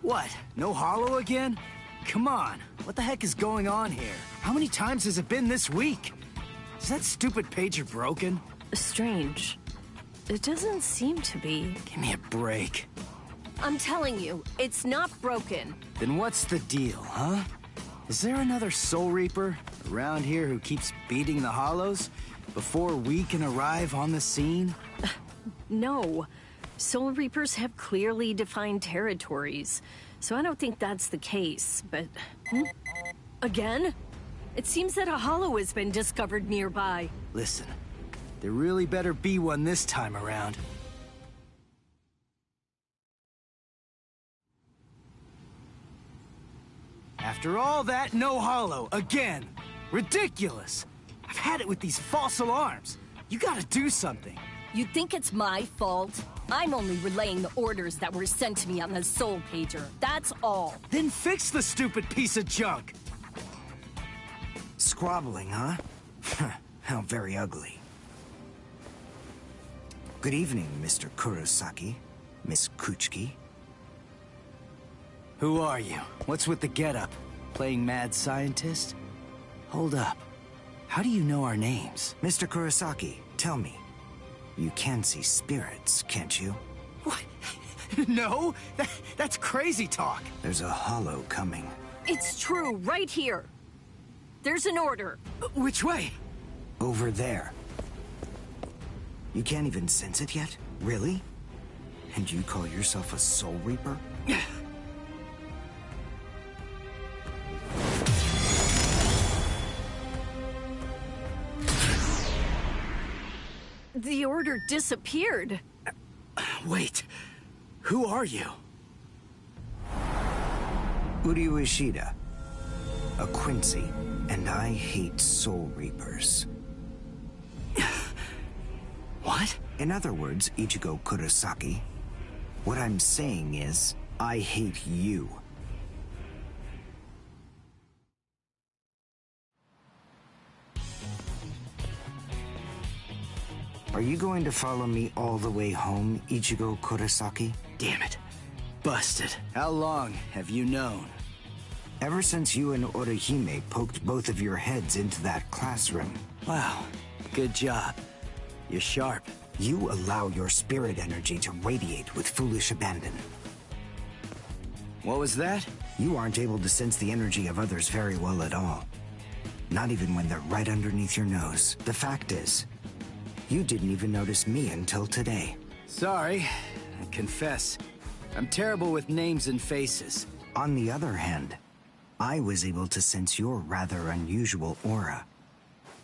What? No hollow again? Come on, what the heck is going on here? How many times has it been this week? Is that stupid pager broken? Strange. It doesn't seem to be. Give me a break. I'm telling you, it's not broken. Then what's the deal, huh? Is there another Soul Reaper around here who keeps beating the hollows before we can arrive on the scene? No. Soul Reapers have clearly defined territories, so I don't think that's the case, but... Again? It seems that a hollow has been discovered nearby. Listen, there really better be one this time around. After all that, no hollow, again. Ridiculous. I've had it with these false alarms. You gotta do something. You think it's my fault? I'm only relaying the orders that were sent to me on the Soul Pager. That's all. Then fix the stupid piece of junk. Squabbling, huh? How very ugly. Good evening, Mr. Kurosaki, Miss Kuchiki. Who are you? What's with the getup? Playing mad scientist? Hold up. How do you know our names? Mr. Kurosaki, tell me. You can see spirits, can't you? What? No? That's crazy talk. There's a hollow coming. It's true, right here. There's an order. Which way? Over there. You can't even sense it yet? Really? And you call yourself a Soul Reaper? The order disappeared. Wait. Who are you? Uryu Ishida. A Quincy. And I hate Soul Reapers. What? In other words, Ichigo Kurosaki, what I'm saying is, I hate you. Are you going to follow me all the way home, Ichigo Kurosaki? Damn it. Busted. How long have you known? Ever since you and Orihime poked both of your heads into that classroom. Wow. Good job. You're sharp. You allow your spirit energy to radiate with foolish abandon. What was that? You aren't able to sense the energy of others very well at all. Not even when they're right underneath your nose. The fact is, you didn't even notice me until today. Sorry. I confess. I'm terrible with names and faces. On the other hand, I was able to sense your rather unusual aura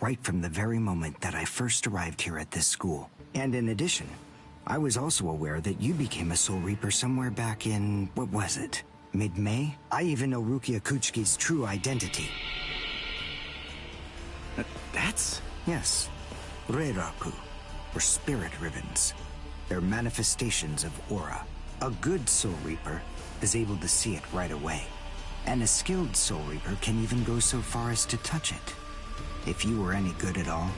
right from the very moment that I first arrived here at this school. And in addition, I was also aware that you became a Soul Reaper somewhere back in, what was it? Mid-May? I even know Rukia Kuchiki's true identity. That's... Yes. Reiraku, or spirit ribbons. They're manifestations of aura. A good Soul Reaper is able to see it right away. And a skilled Soul Reaper can even go so far as to touch it. If you were any good at all,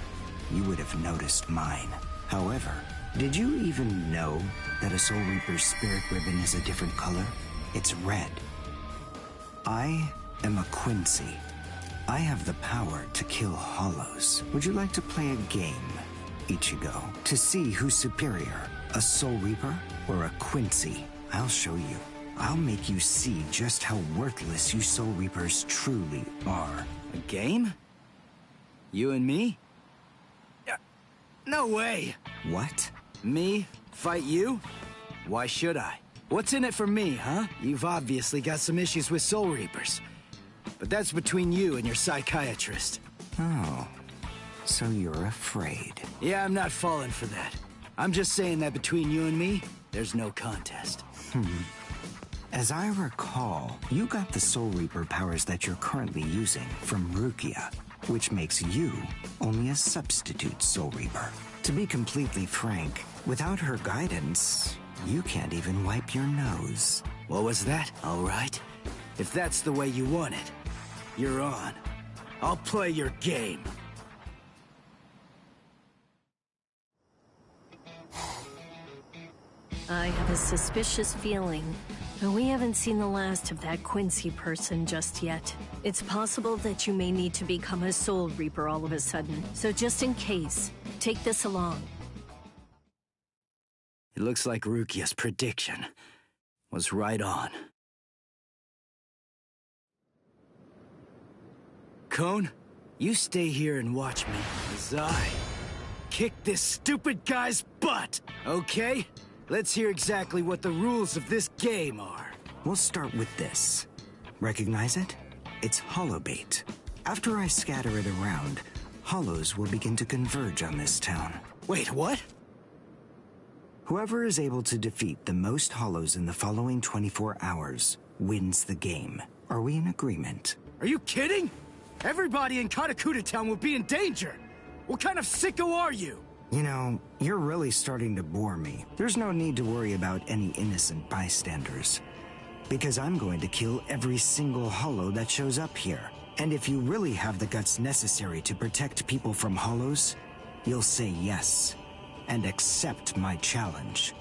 you would have noticed mine. However, did you even know that a Soul Reaper's spirit ribbon is a different color? It's red. I am a Quincy. I have the power to kill hollows. Would you like to play a game, Ichigo? To see who's superior, a Soul Reaper or a Quincy? I'll show you. I'll make you see just how worthless you Soul Reapers truly are. A game? You and me? No way! What? Me? Fight you? Why should I? What's in it for me, huh? You've obviously got some issues with Soul Reapers. But that's between you and your psychiatrist. Oh, so you're afraid. Yeah, I'm not falling for that. I'm just saying that between you and me, there's no contest. As I recall, you got the Soul Reaper powers that you're currently using from Rukia, which makes you only a substitute Soul Reaper. To be completely frank, without her guidance, you can't even wipe your nose. What was that? All right. If that's the way you want it, you're on. I'll play your game. I have a suspicious feeling But we haven't seen the last of that Quincy person just yet. It's possible that you may need to become a Soul Reaper all of a sudden. So just in case, take this along. It looks like Rukia's prediction was right on. Cone, you stay here and watch me as I kick this stupid guy's butt, okay? Let's hear exactly what the rules of this game are. We'll start with this. Recognize it? It's holobait. After I scatter it around, hollows will begin to converge on this town. Wait, what? Whoever is able to defeat the most hollows in the following 24 hours wins the game. Are we in agreement? Are you kidding? Everybody in Katakuta Town will be in danger. What kind of sicko are you? You know, you're really starting to bore me. There's no need to worry about any innocent bystanders. Because I'm going to kill every single hollow that shows up here. And if you really have the guts necessary to protect people from hollows, you'll say yes, and accept my challenge.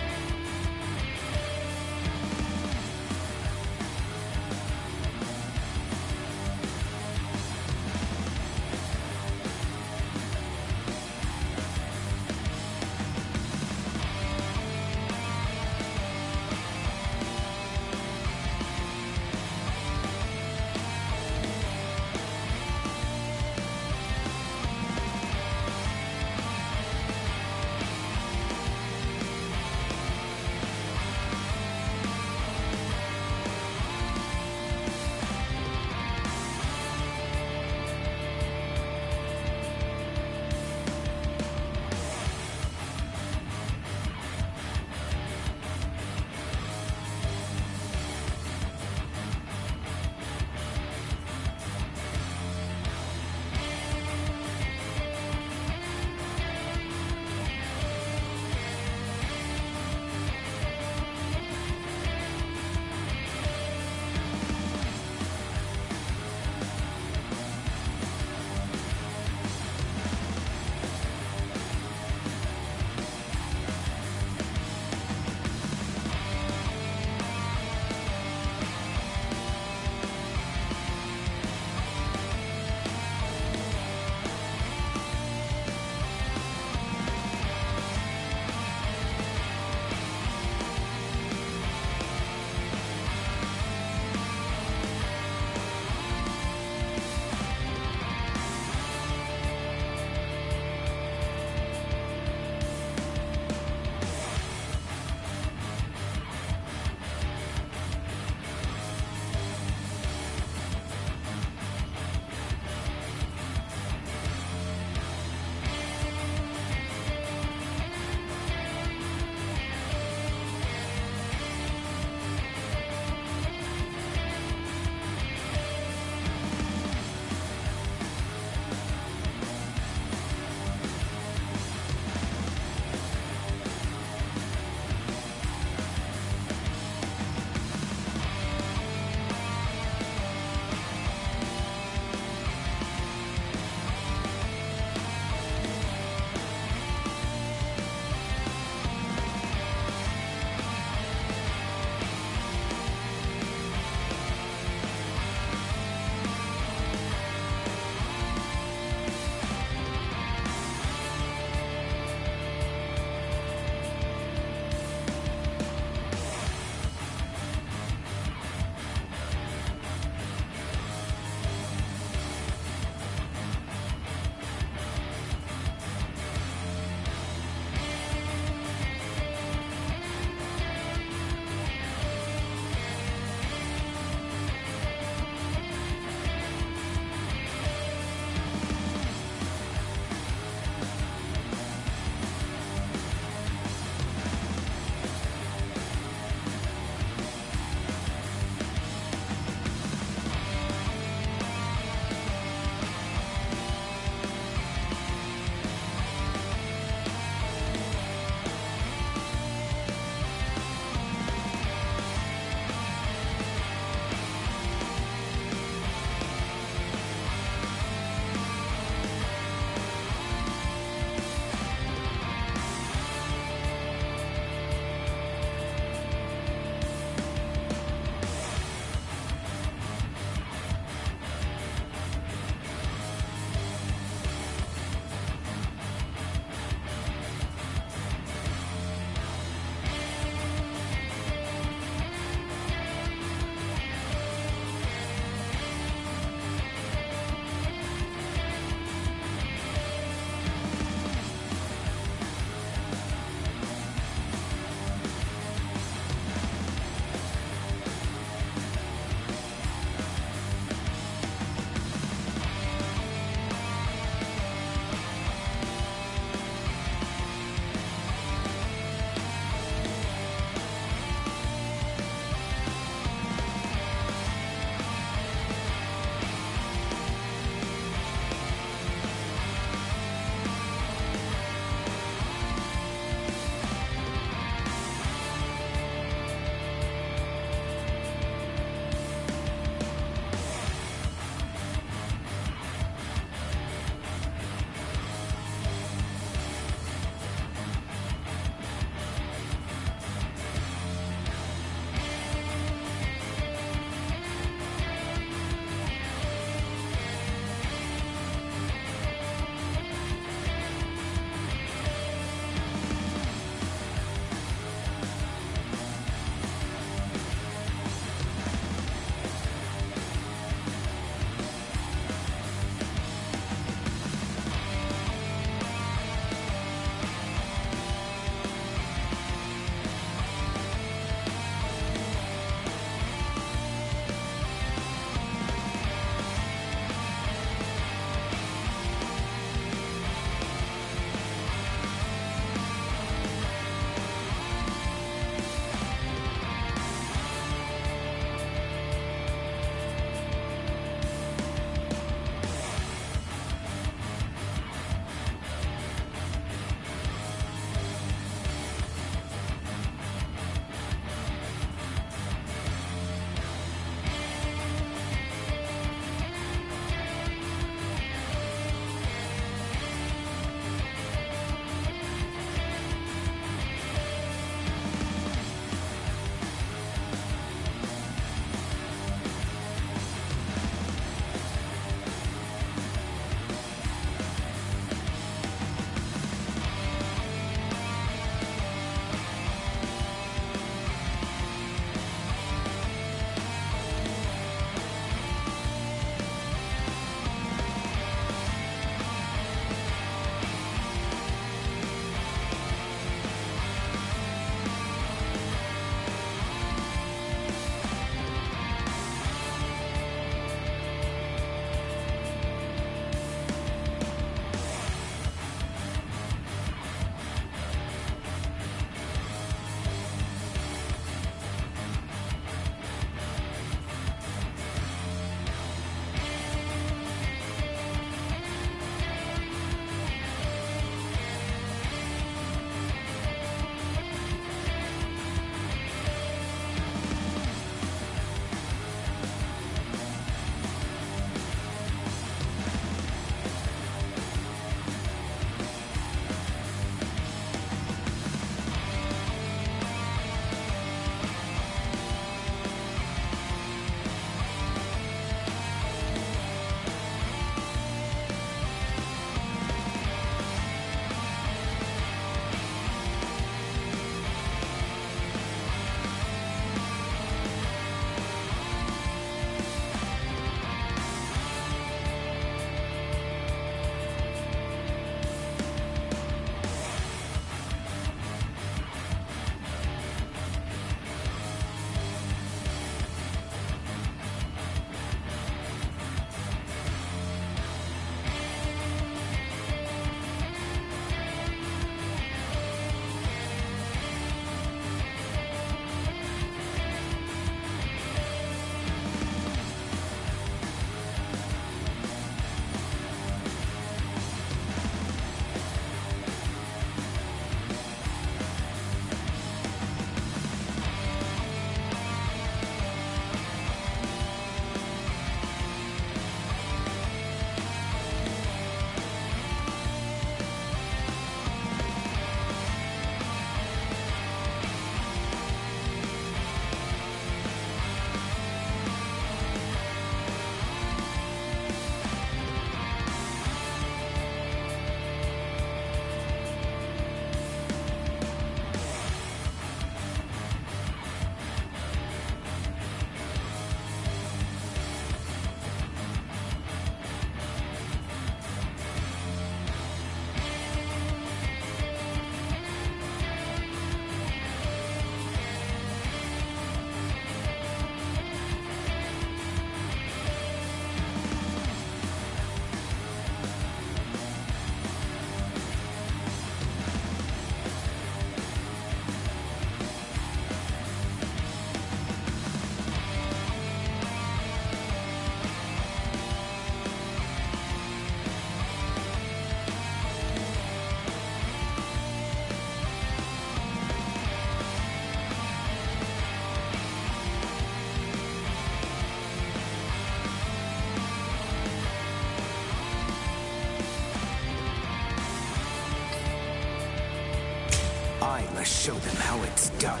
Gonna show them how it's done.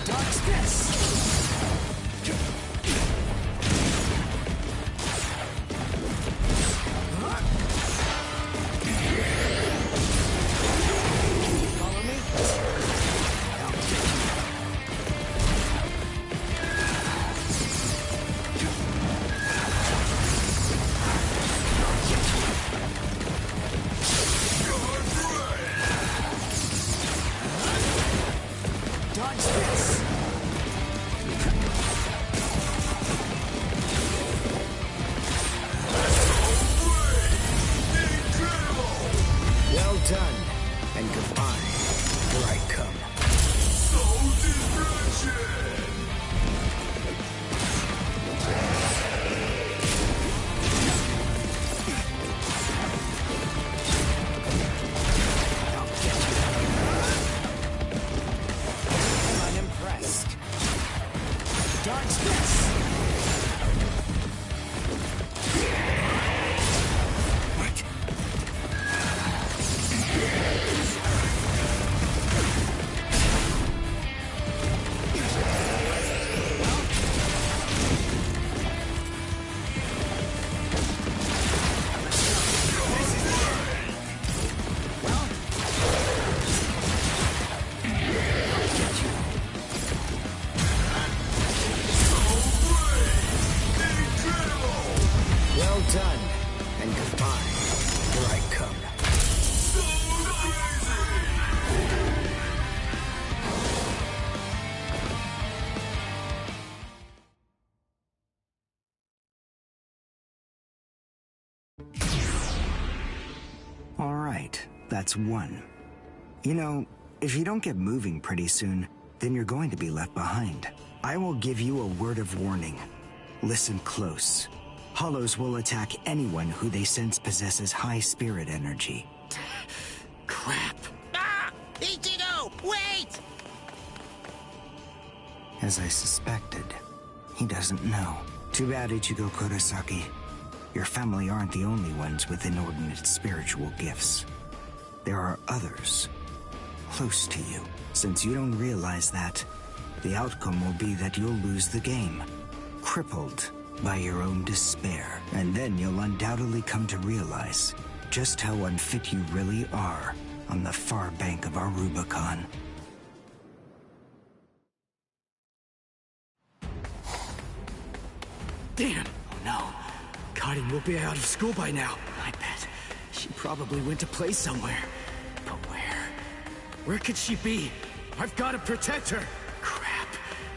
Dodge this! Follow me? Dodge this! Well done, and goodbye, here I come. I'll get you. I'm unimpressed. Dodge this! What? Well done, and goodbye. Here I come. All right, that's one. You know, if you don't get moving pretty soon, then you're going to be left behind. I will give you a word of warning. Listen close. Hollows will attack anyone who they sense possesses high spirit energy. Crap. Ah! pt2! Wait! As I suspected, he doesn't know. Too bad, Ichigo Kurosaki. Your family aren't the only ones with inordinate spiritual gifts. There are others close to you. Since you don't realize that, the outcome will be that you'll lose the game, crippled by your own despair. And then you'll undoubtedly come to realize just how unfit you really are on the far bank of our Rubicon. Damn. Oh no. Karin will be out of school by now. I bet. She probably went to play somewhere. But where? Where could she be? I've got to protect her. Crap.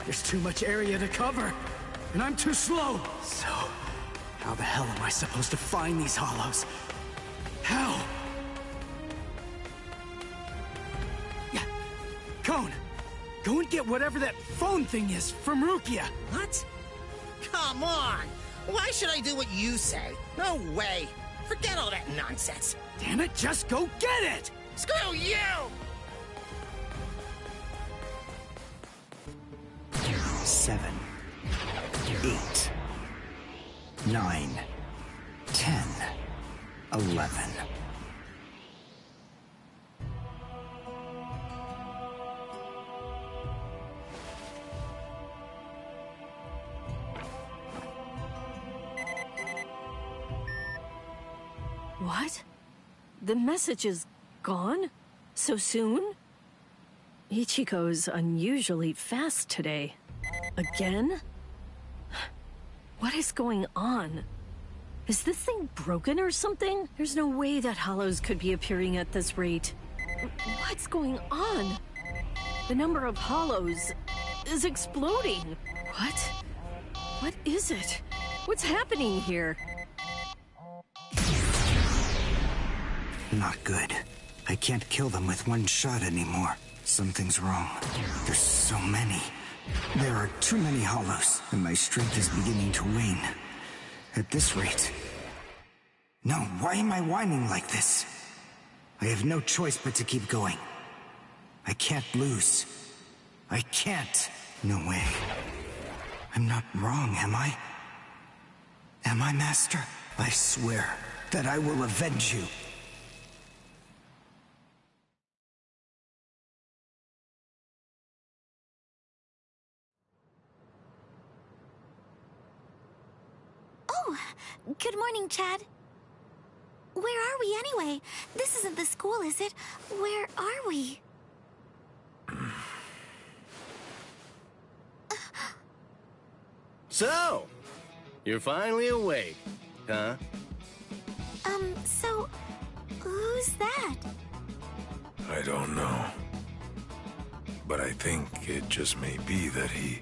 There's too much area to cover. And I'm too slow. So, how the hell am I supposed to find these hollows? How? Yeah. Cone, go and get whatever that phone thing is from Rukia. What? Come on! Why should I do what you say? No way! Forget all that nonsense! Damn it, just go get it! Screw you! 7, 8, 9, 10, 11. What? The message is gone? So soon? Ichigo's unusually fast today. Again? What is going on? Is this thing broken or something? There's no way that hollows could be appearing at this rate. What's going on? The number of hollows is exploding. What? What is it? What's happening here? Not good. I can't kill them with one shot anymore. Something's wrong. There's so many. There are too many hollows, and my strength is beginning to wane. At this rate... No, why am I whining like this? I have no choice but to keep going. I can't lose. I can't. No way. I'm not wrong, am I? Am I, Master? I swear that I will avenge you. Oh, good morning, Chad. Where are we anyway? This isn't the school, is it? Where are we? So, you're finally awake, huh? So, who's that? I don't know. But I think it just may be that he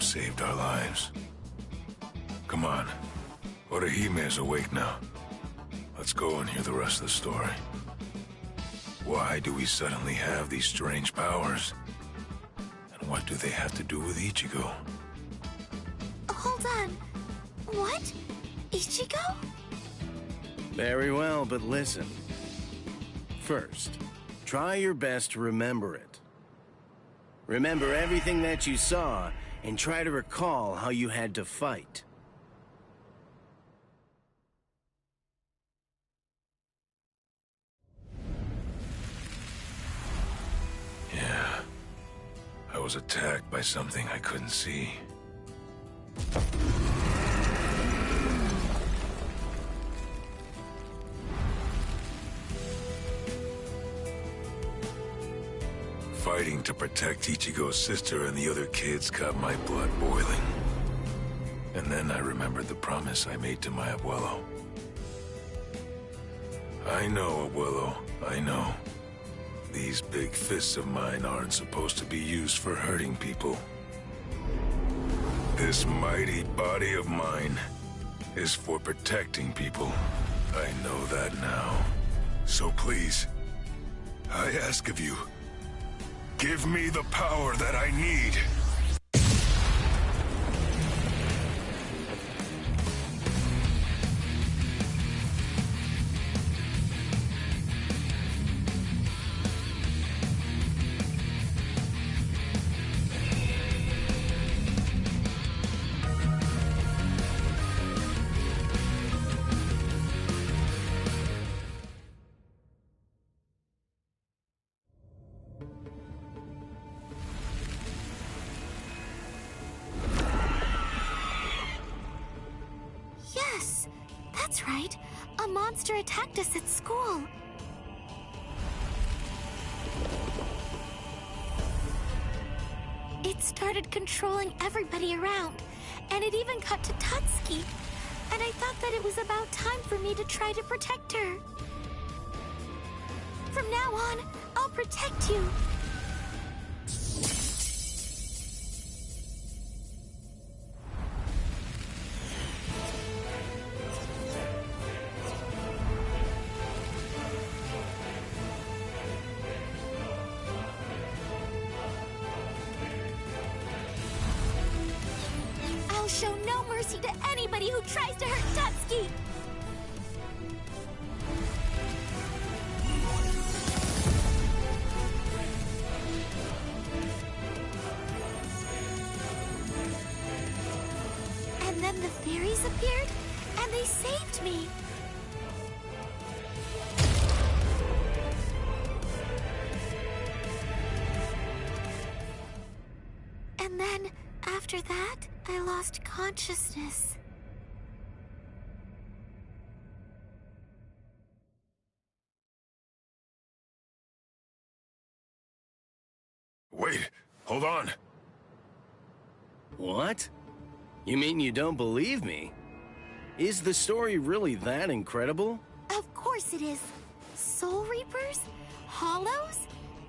saved our lives. Come on. Orihime's awake now. Let's go and hear the rest of the story. Why do we suddenly have these strange powers? And what do they have to do with Ichigo? Hold on. What? Ichigo? Very well, but listen. First, try your best to remember it. Remember everything that you saw, and try to recall how you had to fight. Yeah. I was attacked by something I couldn't see. Fighting to protect Ichigo's sister and the other kids got my blood boiling. And then I remembered the promise I made to my abuelo. I know, abuelo, I know. These big fists of mine aren't supposed to be used for hurting people. This mighty body of mine is for protecting people. I know that now. So please, I ask of you, give me the power that I need. Yes, that's right. A monster attacked us at school. It started controlling everybody around, and it even got to Tatsuki. And I thought that it was about time for me to try to protect her. From now on, I'll protect you. I'll show no mercy to anybody who tries to hurt Tatsuki! And then the fairies appeared, and they saved me. And then, after that, I lost consciousness. Wait, hold on. What? You mean you don't believe me? Is the story really that incredible? Of course it is. Soul Reapers? Hollows?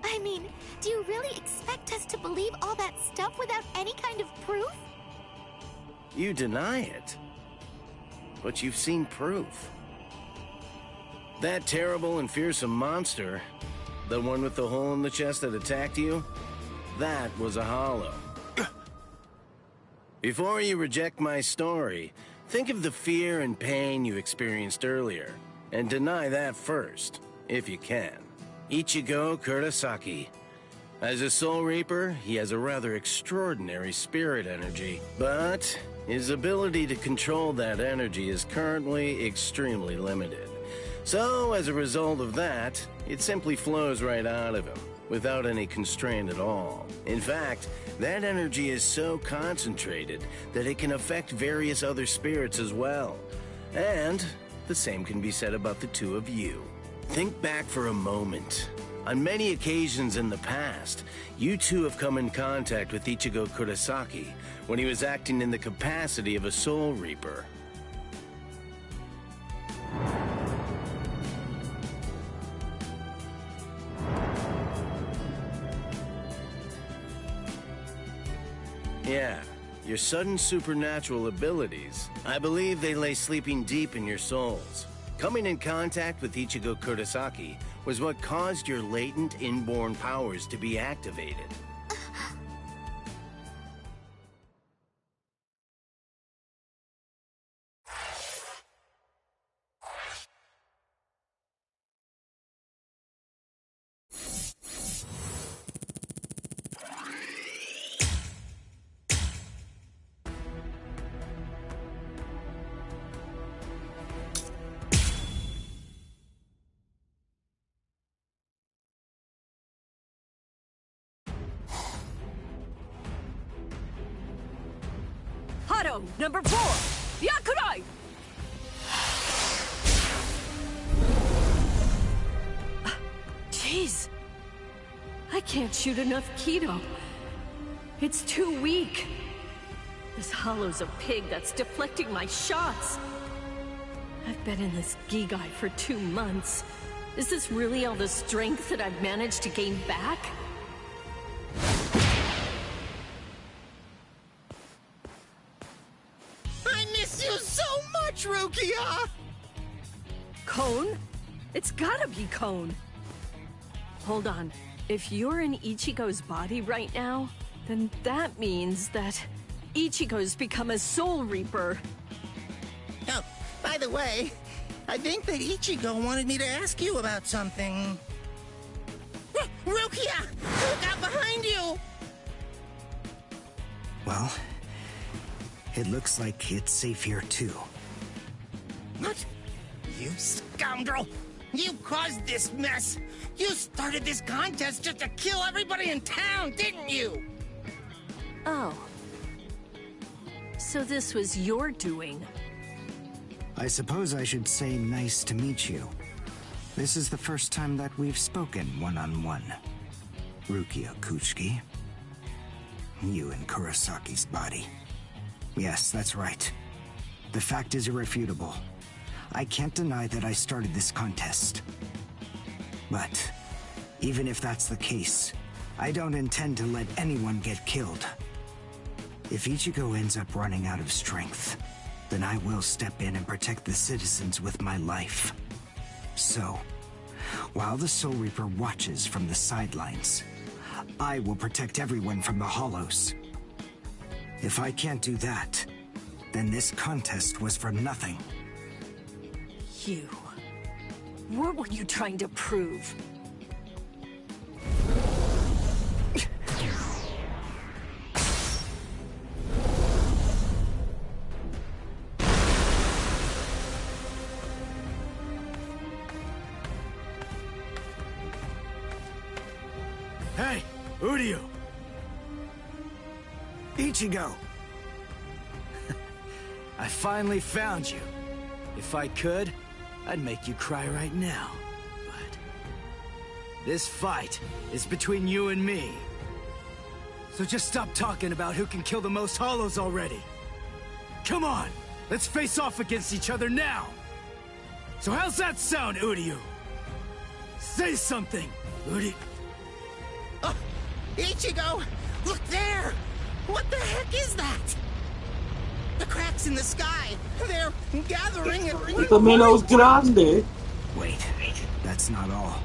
I mean, do you really expect us to believe all that stuff without any kind of proof? You deny it. But you've seen proof. That terrible and fearsome monster, the one with the hole in the chest that attacked you, that was a hollow. Before you reject my story, think of the fear and pain you experienced earlier, and deny that first, if you can. Ichigo Kurosaki. As a Soul Reaper, he has a rather extraordinary spirit energy, but his ability to control that energy is currently extremely limited. So, as a result of that, it simply flows right out of him, without any constraint at all. In fact, that energy is so concentrated that it can affect various other spirits as well. And the same can be said about the two of you. Think back for a moment. On many occasions in the past, you two have come in contact with Ichigo Kurosaki when he was acting in the capacity of a Soul Reaper. Yeah, your sudden supernatural abilities, I believe they lay sleeping deep in your souls. Coming in contact with Ichigo Kurosaki was what caused your latent inborn powers to be activated. Hado, number 4! Yakurai! Jeez. I can't shoot enough Kido. It's too weak. This hollow's a pig that's deflecting my shots. I've been in this Gigai for 2 months. Is this really all the strength that I've managed to gain back? I miss you so much, Rukia! Cone? It's gotta be Cone. Hold on. If you're in Ichigo's body right now, then that means that Ichigo's become a Soul Reaper. Oh, by the way, I think that Ichigo wanted me to ask you about something. Rukia! Look out behind you! Well, it looks like it's safe here too. What? You scoundrel! You caused this mess! You started this contest just to kill everybody in town, didn't you? Oh. So this was your doing? I suppose I should say nice to meet you. This is the first time that we've spoken one-on-one. Rukia Kuchiki. You in Kurosaki's body. Yes, that's right. The fact is irrefutable. I can't deny that I started this contest. But even if that's the case, I don't intend to let anyone get killed. If Ichigo ends up running out of strength, then I will step in and protect the citizens with my life. So, while the Soul Reaper watches from the sidelines, I will protect everyone from the Hollows. If I can't do that, then this contest was for nothing. You. What were you trying to prove? Hey, Uryu! Ichigo! I finally found you. If I could, I'd make you cry right now. But this fight is between you and me. So just stop talking about who can kill the most Hollows already. Come on, let's face off against each other now. So how's that sound, Uryu? Say something, Uryu. Oh, Ichigo! Look there! What the heck is that? The cracks in the sky! They're gathering and... Ito menos grande. Wait, that's not all.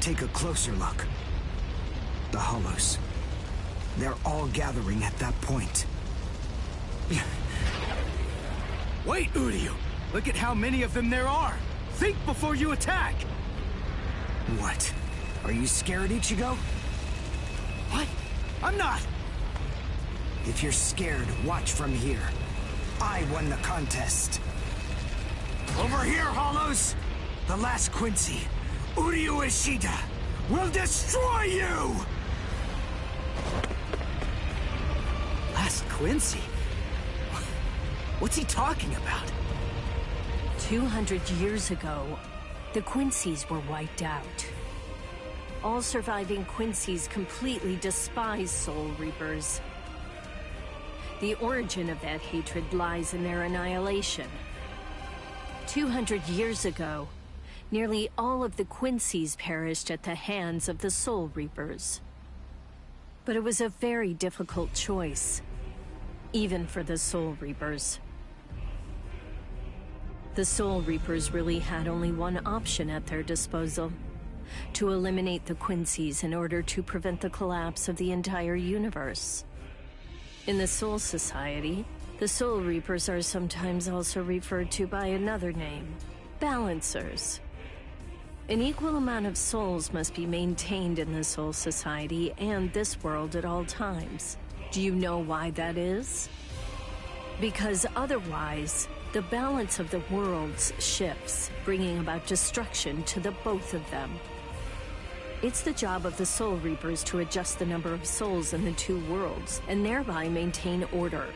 Take a closer look. The Hollows. They're all gathering at that point. Wait, Uryu! Look at how many of them there are! Think before you attack! What? Are you scared, Ichigo? What? I'm not! If you're scared, watch from here. I won the contest. Over here, Hollows! The last Quincy, Uryu Ishida, will destroy you! Last Quincy? What's he talking about? 200 years ago, the Quincy's were wiped out. All surviving Quincy's completely despise Soul Reapers. The origin of that hatred lies in their annihilation. 200 years ago, nearly all of the Quincy's perished at the hands of the Soul Reapers. But it was a very difficult choice, even for the Soul Reapers. The Soul Reapers really had only one option at their disposal: to eliminate the Quincy's in order to prevent the collapse of the entire universe. In the Soul Society, the Soul Reapers are sometimes also referred to by another name: Balancers. An equal amount of souls must be maintained in the Soul Society and this world at all times. Do you know why that is? Because otherwise, the balance of the worlds shifts, bringing about destruction to the both of them. It's the job of the Soul Reapers to adjust the number of souls in the two worlds, and thereby maintain order.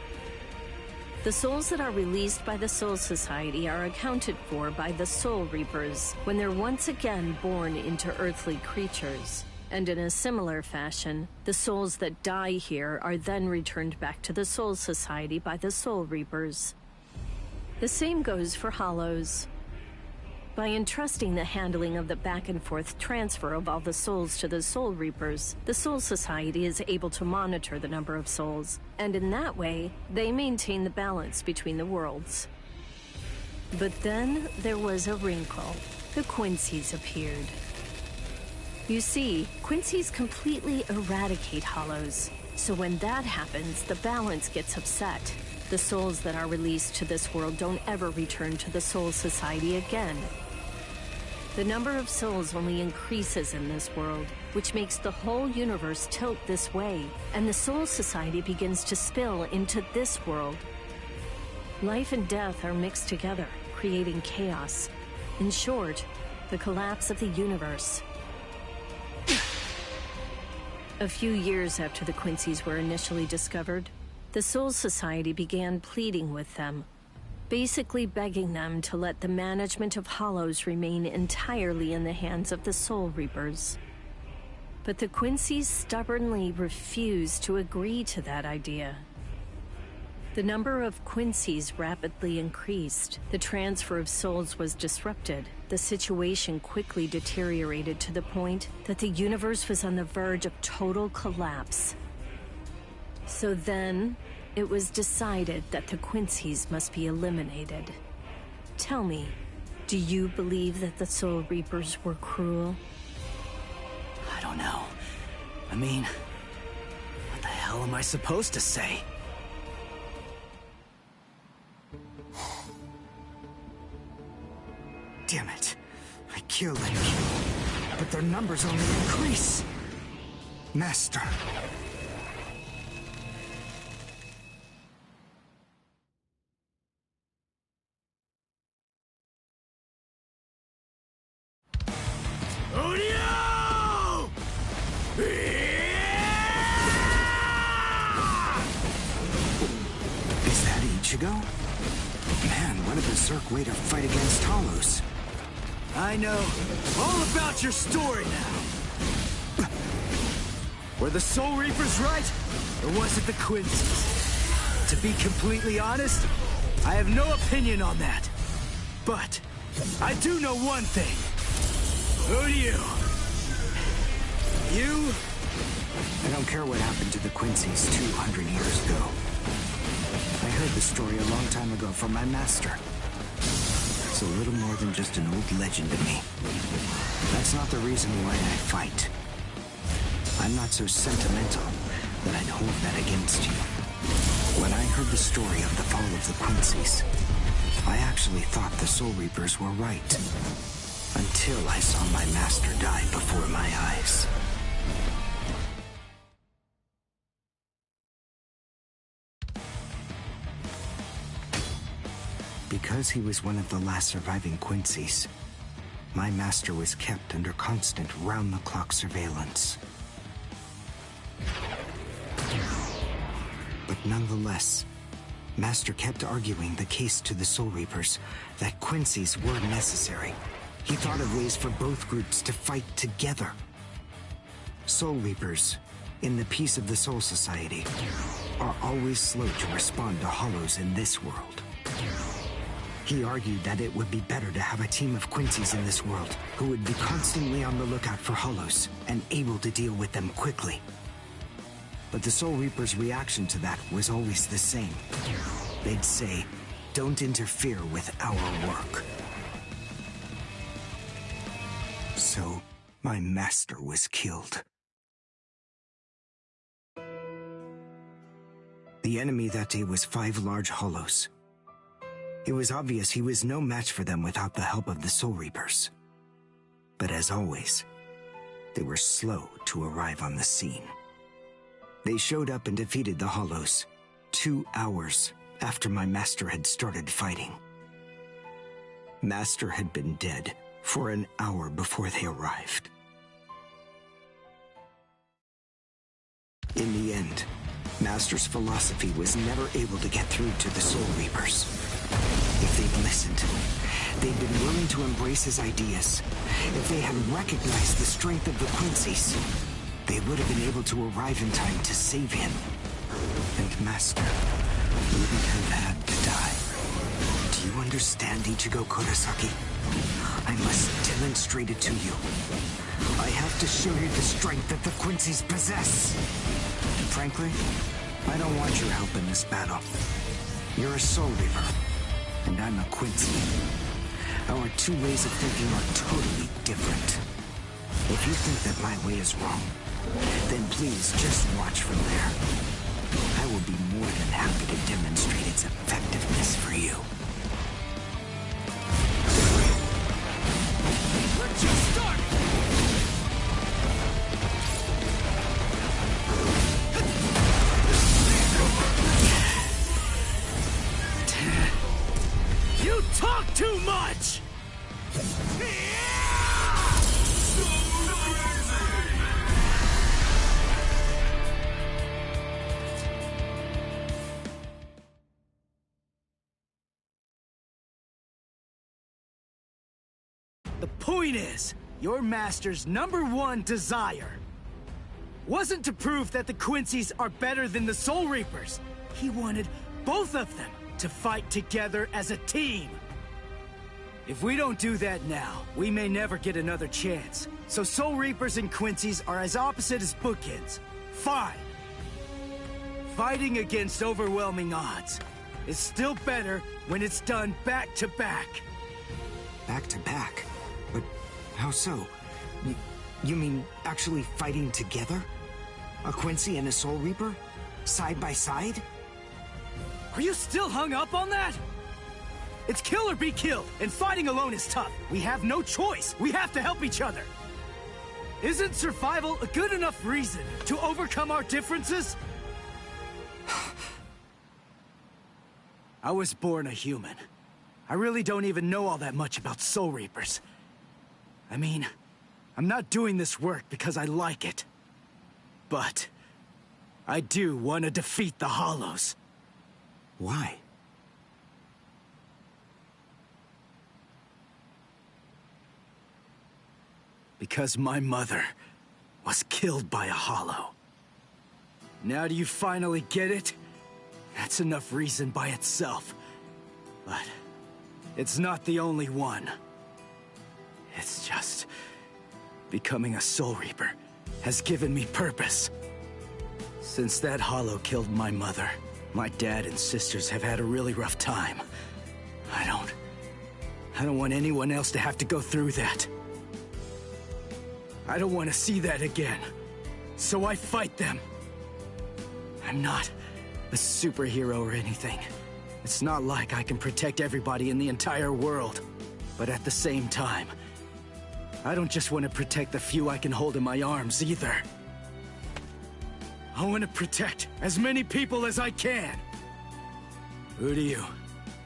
The souls that are released by the Soul Society are accounted for by the Soul Reapers when they're once again born into earthly creatures. And in a similar fashion, the souls that die here are then returned back to the Soul Society by the Soul Reapers. The same goes for Hollows. By entrusting the handling of the back-and-forth transfer of all the souls to the Soul Reapers, the Soul Society is able to monitor the number of souls, and in that way, they maintain the balance between the worlds. But then there was a wrinkle. The Quincy's appeared. You see, Quincy's completely eradicate Hollows, so when that happens, the balance gets upset. The souls that are released to this world don't ever return to the Soul Society again. The number of souls only increases in this world, which makes the whole universe tilt this way, and the Soul Society begins to spill into this world. Life and death are mixed together, creating chaos. In short, the collapse of the universe. A few years after the Quincy's were initially discovered, the Soul Society began pleading with them, basically begging them to let the management of Hollows remain entirely in the hands of the Soul Reapers. But the Quincy's stubbornly refused to agree to that idea. The number of Quincy's rapidly increased, the transfer of souls was disrupted, the situation quickly deteriorated to the point that the universe was on the verge of total collapse. So then, it was decided that the Quincy's must be eliminated. Tell me, do you believe that the Soul Reapers were cruel? I don't know. I mean, what the hell am I supposed to say? Damn it. I killed him. But their numbers only increase. Master. Is that Ichigo? Man, what a berserk way to fight against Hollows. I know all about your story now. Were the Soul Reapers right, or was it the Quincy's? To be completely honest, I have no opinion on that. But I do know one thing. Who do you? You? I don't care what happened to the Quincy's 200 years ago. I heard the story a long time ago from my master. It's a little more than just an old legend to me. That's not the reason why I fight. I'm not so sentimental that I'd hold that against you. When I heard the story of the fall of the Quincy's, I actually thought the Soul Reapers were right. Until I saw my master die before my eyes. Because he was one of the last surviving Quincy's, my master was kept under constant round-the-clock surveillance. But nonetheless, Master kept arguing the case to the Soul Reapers that Quincy's were necessary. He thought of ways for both groups to fight together. Soul Reapers, in the peace of the Soul Society, are always slow to respond to hollows in this world. He argued that it would be better to have a team of Quincy's in this world who would be constantly on the lookout for hollows and able to deal with them quickly. But the Soul Reaper's reaction to that was always the same. They'd say, "Don't interfere with our work." So, my master was killed. The enemy that day was 5 large hollows. It was obvious he was no match for them without the help of the Soul Reapers. But as always, they were slow to arrive on the scene. They showed up and defeated the hollows 2 hours after my master had started fighting. Master had been dead for an hour before they arrived. In the end, Master's philosophy was never able to get through to the Soul Reapers. If they'd listened, they'd been willing to embrace his ideas. If they had recognized the strength of the Quincy's, they would have been able to arrive in time to save him. And Master wouldn't have had to die. Do you understand, Ichigo Kurosaki? I must demonstrate it to you. I have to show you the strength that the Quincy's possess. Frankly, I don't want your help in this battle. You're a Soul Reaper, and I'm a Quincy. Our 2 ways of thinking are totally different. If you think that my way is wrong, then please just watch from there. I will be more than happy to demonstrate its effectiveness for you. We're just starting! You talk too much! The point is, your master's #1 desire wasn't to prove that the Quincy's are better than the Soul Reapers. He wanted both of them to fight together as a team. If we don't do that now, we may never get another chance. So Soul Reapers and Quincy's are as opposite as bookends. Fine. Fighting against overwhelming odds is still better when it's done back to back. Back to back? But how so? You mean actually fighting together? A Quincy and a Soul Reaper? Side by side? Are you still hung up on that? It's kill or be killed, and fighting alone is tough. We have no choice. We have to help each other. Isn't survival a good enough reason to overcome our differences? I was born a human. I really don't even know all that much about Soul Reapers. I mean, I'm not doing this work because I like it. But I do want to defeat the Hollows. Why? Because my mother was killed by a Hollow. Now do you finally get it? That's enough reason by itself. But it's not the only one. It's just becoming a Soul Reaper has given me purpose. Since that Hollow killed my mother, my dad and sisters have had a really rough time. I don't want anyone else to have to go through that. I don't want to see that again. So I fight them. I'm not a superhero or anything. It's not like I can protect everybody in the entire world. But at the same time, I don't just want to protect the few I can hold in my arms either. I want to protect as many people as I can. Who do you?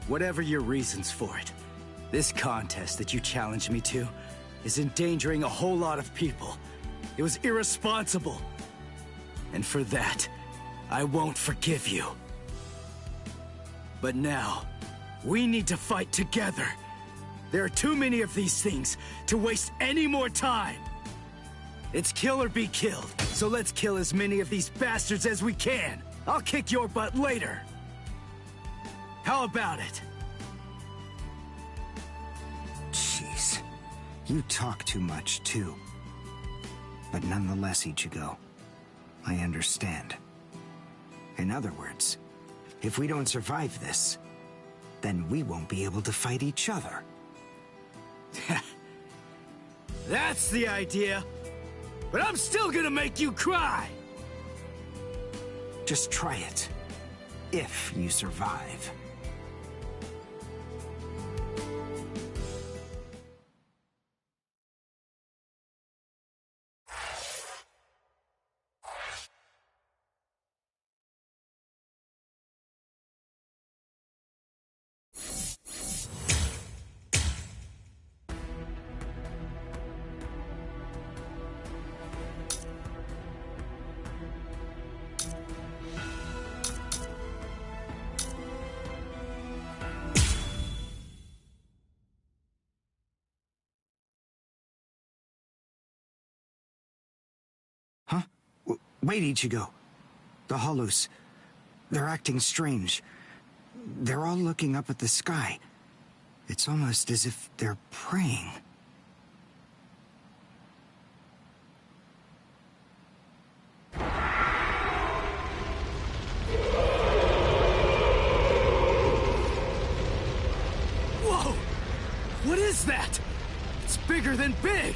Whatever your reasons for it, this contest that you challenged me to, is endangering a whole lot of people. It was irresponsible. And for that, I won't forgive you. But now, we need to fight together. There are too many of these things to waste any more time. It's kill or be killed, so let's kill as many of these bastards as we can. I'll kick your butt later. How about it? Jeez. You talk too much, too. But nonetheless, Ichigo, I understand. In other words, if we don't survive this, then we won't be able to fight each other. That's the idea. But I'm still gonna make you cry! Just try it. If you survive. Huh? Wait, Ichigo. The Hollows. They're acting strange. They're all looking up at the sky. It's almost as if they're praying. Whoa! What is that? It's bigger than big!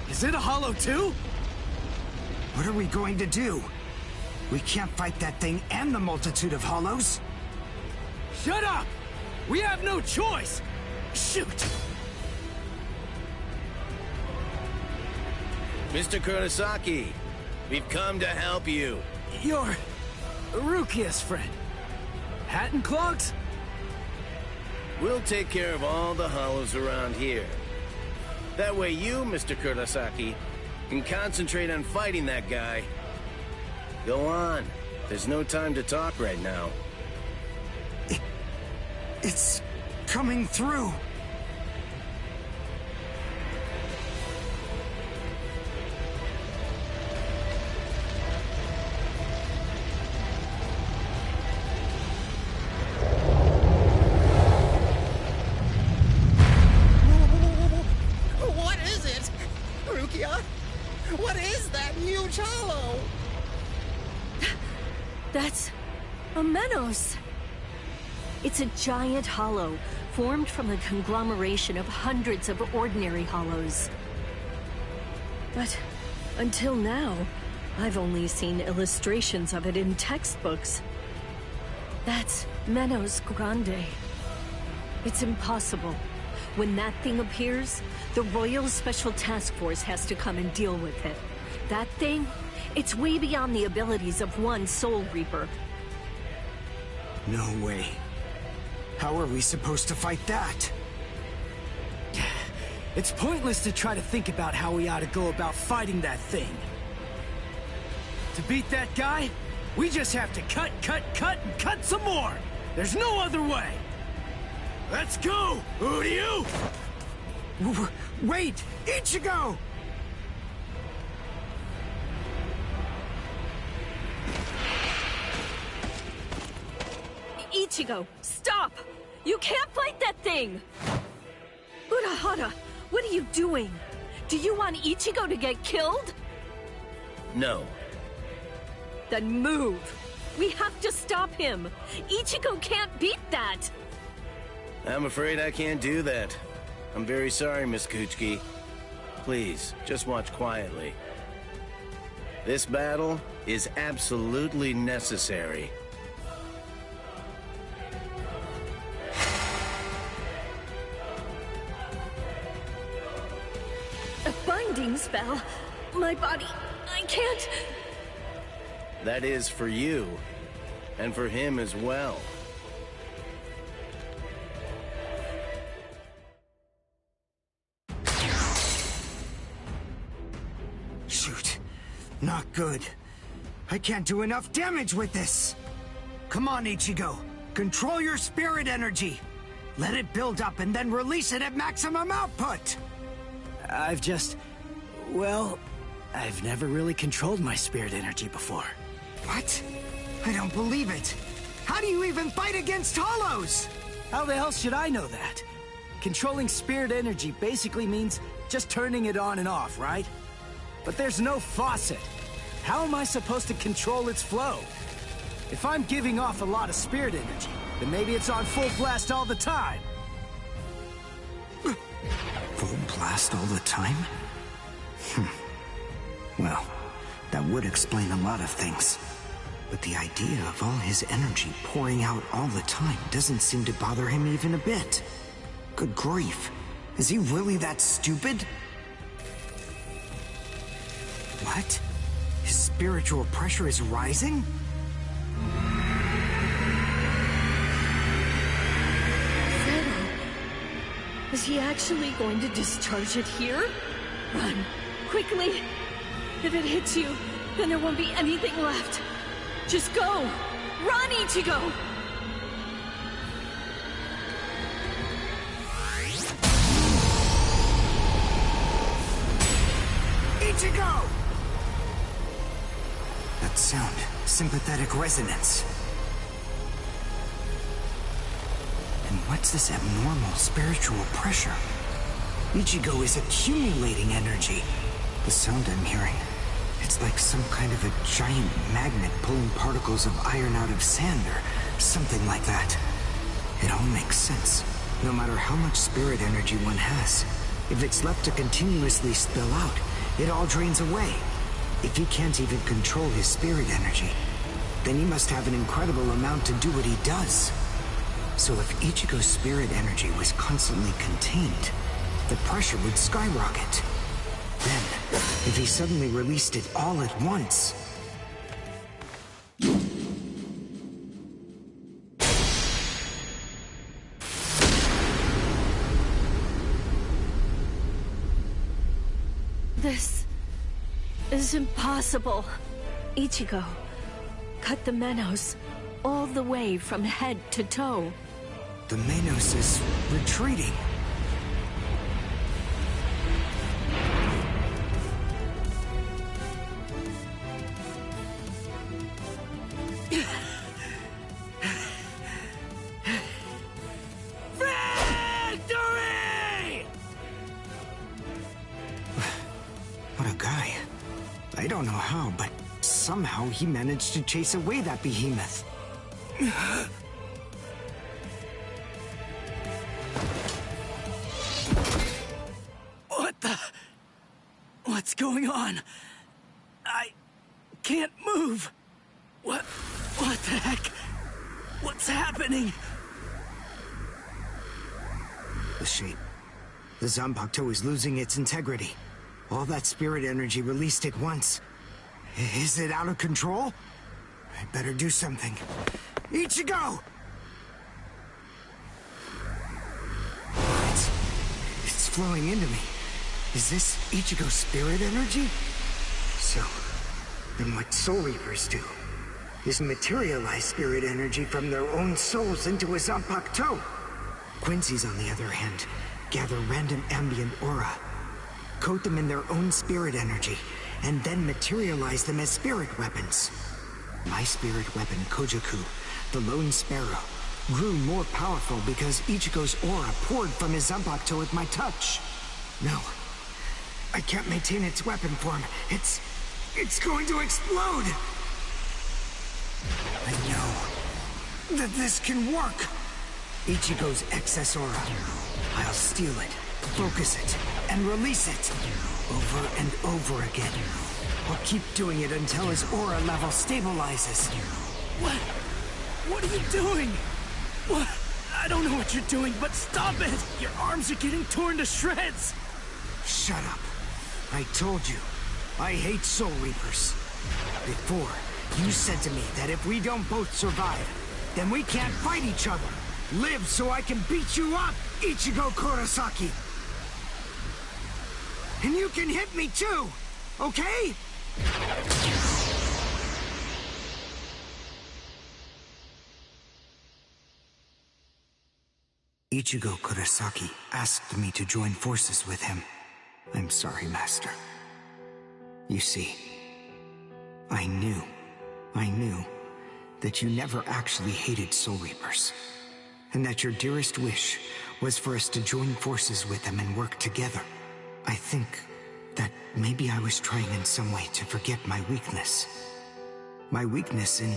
Is it a Hollow too? What are we going to do? We can't fight that thing and the multitude of Hollows. Shut up! We have no choice! Shoot! Mr. Kurosaki, we've come to help you. You're Rukia's friend. Hat and clogs? We'll take care of all the Hollows around here. That way you, Mr. Kurosaki, can concentrate on fighting that guy. Go on. There's no time to talk right now. It's coming through. What is it? Rukia? What is that huge hollow? That's a Menos. It's a giant hollow, formed from the conglomeration of hundreds of ordinary hollows. But until now, I've only seen illustrations of it in textbooks. That's Menos Grande. It's impossible. When that thing appears, the Royal Special Task Force has to come and deal with it. That thing, it's way beyond the abilities of one Soul Reaper. No way. How are we supposed to fight that? It's pointless to try to think about how we ought to go about fighting that thing. To beat that guy, we just have to cut, and cut some more! There's no other way! Let's go, Uryu! Wait! Ichigo! Ichigo, stop! You can't fight that thing! Urahara, what are you doing? Do you want Ichigo to get killed? No. Then move! We have to stop him! Ichigo can't beat that! I'm afraid I can't do that. I'm very sorry, Miss Kuchiki. Please, just watch quietly. This battle is absolutely necessary. A binding spell? My body... I can't... That is for you, and for him as well. Not good. I can't do enough damage with this. Come on, Ichigo. Control your spirit energy. Let it build up and then release it at maximum output. Well, I've never really controlled my spirit energy before. What? I don't believe it. How do you even fight against hollows? How the hell should I know that? Controlling spirit energy basically means just turning it on and off, right? But there's no faucet. How am I supposed to control its flow? If I'm giving off a lot of spirit energy, then maybe it's on full blast all the time. Full blast all the time? Well, that would explain a lot of things. But the idea of all his energy pouring out all the time doesn't seem to bother him even a bit. Good grief. Is he really that stupid? What? His spiritual pressure is rising? Is he actually going to discharge it here? Run! Quickly! If it hits you, then there won't be anything left. Just go! Run, Ichigo! Ichigo! That sound, sympathetic resonance. And what's this abnormal spiritual pressure? Ichigo is accumulating energy. The sound I'm hearing, it's like some kind of a giant magnet pulling particles of iron out of sand or something like that. It all makes sense. No matter how much spirit energy one has, if it's left to continuously spill out, it all drains away. If he can't even control his spirit energy, then he must have an incredible amount to do what he does. So if Ichigo's spirit energy was constantly contained, the pressure would skyrocket. Then, if he suddenly released it all at once... This is impossible. Ichigo, cut the Menos all the way from head to toe. The Menos is retreating. Victory! What a guy. I don't know how, but somehow he managed to chase away that behemoth. What's going on? I can't move. What the heck? What's happening? The shape. The Zanpakuto is losing its integrity. All that spirit energy released at once. Is it out of control? I better do something. Ichigo! It's flowing into me. Is this Ichigo's spirit energy? So, then what Soul Reapers do is materialize spirit energy from their own souls into a Zanpakuto. Quincy's, on the other hand, gather random ambient aura, coat them in their own spirit energy, and then materialize them as spirit weapons. My spirit weapon, Kojaku, the Lone Sparrow, grew more powerful because Ichigo's aura poured from his Zanpakuto at my touch. No, I can't maintain its weapon form. It's going to explode! I know that this can work! Ichigo's excess aura. I'll steal it, focus it, and release it. Over and over again. I'll keep doing it until his aura level stabilizes. What are you doing? What? I don't know what you're doing, but stop it! Your arms are getting torn to shreds! Shut up. I told you, I hate Soul Reapers. Before, you said to me that if we don't both survive, then we can't fight each other. Live so I can beat you up, Ichigo Kurosaki! And you can hit me too, okay? Ichigo Kurosaki asked me to join forces with him. I'm sorry, Master. You see, I knew that you never actually hated Soul Reapers, and that your dearest wish was for us to join forces with them and work together. I think that maybe I was trying in some way to forget my weakness. My weakness in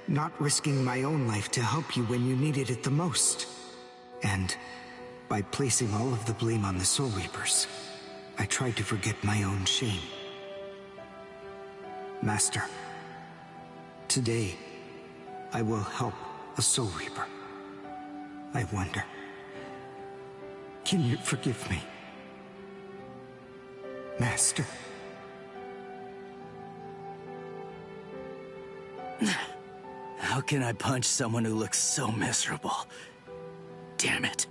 not risking my own life to help you when you needed it the most. And by placing all of the blame on the Soul Reapers, I tried to forget my own shame. Master, today, I will help a Soul Reaper. I wonder, can you forgive me? Master? How can I punch someone who looks so miserable? Damn it.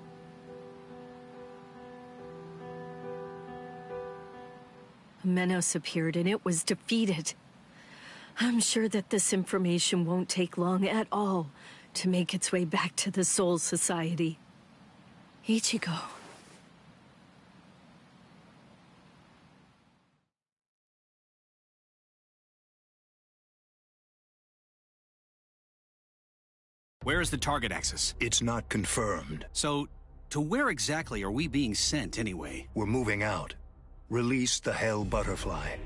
Menos appeared and it was defeated. I'm sure that this information won't take long at all to make its way back to the Soul Society. Ichigo. Where is the target axis? It's not confirmed. So, to where exactly are we being sent anyway? We're moving out. Release the Hell Butterfly.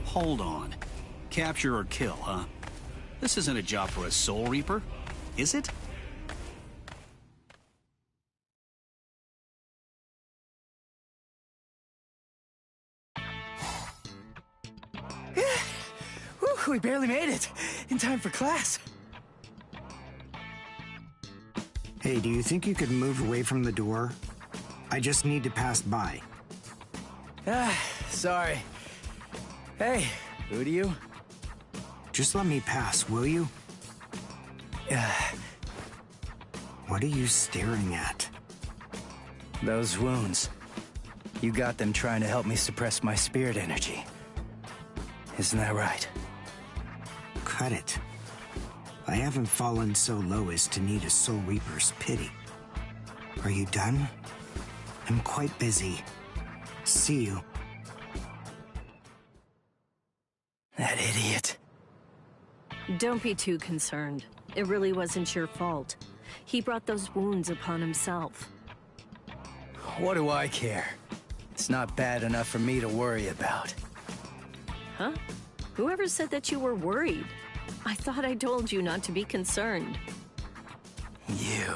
Hold on. Capture or kill, huh? This isn't a job for a Soul Reaper, is it? Whew, we barely made it. In time for class. Hey, do you think you could move away from the door? I just need to pass by. Sorry. Hey, who do you? Just let me pass, will you? What are you staring at? Those wounds. You got them trying to help me suppress my spirit energy. Isn't that right? Cut it. I haven't fallen so low as to need a Soul Reaper's pity. Are you done? I'm quite busy. See you. That idiot. Don't be too concerned. It really wasn't your fault. He brought those wounds upon himself. What do I care? It's not bad enough for me to worry about. Huh? Whoever said that you were worried? I thought I told you not to be concerned. You.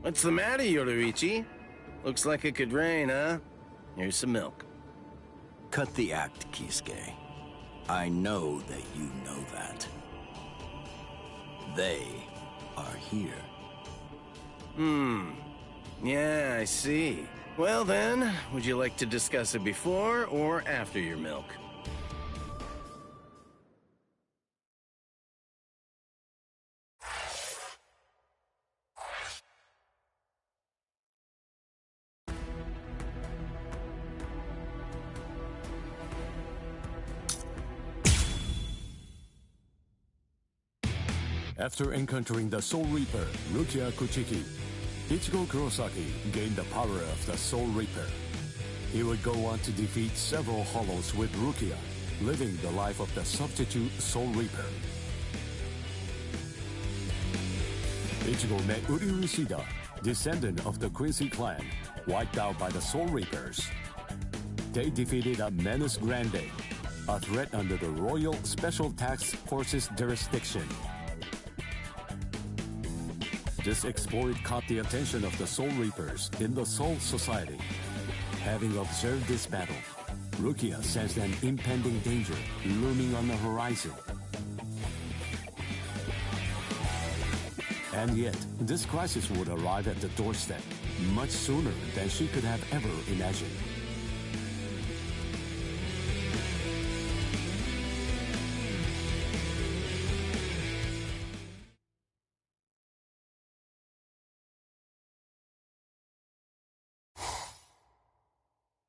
What's the matter, Yoruichi? Looks like it could rain, huh? Here's some milk. Cut the act, Kisuke. I know that you know that. They are here. Yeah, I see. Well then, would you like to discuss it before or after your milk? After encountering the Soul Reaper, Rukia Kuchiki, Ichigo Kurosaki gained the power of the Soul Reaper. He would go on to defeat several Hollows with Rukia, living the life of the substitute Soul Reaper. Ichigo met Uryu Shida, descendant of the Quincy clan, wiped out by the Soul Reapers. They defeated a Menace Grande, a threat under the Royal Special Task Force's jurisdiction. This exploit caught the attention of the Soul Reapers in the Soul Society. Having observed this battle, Rukia sensed an impending danger looming on the horizon. And yet, this crisis would arrive at the doorstep much sooner than she could have ever imagined.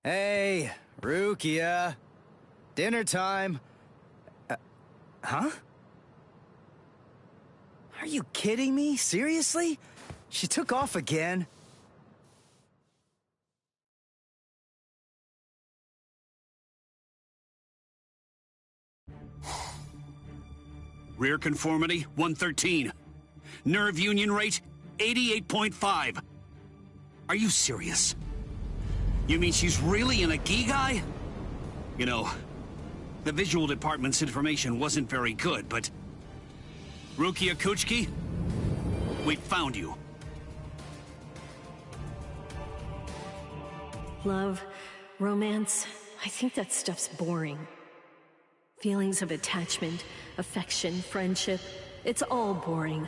Hey, Rukia. Dinner time. Huh? Are you kidding me? Seriously? She took off again? Rear conformity, 113. Nerve union rate, 88.5. Are you serious? You mean she's really in a Gigai? You know, the visual department's information wasn't very good, but... Rukia Kuchiki, we found you. Love, romance, I think that stuff's boring. Feelings of attachment, affection, friendship, it's all boring.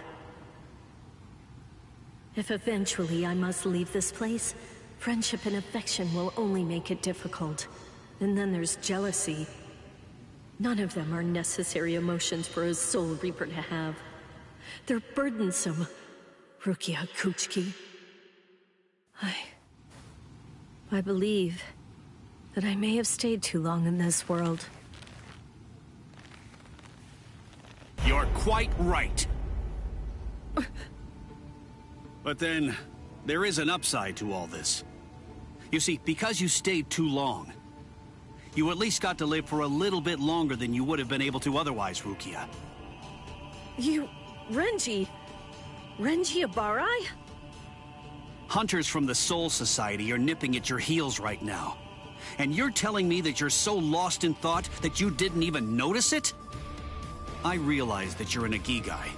If eventually I must leave this place, friendship and affection will only make it difficult. And then there's jealousy. None of them are necessary emotions for a Soul Reaper to have. They're burdensome, Rukia Kuchiki. I believe that I may have stayed too long in this world. You're quite right. But then, there is an upside to all this. You see, because you stayed too long, you at least got to live for a little bit longer than you would have been able to otherwise, Rukia. Renji Abarai? Hunters from the Soul Society are nipping at your heels right now. And you're telling me that you're so lost in thought that you didn't even notice it? I realize that you're in a Gigai,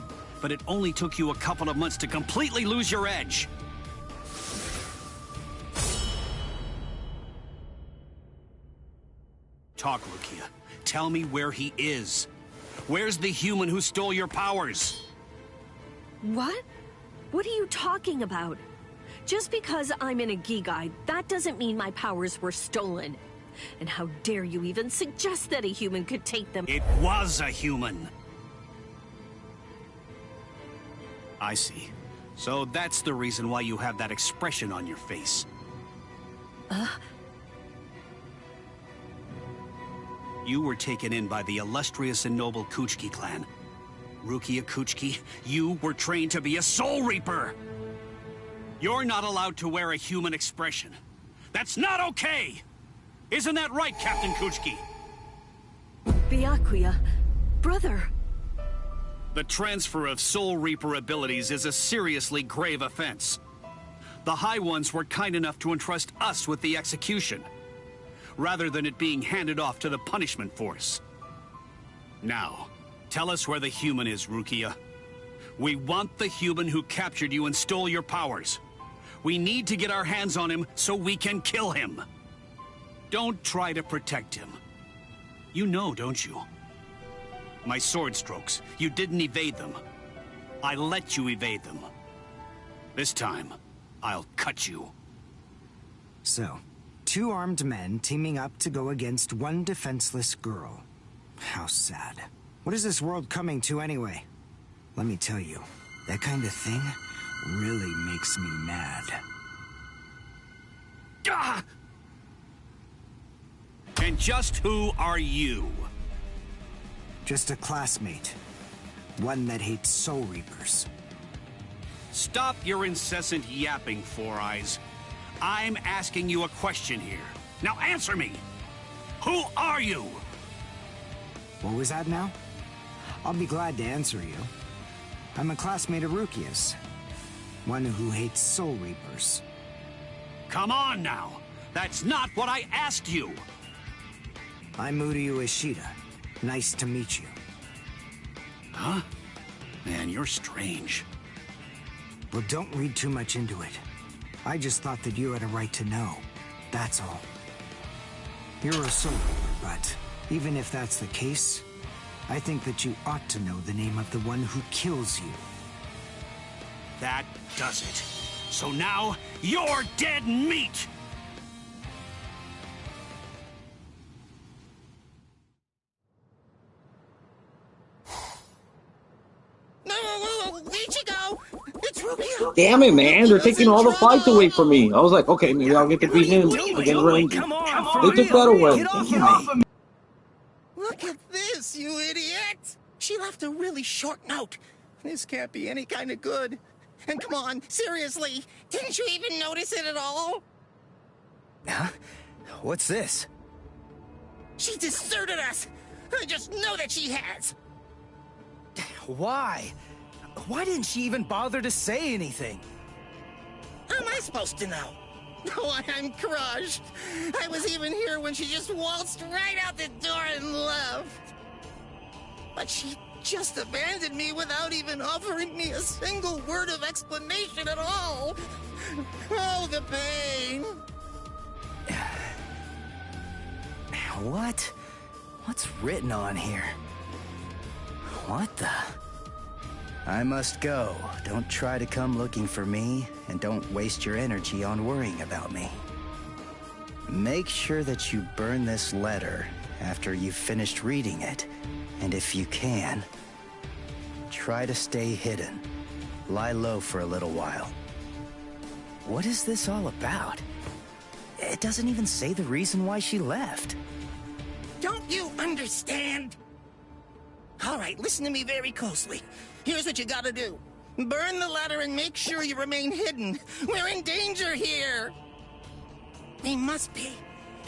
but it only took you a couple of months to completely lose your edge. Talk, Rukia. Tell me where he is. Where's the human who stole your powers? What? What are you talking about? Just because I'm in a Gigai, that doesn't mean my powers were stolen. And how dare you even suggest that a human could take them? It was a human. I see. So that's the reason why you have that expression on your face. You were taken in by the illustrious and noble Kuchiki clan. Rukia Kuchiki, you were trained to be a Soul Reaper! You're not allowed to wear a human expression. That's not okay! Isn't that right, Captain Kuchiki? Byakuya, brother. The transfer of Soul Reaper abilities is a seriously grave offense. The High Ones were kind enough to entrust us with the execution, rather than it being handed off to the punishment force. Now, tell us where the human is, Rukia. We want the human who captured you and stole your powers. We need to get our hands on him so we can kill him. Don't try to protect him. You know, don't you? My sword strokes, you didn't evade them. I let you evade them. This time, I'll cut you. So, two armed men teaming up to go against one defenseless girl. How sad. What is this world coming to anyway? Let me tell you, that kind of thing really makes me mad. Ah! And just who are you? Just a classmate. One that hates Soul Reapers. Stop your incessant yapping, Four Eyes. I'm asking you a question here. Now answer me! Who are you? What was that now? I'll be glad to answer you. I'm a classmate of Rukia's. One who hates Soul Reapers. Come on now! That's not what I asked you! I'm Uryu Ishida. Nice to meet you. Huh? Man, you're strange. Well, don't read too much into it. I just thought that you had a right to know. That's all. You're a Soul Reaper, but even if that's the case, I think that you ought to know the name of the one who kills you. That does it. So now, you're dead meat! No, Ichigo! It's Rubio! Damn it, man! They're taking all the fights away from me. I was like, okay, maybe I'll get to beat him against Renji. Come on, They took that away. Get off of me! Look at this, you idiot! She left a really short note. This can't be any kind of good. And come on, seriously, didn't you even notice it at all? Huh? What's this? She deserted us! I just know that she has! Why? Why didn't she even bother to say anything? How am I supposed to know? Oh, I'm crushed. I was even here when she just waltzed right out the door and left. But she just abandoned me without even offering me a single word of explanation at all. Oh, the pain. What? What's written on here? What the? I must go. Don't try to come looking for me, and don't waste your energy on worrying about me. Make sure that you burn this letter after you've finished reading it, and if you can, try to stay hidden. Lie low for a little while. What is this all about? It doesn't even say the reason why she left. Don't you understand? All right, listen to me very closely. Here's what you gotta do. Burn the letter and make sure you remain hidden. We're in danger here. We must be.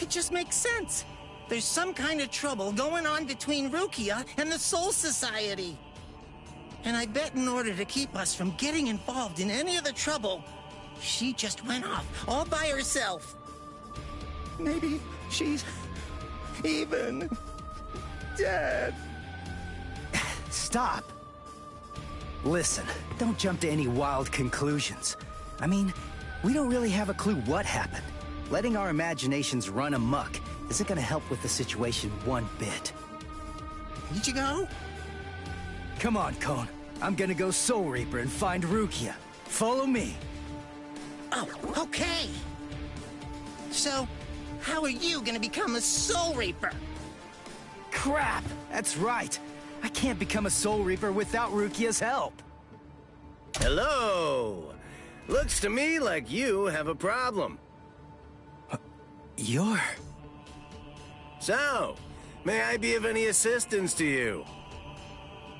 It just makes sense. There's some kind of trouble going on between Rukia and the Soul Society. And I bet in order to keep us from getting involved in any of the trouble, she just went off all by herself. Maybe she's even dead. Stop. Listen, don't jump to any wild conclusions. I mean, we don't really have a clue what happened. Letting our imaginations run amok isn't gonna help with the situation one bit. Ichigo? Come on, Kon. I'm gonna go Soul Reaper and find Rukia. Follow me. Oh, okay. So, how are you gonna become a Soul Reaper? Crap! That's right. I can't become a Soul Reaper without Rukia's help. Hello! Looks to me like you have a problem. You're... So, may I be of any assistance to you?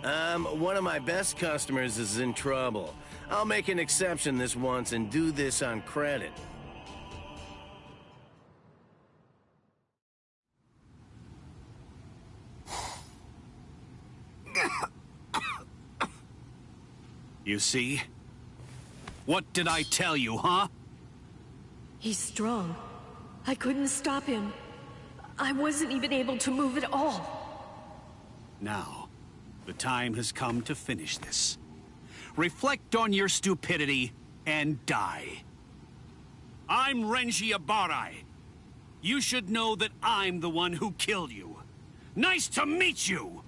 One of my best customers is in trouble. I'll make an exception this once and do this on credit. You see? What did I tell you, huh? He's strong. I couldn't stop him. I wasn't even able to move at all. Now, the time has come to finish this. Reflect on your stupidity and die. I'm Renji Abarai. You should know that I'm the one who killed you. Nice to meet you!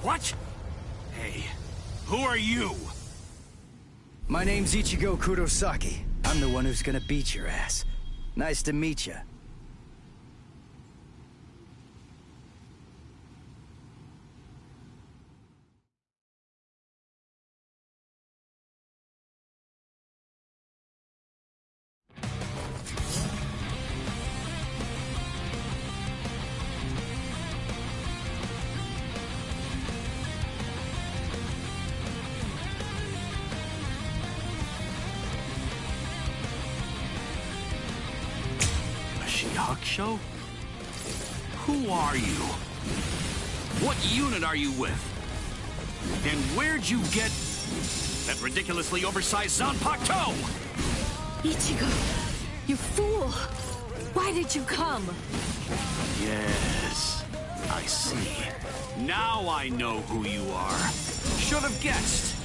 What? Hey, who are you? My name's Ichigo Kurosaki. I'm the one who's gonna beat your ass. Nice to meet you. Show? Who are you? What unit are you with? And where'd you get that ridiculously oversized Zanpakuto? Ichigo, you fool! Why did you come? Yes, I see. Now I know who you are. Should have guessed.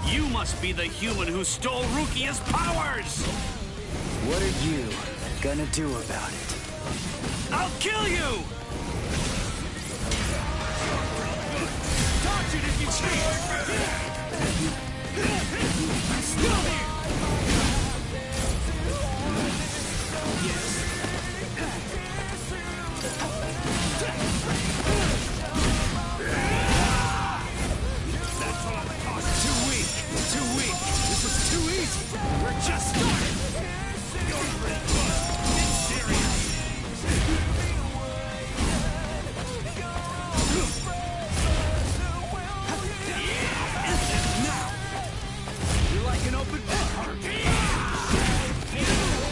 You must be the human who stole Rukia's powers! What are you gonna do about it? I'll kill you! Dodge it if you can! I'm still here! That's what I'm talking. Too weak! Too weak! This is too easy! We're just starting! You're pretty good! Get serious! Now! You're like an open book!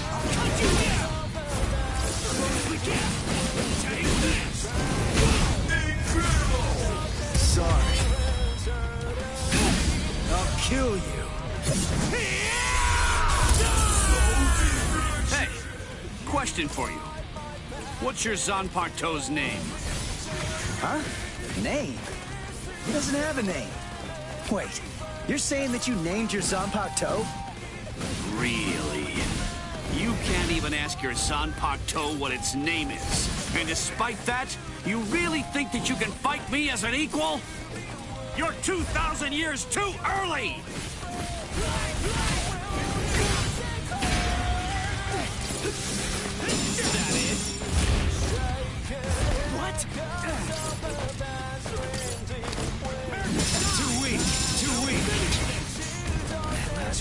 I'll cut you down! As long as we can! Take this! Incredible! Sorry. I'll kill you. Hey! Question for you. What's your Zanpakuto's name? Huh? Name? He doesn't have a name. Wait, you're saying that you named your Zanpakuto? Really? You can't even ask your Zanpakuto what its name is. And despite that, you really think that you can fight me as an equal? You're 2,000 years too early! Is that it? What? Too weak. Too weak. That's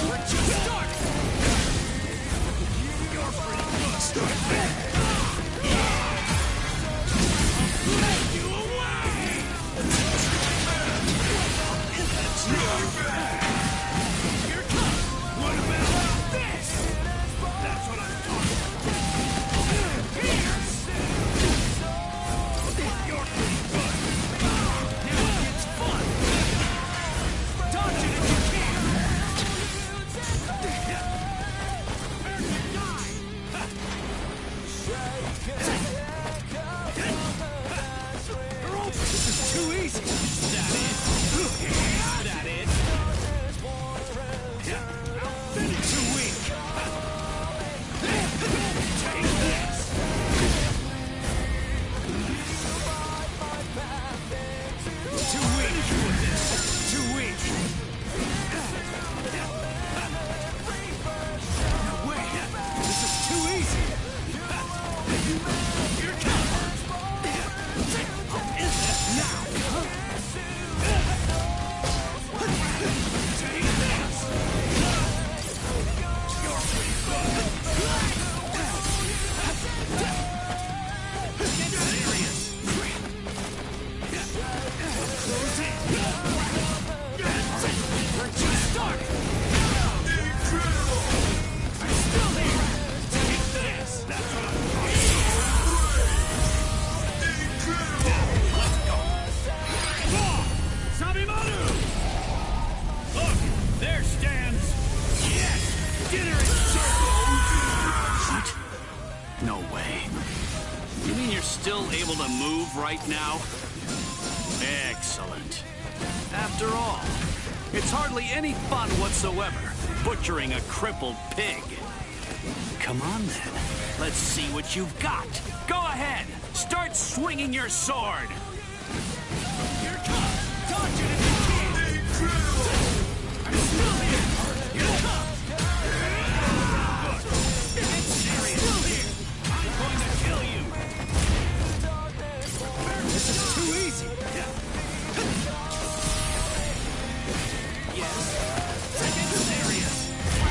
Let's just start! You're pretty good. Start there! Take you away! Here it comes! What about this? That's what I'm talking about. Here! You're pretty good. Now it gets fun. Dodge it if you can. This is too easy. Is that it? Is that it? Too weak. Take this. Too weak. Too weak. No way. This is too easy. Here it comes. Now. Take this. You're pretty good. Get serious. Close in. We're just starting. Incredible. I'm still here. Take this. That's what I'm talking about. Let's go. Sabimaru! Look, there stands. Yes, dinner is served. What? No way. You mean you're still able to move right now? Excellent. After all, it's hardly any fun whatsoever butchering a crippled pig. Come on then. Let's see what you've got. Go ahead. Start swinging your sword. Here it comes. Dodge it if you can. I'm still here. Here it comes. Good. Get serious. Still here. I'm going to kill you. This is too easy. Yes. Get serious.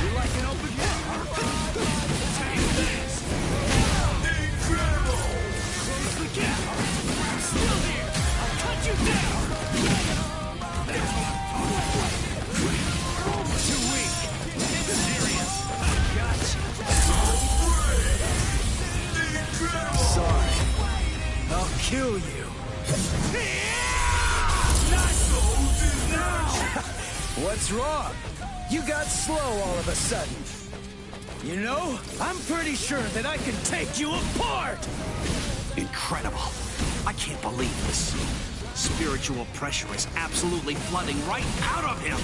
You're like an open book. Take this. Incredible. Close the gap. I'm still here. I'll cut you down. That's what I'm talking about. Too weak. Get serious. Gotcha. Sorry. I'll kill you. Not now. What's wrong? You got slow all of a sudden. You know, I'm pretty sure that I can take you apart! Incredible. I can't believe this. Spiritual pressure is absolutely flooding right out of him.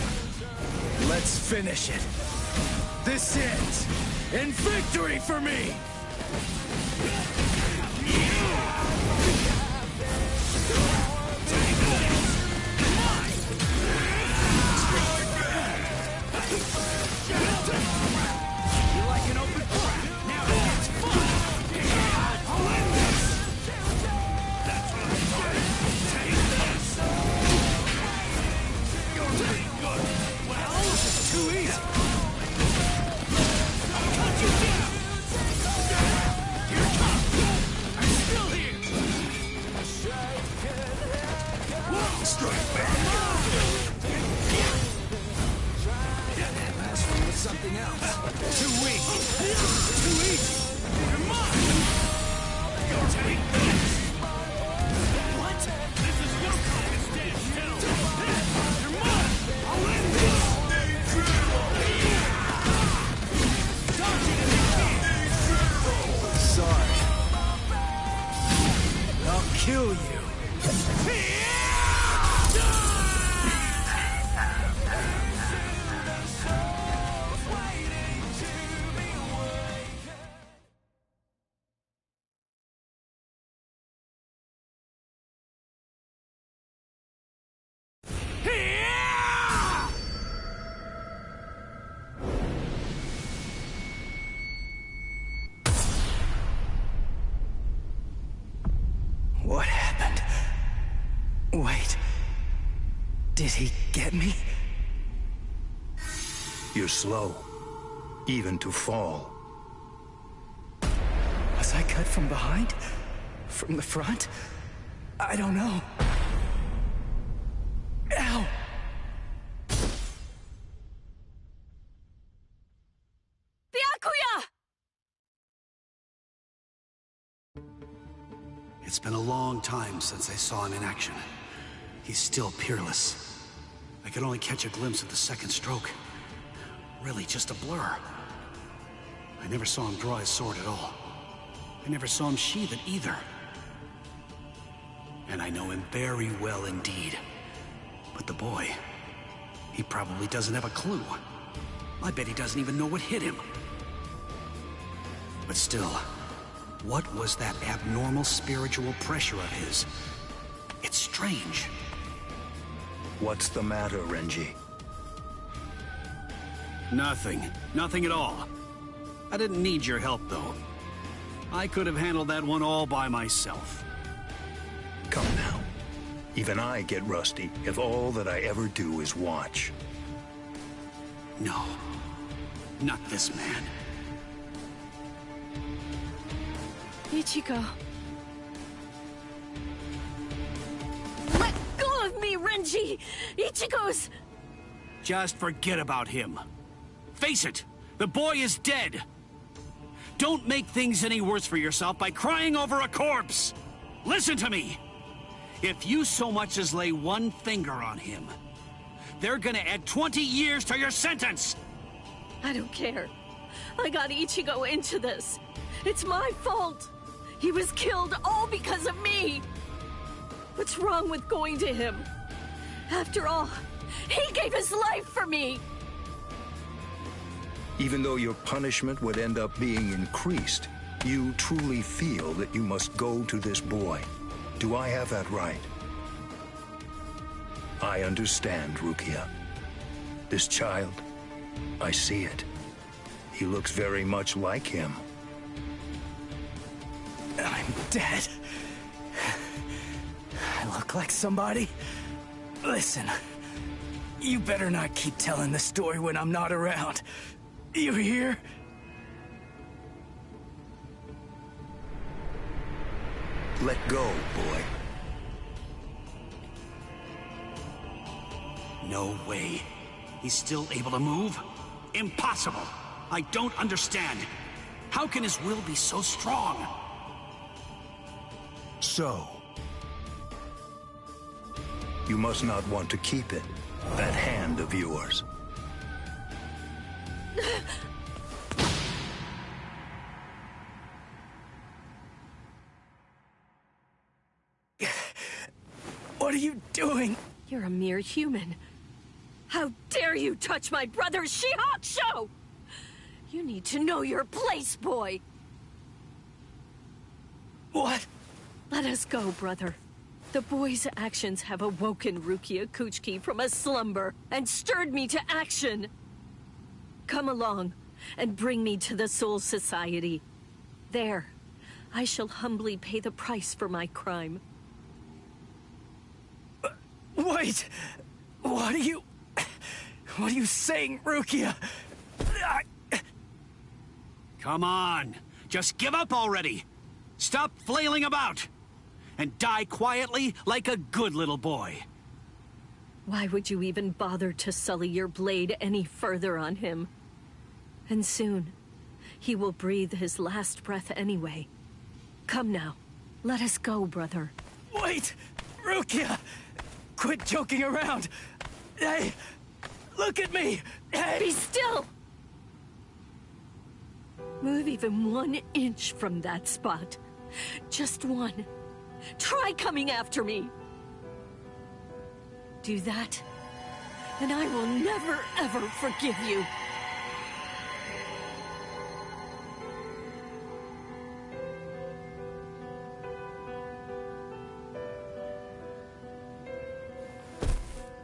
Let's finish it. This ends in victory for me! You like an open trap? Now it gets fun! I'll end this! That's what I'm doing! Take this! You're pretty good! Well, this is too easy! I'll cut you down! Here it comes! I'm still here! Strike back! Something else. Too weak. Too easy. You're mine. You're take this. What? This is no time to stand still. You're mine. I'll end this. Dodge it if you can. Sorry. I'll kill you. What happened? Wait. Did he get me? You're slow, even to fall. Was I cut from behind? From the front? I don't know. Ow! Byakuya! It's been a long time since I saw him in action. He's still peerless. I could only catch a glimpse of the second stroke. Really just a blur. I never saw him draw his sword at all. I never saw him sheath it either. And I know him very well indeed. But the boy, he probably doesn't have a clue. I bet he doesn't even know what hit him. But still, what was that abnormal spiritual pressure of his? It's strange. What's the matter, Renji? Nothing. Nothing at all. I didn't need your help, though. I could have handled that one all by myself. Come now. Even I get rusty if all that I ever do is watch. No. Not this man. Ichigo. Let go of me, Renji! Ichigo's... Just forget about him. Face it, the boy is dead. Don't make things any worse for yourself by crying over a corpse. Listen to me. If you so much as lay one finger on him, they're gonna add 20 years to your sentence. I don't care. I got Ichigo into this. It's my fault. He was killed all because of me. What's wrong with going to him? After all, he gave his life for me. Even though your punishment would end up being increased, you truly feel that you must go to this boy. Do I have that right? I understand, Rukia. This child, I see it. He looks very much like him. I'm dead. I look like somebody? Listen, you better not keep telling the story when I'm not around. You hear? Let go, boy. No way. He's still able to move? Impossible. I don't understand. How can his will be so strong? So, you must not want to keep it, that hand of yours. What are you doing? You're a mere human. How dare you touch my brother Shihakusho! You need to know your place, boy! What? Let us go, brother. The boy's actions have awoken Rukia Kuchiki from a slumber and stirred me to action. Come along and bring me to the Soul Society. There, I shall humbly pay the price for my crime. Wait! What are you saying, Rukia? Come on! Just give up already! Stop flailing about! And die quietly like a good little boy. Why would you even bother to sully your blade any further on him? And soon, he will breathe his last breath anyway. Come now, let us go, brother. Wait! Rukia! Quit joking around! Hey! Look at me! Hey! Be still! Move even 1 inch from that spot. Just one. Try coming after me! Do that, and I will never, ever forgive you.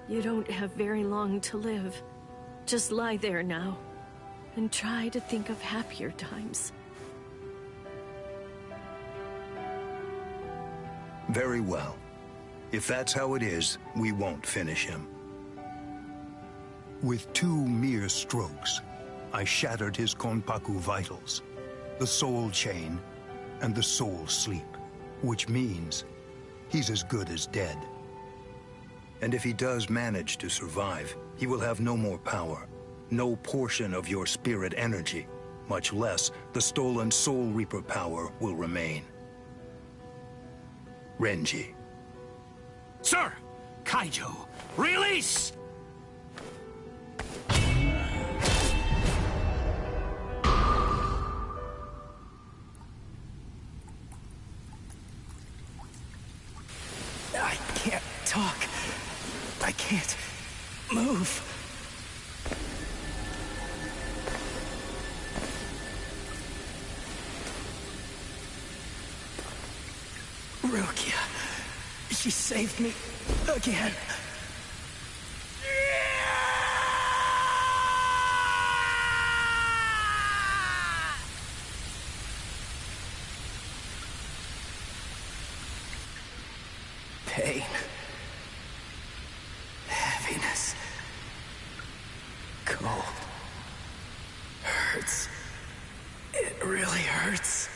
You don't have very long to live. Just lie there now, and try to think of happier times. Very well. If that's how it is, we won't finish him. With 2 mere strokes, I shattered his Konpaku vitals, the soul chain, and the soul sleep, which means he's as good as dead. And if he does manage to survive, he will have no more power, no portion of your spirit energy, much less the stolen Soul Reaper power will remain. Renji. Sir! Kaijo, release! I can't talk. I can't move. Rukia. She saved me again. Pain. Heaviness. Cold. Hurts. It really hurts.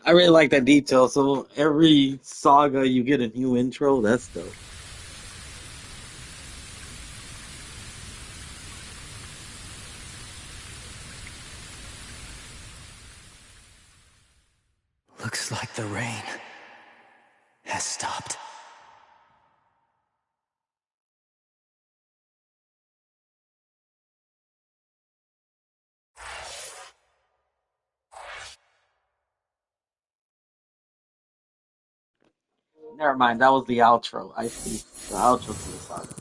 I really like that detail. So every saga you get a new intro. That's dope. Looks like the rain has stopped. Never mind. That was the outro. I see. The outro to the saga.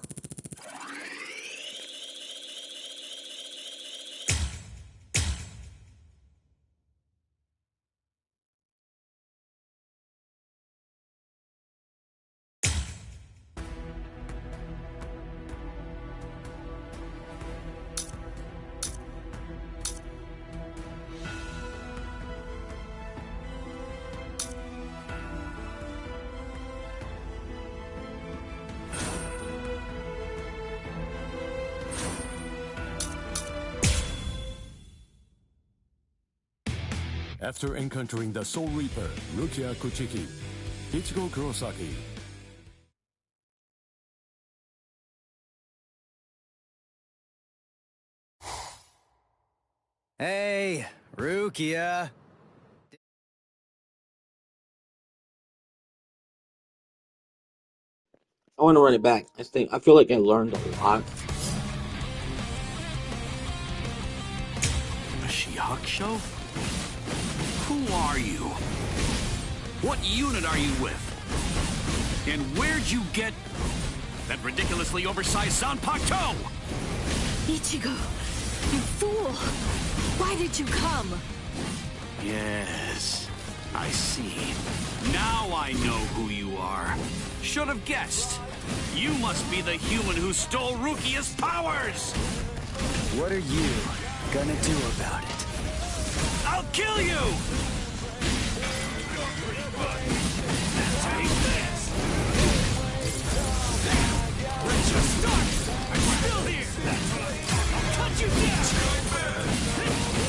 After encountering the Soul Reaper, Rukia Kuchiki, Ichigo Kurosaki. Hey, Rukia. I want to run it back. I feel like I learned a lot. A Shiok show? Who are you? What unit are you with? And where'd you get that ridiculously oversized Zanpakuto? Ichigo, you fool! Why did you come? Yes, I see. Now I know who you are. Should have guessed. You must be the human who stole Rukia's powers! What are you gonna do about it? I'll kill you! Take this! Let's just start! I'm still here! I'll cut you down!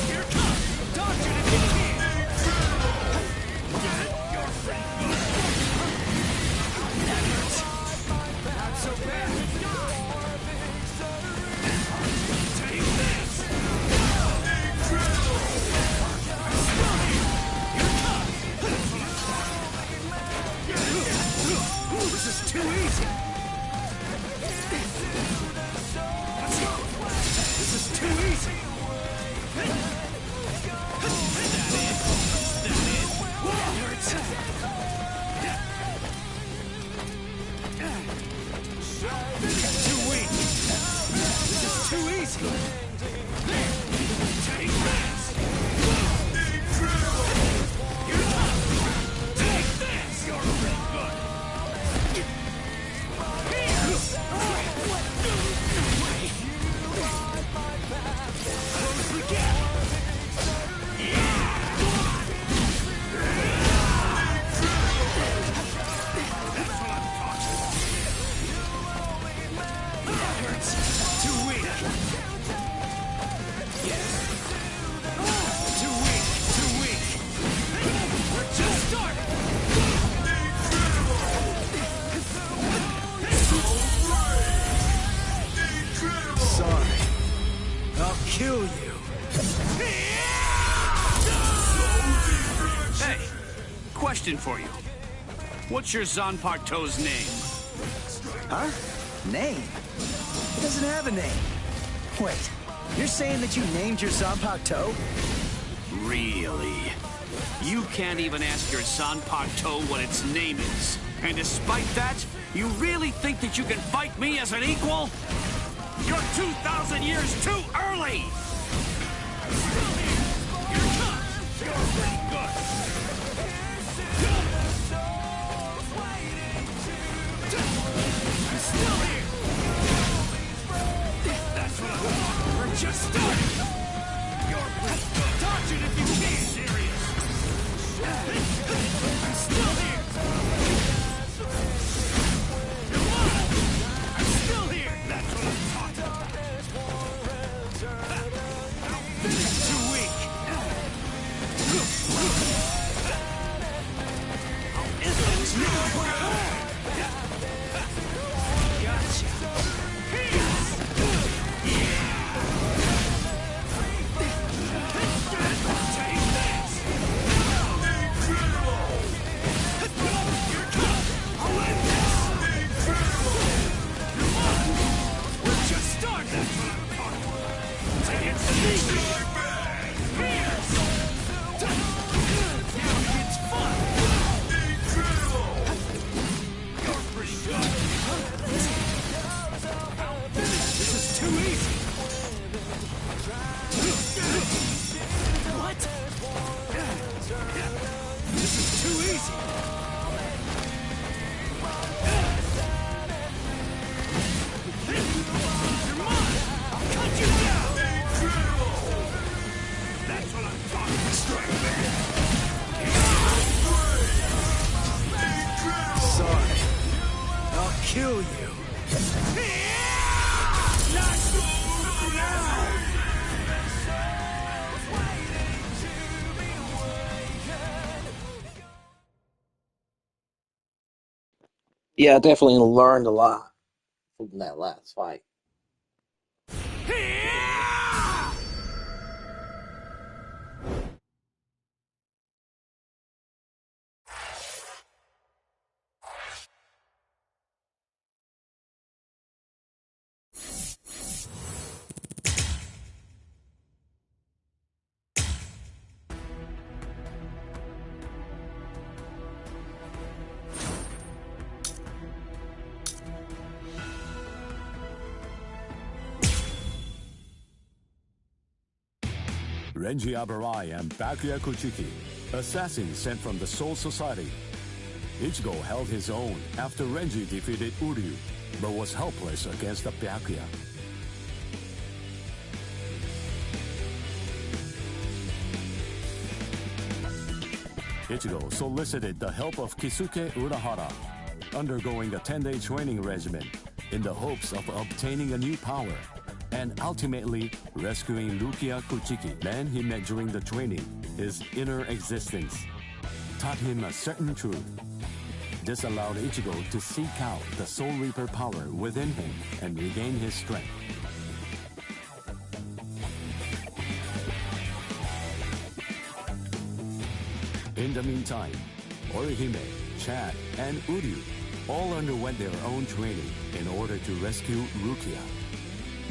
Here it comes! Dodge it if you can! Get it? You're pretty good! That hurts! Not so bad! Take this! This is too easy! Let's go! This is too easy! That it? That hurts! Too weak! This is too easy! Take this! You're tough! Take this! You're pretty good! Close the gap! That's what I'm talking about. That hurts. Too weak. Too weak. Too weak. We're just starting. Sorry. I'll kill you. Hey, question for you. What's your Zanpakuto's name? Huh? Name? It doesn't have a name. Wait, you're saying that you named your Zanpakuto? Really? You can't even ask your Zanpakuto what its name is. And despite that, you really think that you can fight me as an equal? You're 2,000 years too early! You're pretty good. I'm still here! That's what I'm talking. We're just starting! You're pretty good. Dodge it if you can! Serious! I'm still here! Come on! I'm still here! That's what I'm talking about! Too weak! This is too easy! What? This is too easy! You're mine! I'll cut you down! That's what I'm talking about! Sorry. I'll kill you. Not now! Yeah, I definitely learned a lot from that last fight. Renji Abarai and Byakuya Kuchiki, assassins sent from the Soul Society. Ichigo held his own after Renji defeated Uryu, but was helpless against the Byakuya. Ichigo solicited the help of Kisuke Urahara, undergoing a 10-day training regimen in the hopes of obtaining a new power, and ultimately rescuing Rukia Kuchiki. Man he met during the training, his inner existence, taught him a certain truth. This allowed Ichigo to seek out the Soul Reaper power within him and regain his strength. In the meantime, Orihime, Chad, and Uryu all underwent their own training in order to rescue Rukia.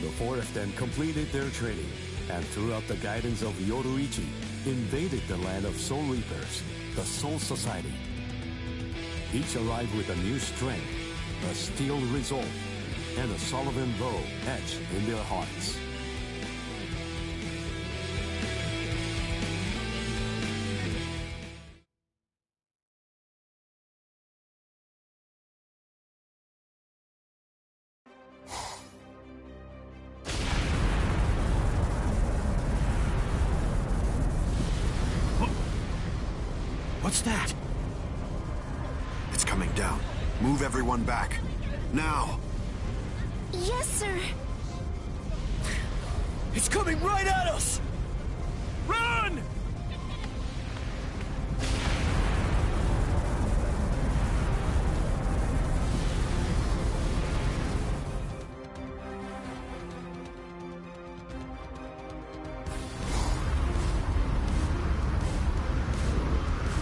The four of them completed their training, and throughout the guidance of Yoruichi, invaded the land of Soul Reapers, the Soul Society. Each arrived with a new strength, a steel resolve, and a Sullivan bow etched in their hearts. What's that? It's coming down. Move everyone back. Now! Yes, sir. It's coming right at us! Run!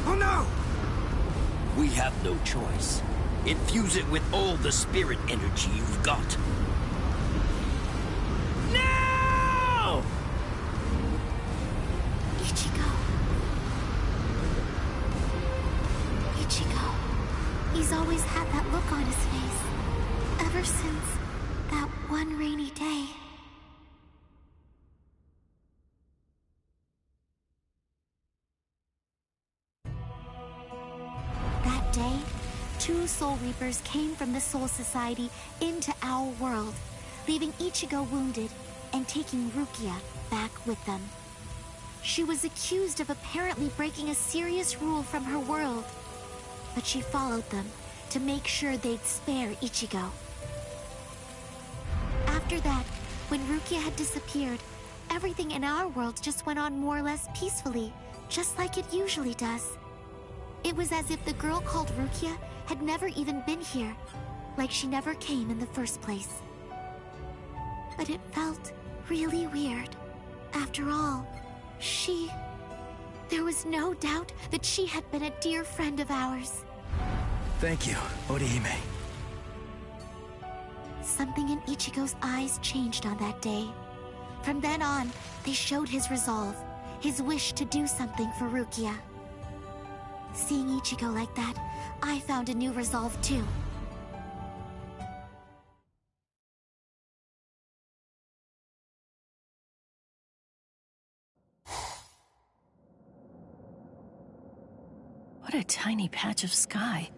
Oh no! We have no choice. Infuse it with all the spirit energy you've got. No! Ichigo. Ichigo. He's always had that look on his face. Ever since that one rainy day. That day, 2 Soul Reapers came from the Soul Society into our world, leaving Ichigo wounded and taking Rukia back with them. She was accused of apparently breaking a serious rule from her world, but she followed them to make sure they'd spare Ichigo. After that, when Rukia had disappeared, everything in our world just went on more or less peacefully, just like it usually does. It was as if the girl called Rukia had never even been here, like she never came in the first place. But it felt really weird. After all, there was no doubt that she had been a dear friend of ours. Thank you, Orihime. Something in Ichigo's eyes changed on that day. From then on, they showed his resolve, his wish to do something for Rukia. Seeing Ichigo like that, I found a new resolve too. What a tiny patch of sky.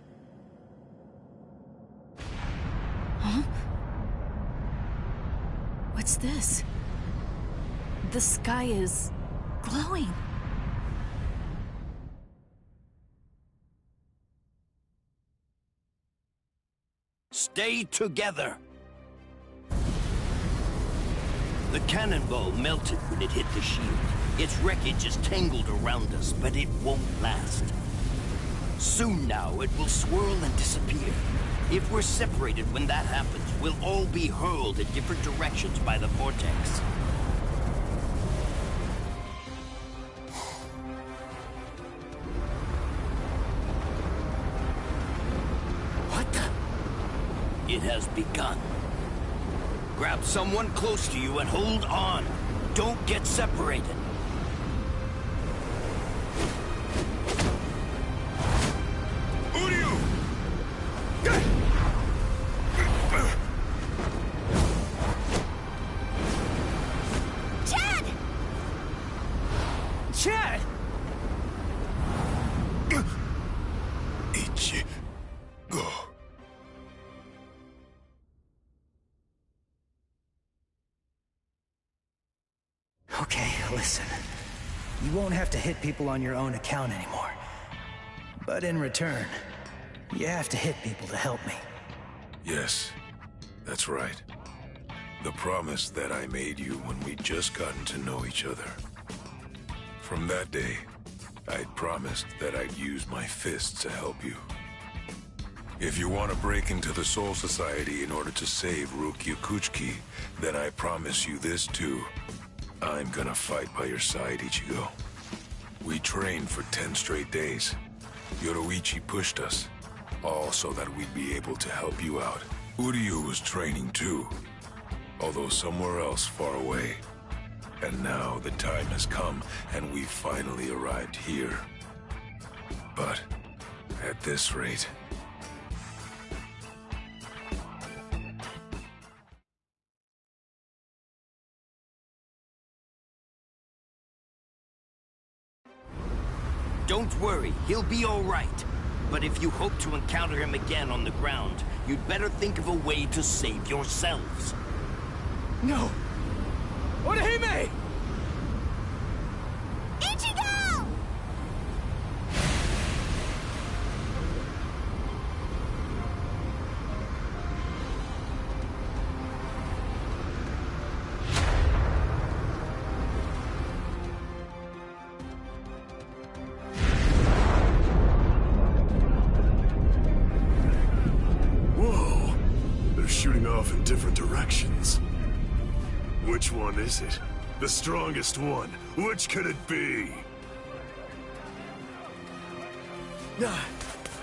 Huh? What's this? The sky is glowing. Stay together. The cannonball melted when it hit the shield. Its wreckage is tangled around us, but it won't last. Soon now, it will swirl and disappear. If we're separated when that happens, we'll all be hurled in different directions by the vortex. What the? It has begun. Grab someone close to you and hold on. Don't get separated. Chad! Go. Okay, listen. You won't have to hit people on your own account anymore. But in return, you have to hit people to help me. Yes, that's right. The promise that I made you when we'd just gotten to know each other. From that day, I'd promised that I'd use my fists to help you. If you want to break into the Soul Society in order to save Rukia Kuchiki, then I promise you this too. I'm gonna fight by your side, Ichigo. We trained for 10 straight days. Yoroichi pushed us, all so that we'd be able to help you out. Uryu was training too, although somewhere else far away. And now the time has come, and we've finally arrived here. But at this rate... Don't worry, he'll be all right. But if you hope to encounter him again on the ground, you'd better think of a way to save yourselves. No! Orihime! Ichigo! Whoa! They're shooting off in different directions. Which one is it? The strongest one. Which could it be?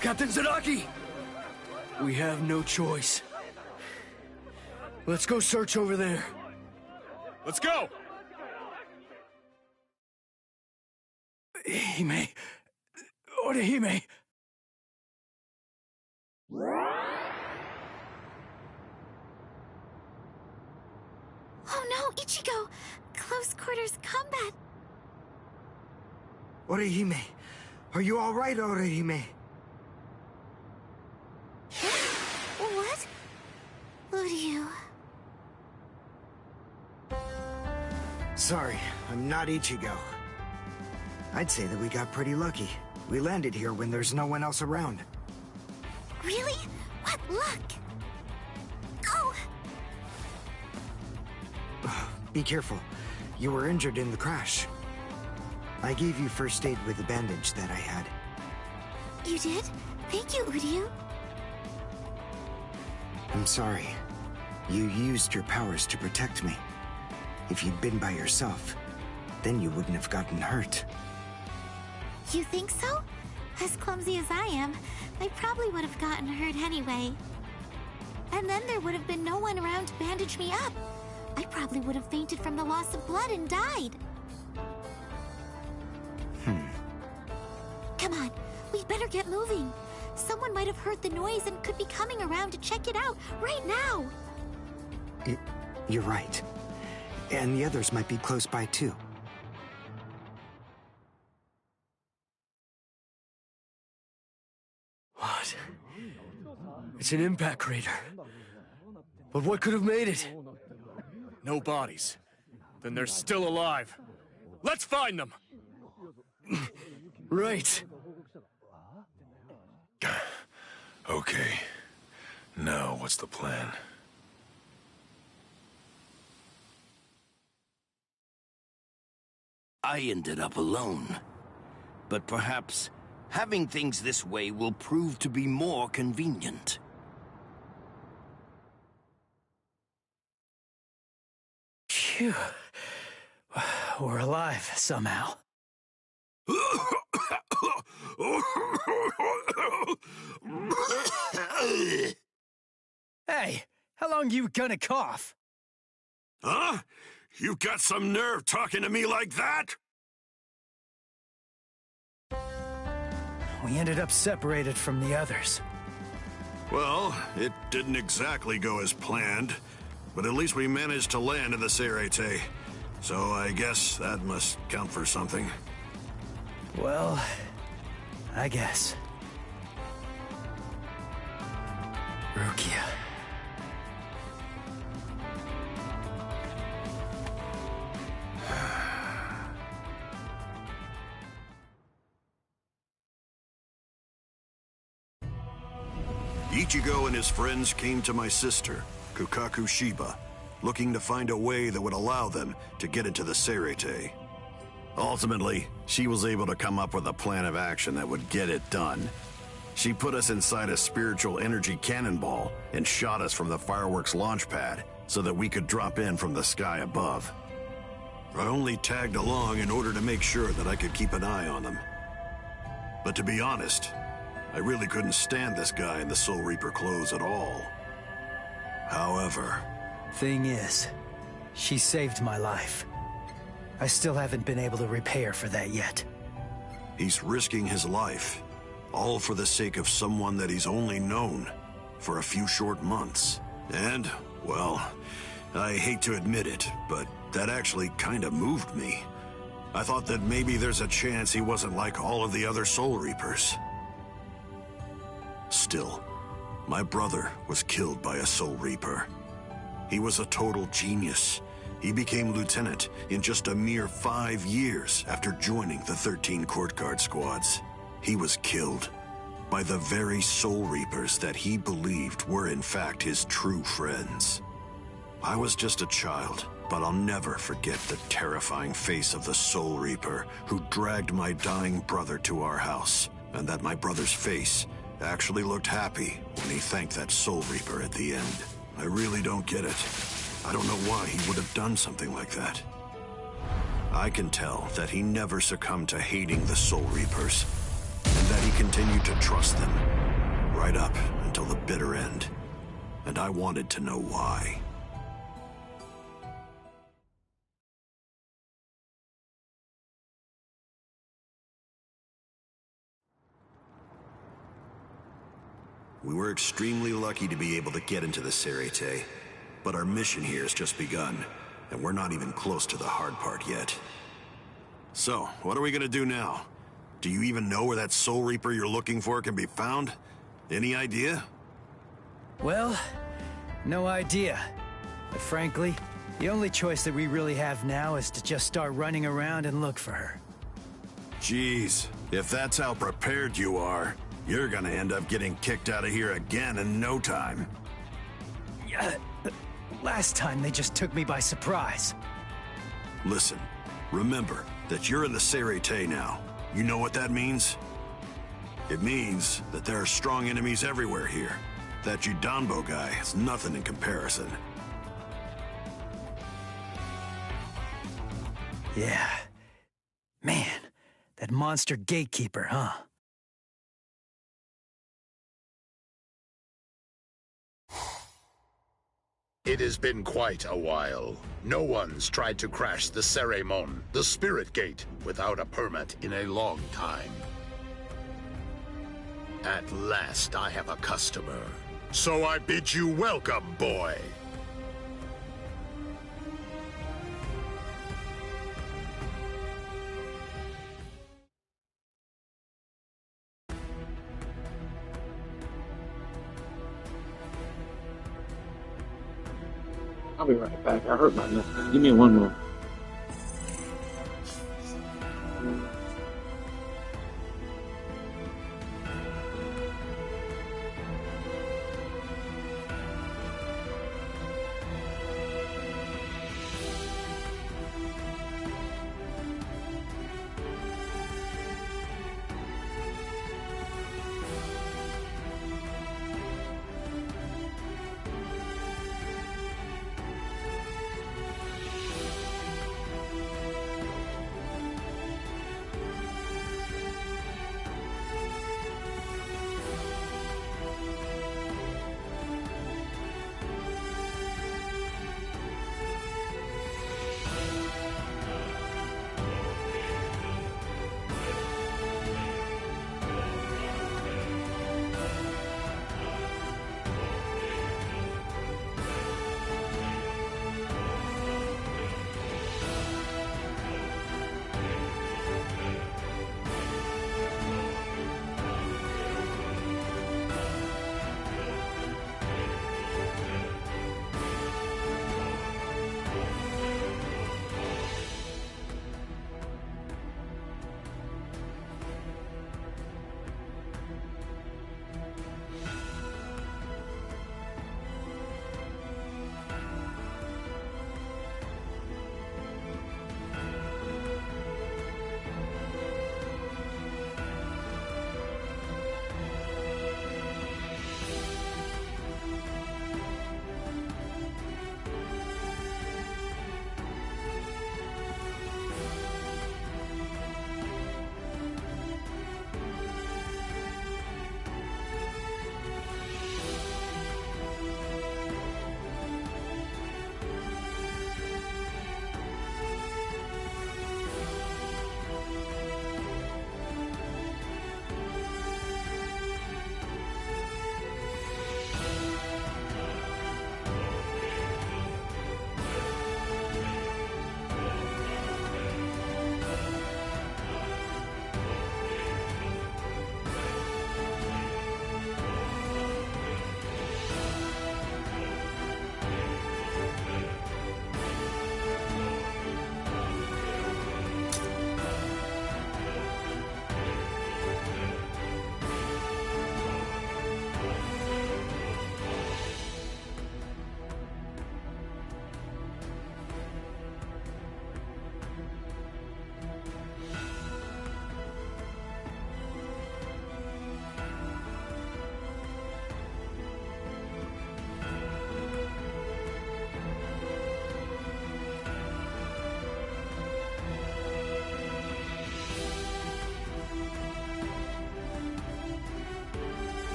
Captain Zaraki! We have no choice. Let's go search over there. Let's go! Hime... Orihime... Oh no, Ichigo! Close quarters combat! Orihime, are you alright, Orihime? What? Uryu... Sorry, I'm not Ichigo. I'd say that we got pretty lucky. We landed here when there's no one else around. Really? What luck! Oh! Be careful. You were injured in the crash. I gave you first aid with the bandage that I had. You did? Thank you, Uryu. I'm sorry. You used your powers to protect me. If you'd been by yourself, then you wouldn't have gotten hurt. You think so? As clumsy as I am, I probably would have gotten hurt anyway. And then there would have been no one around to bandage me up. I probably would have fainted from the loss of blood and died. Come on, we'd better get moving. Someone might have heard the noise and could be coming around to check it out right now. You're right. And the others might be close by too. It's an impact crater. But what could have made it? No bodies. Then they're still alive. Let's find them! Right. Okay. Now, what's the plan? I ended up alone. But perhaps having things this way will prove to be more convenient. Phew. We're alive, somehow. Hey, how long you gonna cough? Huh? You got some nerve talking to me like that? We ended up separated from the others. Well, it didn't exactly go as planned, but at least we managed to land in the Serete. So I guess that must count for something. Well, I guess. Rukia. Ichigo and his friends came to my sister, Kukaku Shiba, looking to find a way that would allow them to get into the Serete. Ultimately, she was able to come up with a plan of action that would get it done. She put us inside a spiritual energy cannonball and shot us from the fireworks launch pad so that we could drop in from the sky above. I only tagged along in order to make sure that I could keep an eye on them. But to be honest, I really couldn't stand this guy in the Soul Reaper clothes at all. However... Thing is, she saved my life. I still haven't been able to repay her for that yet. He's risking his life, all for the sake of someone that he's only known for a few short months. And, well, I hate to admit it, but that actually kinda moved me. I thought that maybe there's a chance he wasn't like all of the other Soul Reapers. Still, my brother was killed by a Soul Reaper. He was a total genius. He became lieutenant in just a mere 5 years after joining the 13 Court Guard squads. He was killed by the very Soul Reapers that he believed were in fact his true friends. I was just a child, but I'll never forget the terrifying face of the Soul Reaper who dragged my dying brother to our house, and that my brother's face actually looked happy when he thanked that Soul Reaper at the end. I really don't get it. I don't know why he would have done something like that. I can tell that he never succumbed to hating the Soul Reapers, and that he continued to trust them, right up until the bitter end. And I wanted to know why. We were extremely lucky to be able to get into the Serete, but our mission here has just begun, and we're not even close to the hard part yet. So, what are we gonna do now? Do you even know where that Soul Reaper you're looking for can be found? Any idea? Well, no idea. But frankly, the only choice that we really have now is to just start running around and look for her. Jeez, if that's how prepared you are, you're gonna end up getting kicked out of here again in no time. Last time they just took me by surprise. Listen, remember that you're in the Serete now. You know what that means? It means that there are strong enemies everywhere here. That Judanbo guy is nothing in comparison. Yeah. Man, that monster gatekeeper, huh? It has been quite a while. No one's tried to crash the Ceremon, the Spirit Gate, without a permit in a long time. At last I have a customer. So I bid you welcome, boy. I'll be right back. I hurt my neck. Give me one more.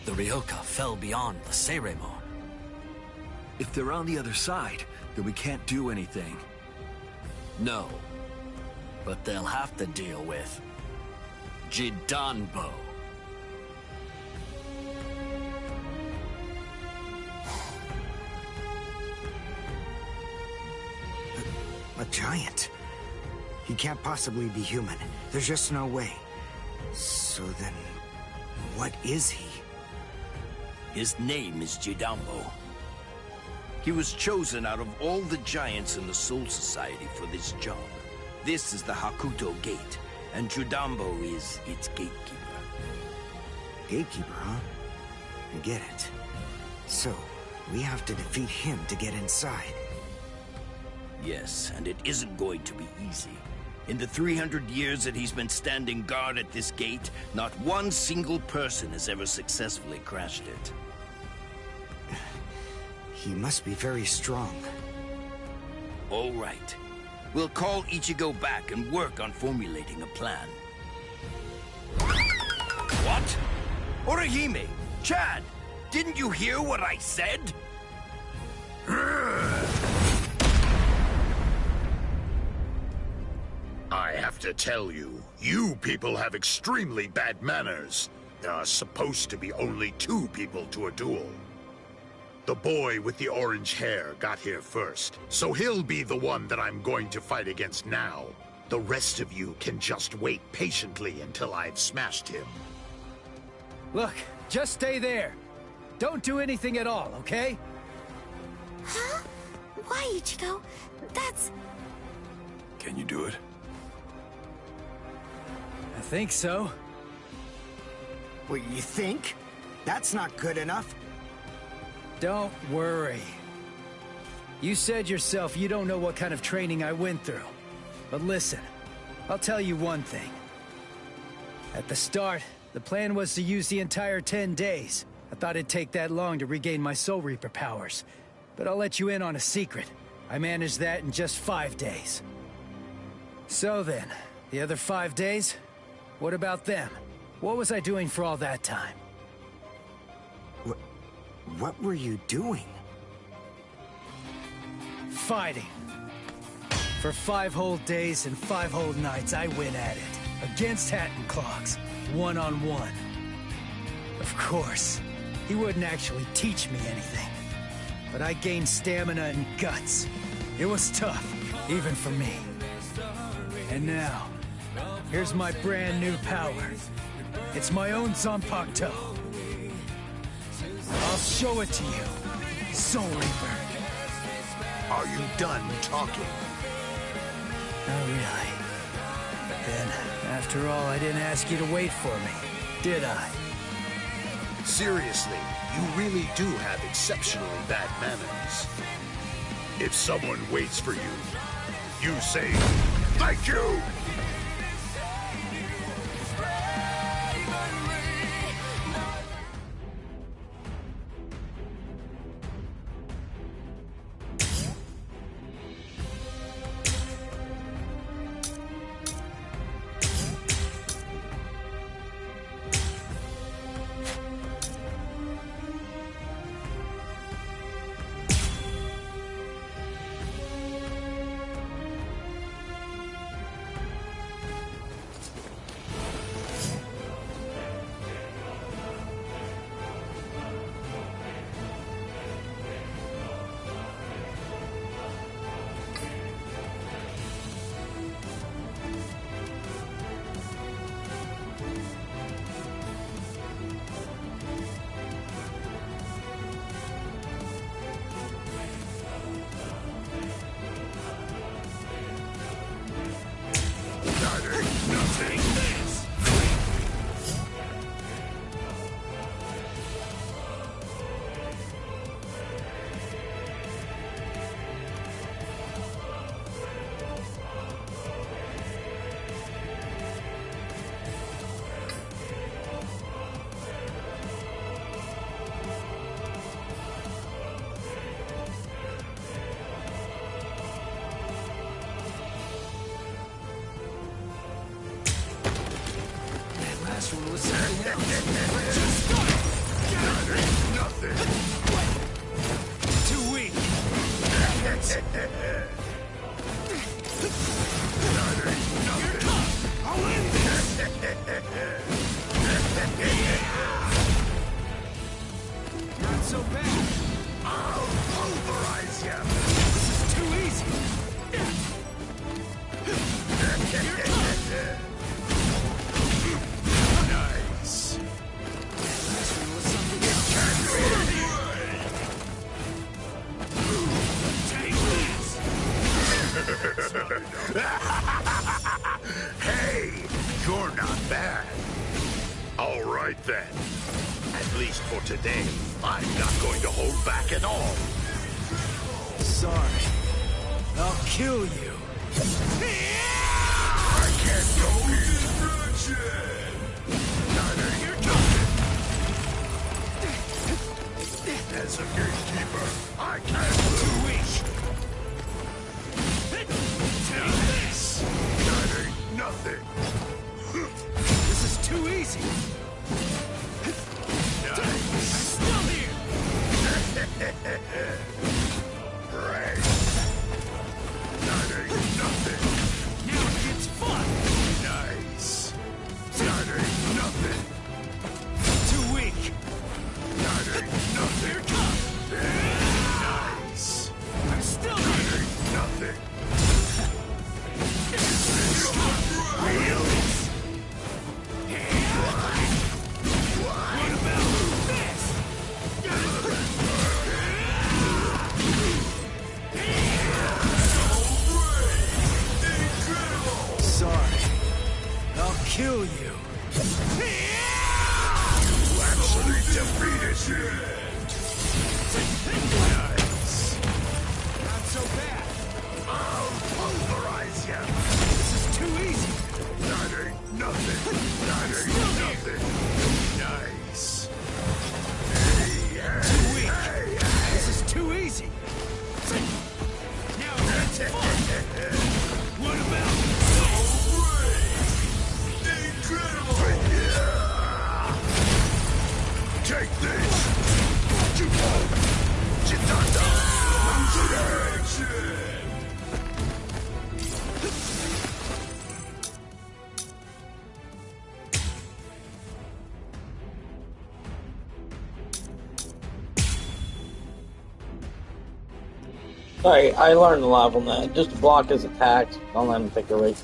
The Ryoka fell beyond the Seiremon. If they're on the other side, then we can't do anything. No. But they'll have to deal with Jidanbo. A giant? He can't possibly be human. There's just no way. So then, what is he? His name is Jidanbo. He was chosen out of all the giants in the Soul Society for this job. This is the Hakuto Gate, and Jidanbo is its gatekeeper. Gatekeeper, huh? I get it. So, we have to defeat him to get inside. Yes, and it isn't going to be easy. In the 300 years that he's been standing guard at this gate, not one single person has ever successfully crashed it. He must be very strong. All right. We'll call Ichigo back and work on formulating a plan. What? Orihime! Chad! Didn't you hear what I said? I have to tell you, you people have extremely bad manners. There are supposed to be only 2 people to a duel. The boy with the orange hair got here first, so he'll be the one that I'm going to fight against now. The rest of you can just wait patiently until I've smashed him. Look, just stay there. Don't do anything at all, okay? Huh? Why, Ichigo? That's... Can you do it? I think so. What, you think? That's not good enough. Don't worry. You said yourself you don't know what kind of training I went through. But listen, I'll tell you one thing. At the start, the plan was to use the entire 10 days. I thought it'd take that long to regain my Soul Reaper powers. But I'll let you in on a secret. I managed that in just 5 days. So then, the other 5 days? What about them? What was I doing for all that time? What were you doing? Fighting. For 5 whole days and 5 whole nights, I went at it. Against Hat and Clogs. One-on-one. Of course, he wouldn't actually teach me anything. But I gained stamina and guts. It was tough, even for me. And now, here's my brand new power. It's my own Zanpakuto. I'll show it to you, Soul Reaper. Are you done talking? Oh, really? Then, after all, I didn't ask you to wait for me, did I? Seriously, you really do have exceptionally bad manners. If someone waits for you, you say, "Thank you!" Last one was something else. Just stop! Nothing. Too weak. I'll end this. Not so bad. I'll pulverize you. This is too easy. Nice. Last one was something else. Take this. Hey, you're not bad. All right then. At least for today, I'm not going to hold back at all. Sorry. I'll kill you. I can't go destruction. Neither you as a gatekeeper, I can't lose. Too weak. Take this. That ain't nothing. This is too easy. I'm still here. Right. That ain't nothing. Now it gets fun. Nice. That ain't nothing. Too weak. That ain't nothing. Here it comes. Nice. I'm still That here. ain't nothing. What about this? Sorry. I'll kill you. You actually defeated me. Nice. Not so bad. I'll pulverize you. This is too easy. That ain't nothing. That ain't nothing. Nice. Hey, Too weak. hey, This is too easy. Now it's fun. What about Take this! Jupol! Chitanda! Action! Sorry, I learned a lot from that. Just block his attacks. Don't let him take away.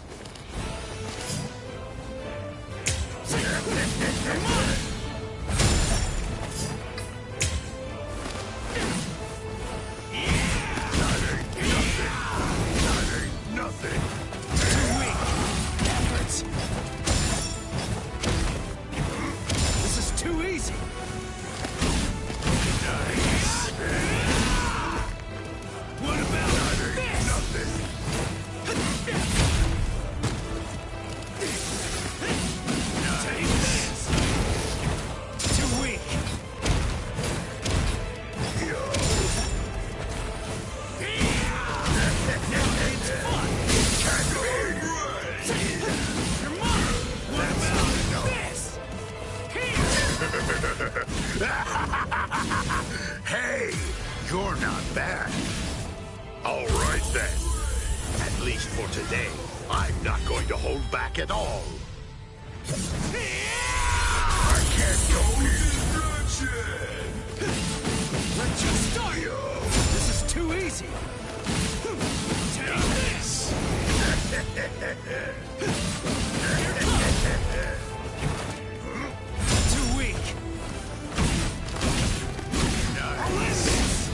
Nothing. too weak? Efforts. This is too easy. Nice. What about this? Nothing. Take this. Too weak. Yo. Now it's fun. Can't You're mine. What about this? Hey, you're not bad. All right then. At least for today, I'm not going to hold back at all. I can't go destruction. Let's just start. This is too easy. Take this. Too weak. Nice.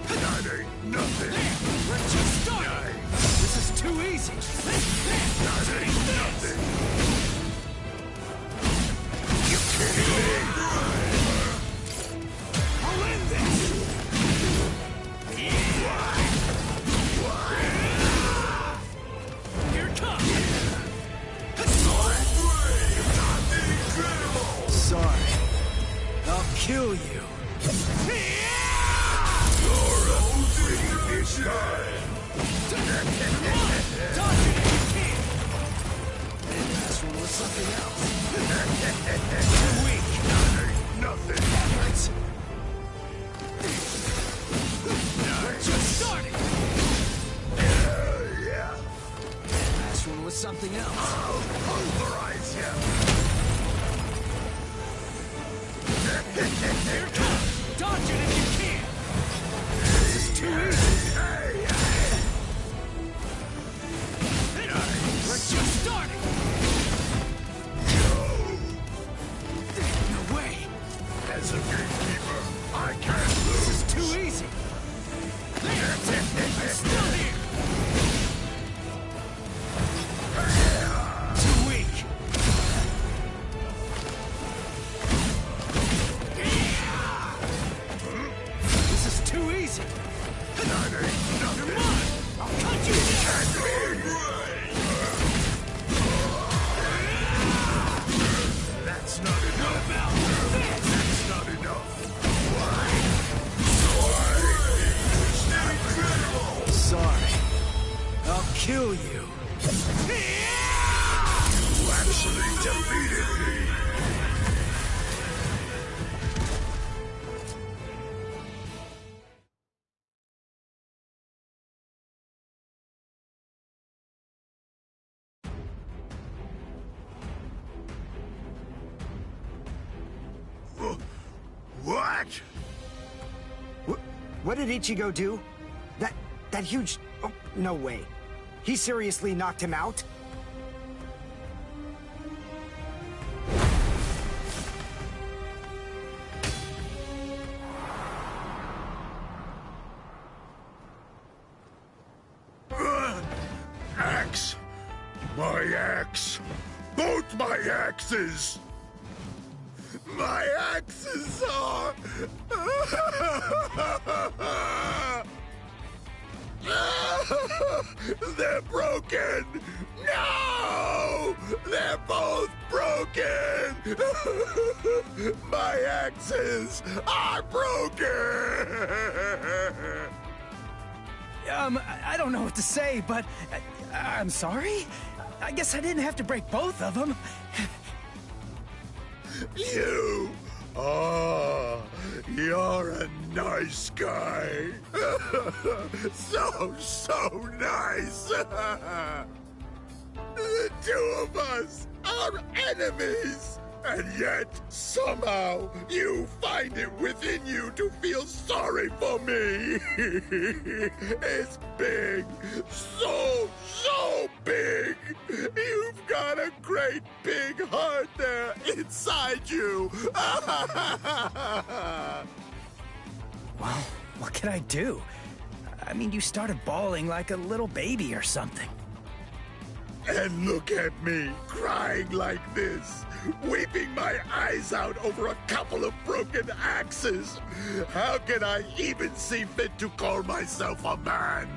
That ain't nothing. Let's just start. This is too easy. That ain't nothing. You kidding me? I'll end this. Here it comes. Sorry. I'll kill you. This time. Dodge it if you can. Last one was something else. Too weak. That ain't nothing. chance. We're just starting! Yeah. Last one was something else. I'll pulverize you! Here it comes! Dodge it if you can! This is too easy! We're just starting! No way! As a gatekeeper, I can't lose! This is too easy! I'm still here! Too weak! This is too easy! That ain't nothing! Come on! I'll cut you down! That's not enough! That's not enough! Sorry. I'll kill you. You actually defeated me! What? What did Ichigo do? That huge... Oh, no way. He seriously knocked him out? Axe! My axe! Both my axes! My axes are... They're broken! No! They're both broken! My axes are broken! I don't know what to say, but I'm sorry. I guess I didn't have to break both of them. You! Oh, you're a nice guy. So nice. The two of us are enemies. And yet, somehow, you find it within you to feel sorry for me. It's big. So big. You've got a great big heart there inside you. Well, what can I do? I mean, you started bawling like a little baby or something. And look at me, crying like this, weeping my eyes out over a couple of broken axes. How can I even see fit to call myself a man?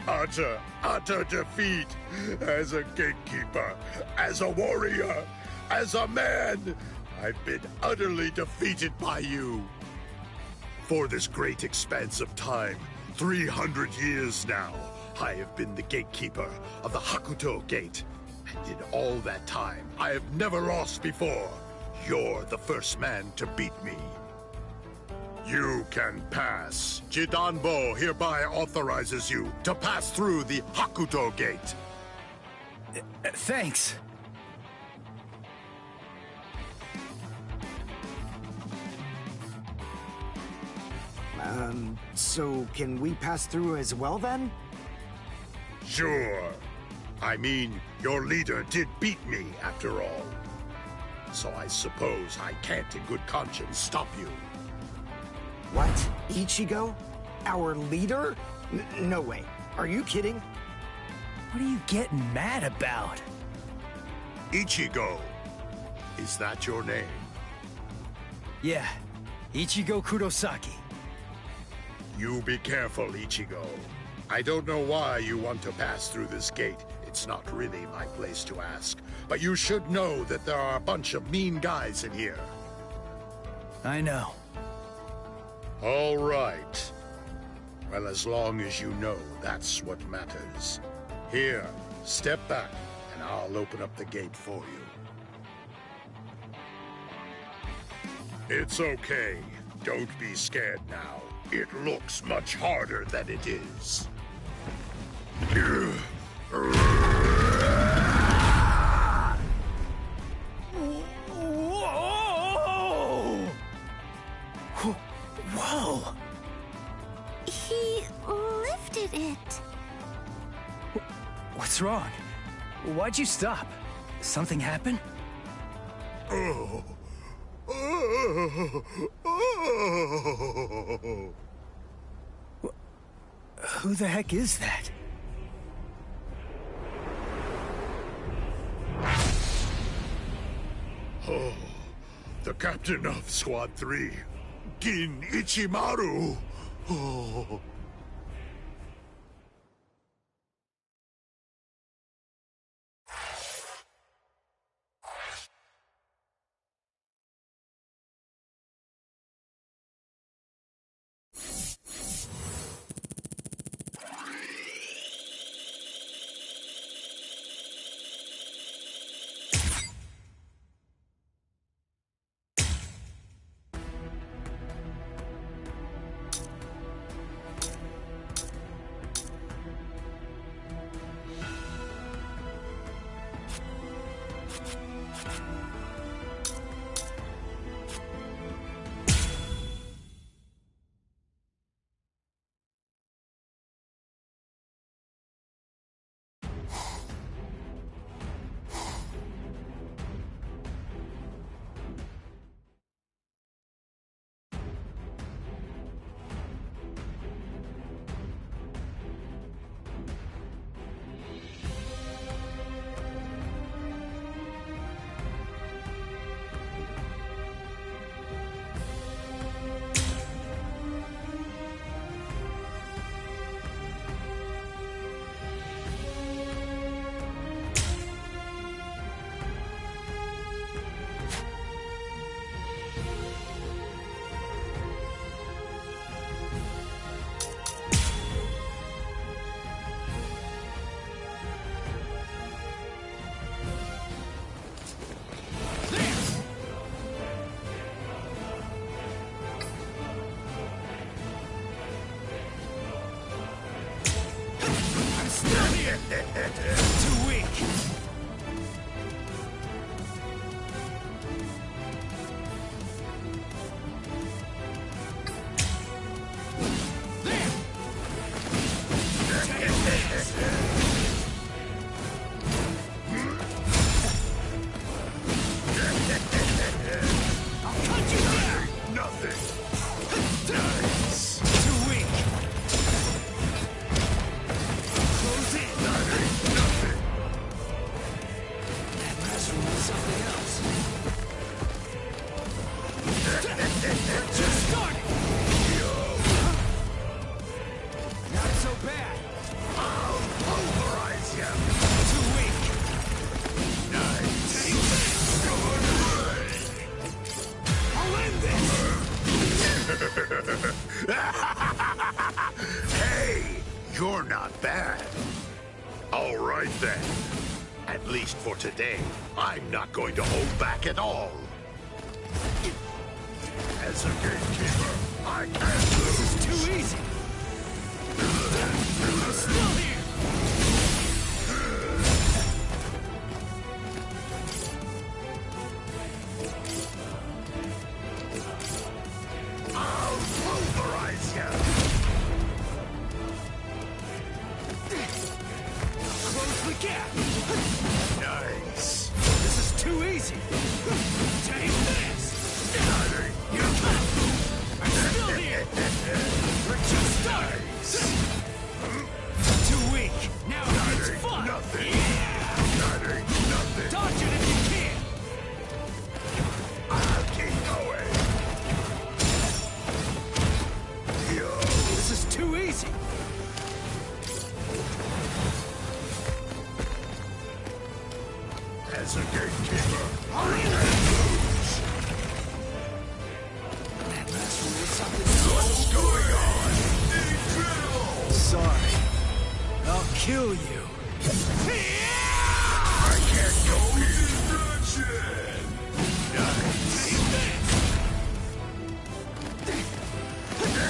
Utter defeat. As a gatekeeper, as a warrior, as a man, I've been utterly defeated by you. For this great expanse of time, 300 years now, I have been the gatekeeper of the Hakuto Gate. And in all that time, I have never lost before. You're the first man to beat me. You can pass. Jidanbo hereby authorizes you to pass through the Hakuto Gate. Thanks. So can we pass through as well then? Sure. I mean, your leader did beat me, after all. So I suppose I can't in good conscience stop you. What? Ichigo? Our leader? No way. Are you kidding? What are you getting mad about? Ichigo. Is that your name? Yeah. Ichigo Kurosaki. You be careful, Ichigo. I don't know why you want to pass through this gate. It's not really my place to ask. But you should know that there are a bunch of mean guys in here. I know. All right. Well, as long as you know, that's what matters. Here, step back, and I'll open up the gate for you. It's okay. Don't be scared now. It looks much harder than it is. Whoa! He lifted it. What's wrong? Why'd you stop? Something happen? Oh. Who the heck is that? Oh, the captain of Squad 3, Gin Ichimaru. Oh. Too weak. Hey, you're not bad. All right then. At least for today, I'm not going to hold back at all. As a gatekeeper, I can't lose. This is too easy. I'm still here. I'll pulverize you. Close the gap. Nice. This is too easy. Take this. I'm still here. We're just starting. Too weak. Now it's fun. Nothing. Yeah. That ain't nothing. Dodge it if you can. I'll keep going. Yo. This is too easy. As a gatekeeper, I can't lose. What's going on? Incredible! Sorry. I'll kill you. I can't go in. Nice.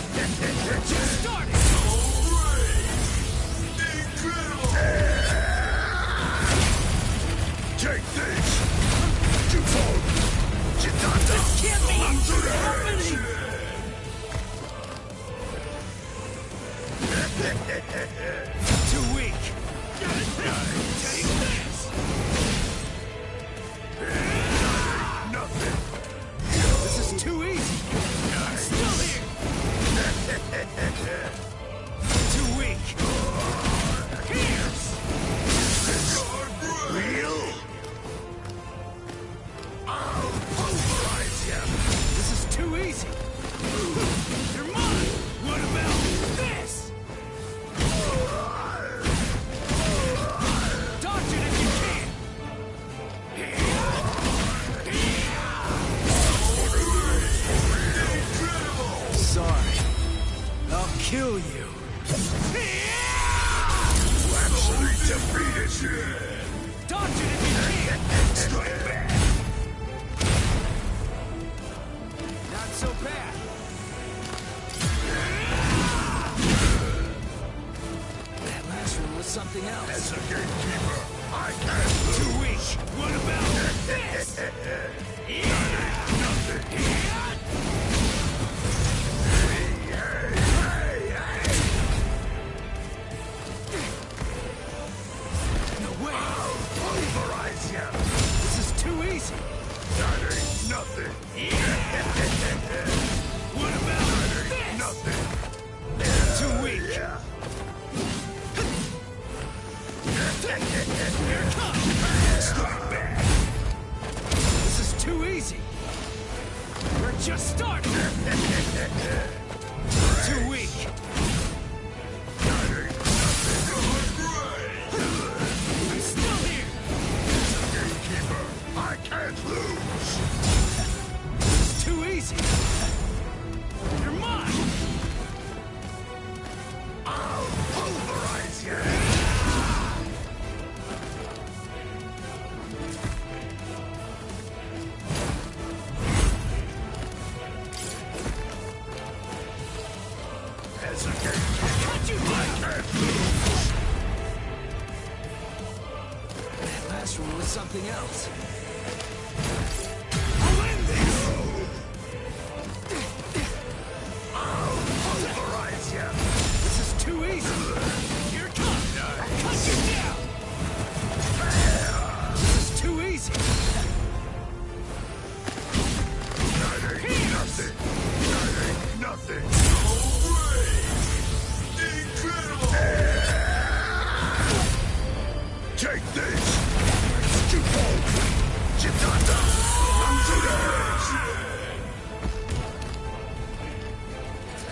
Just started! Take this! Jupon! Chitata! This can't be happening! Too weak. Take this! Nothing! This is too easy! I'm still here! Too weak! Pierce! Real? I'll pulverize you! This is too easy! You're mine! What about this? Dodge it if you can! Sorry. I'll kill you. You actually defeated me! Dodge it if you can! Strike back! Not so bad. That last one was something else. As a gatekeeper, I can't lose! Too weak. What about this? Nothing! No way. I'll pulverize you! This is too easy. That ain't nothing! What about That ain't this? nothing! Too weak. Here it comes. Strike back! This is too easy. We're just starting. Too weak. That ain't nothing! I'm still here. As a gatekeeper, I can't lose! This is too easy. You're mine. I'll pulverize you! As a gatekeeper, Cut you I down. can't lose! That last one was something else. I'll end this. I'll pulverize you! This is too easy. Here it comes. I'll cut you down. This is too easy. That ain't nothing! That ain't nothing! Take this! Jupon! Chitata!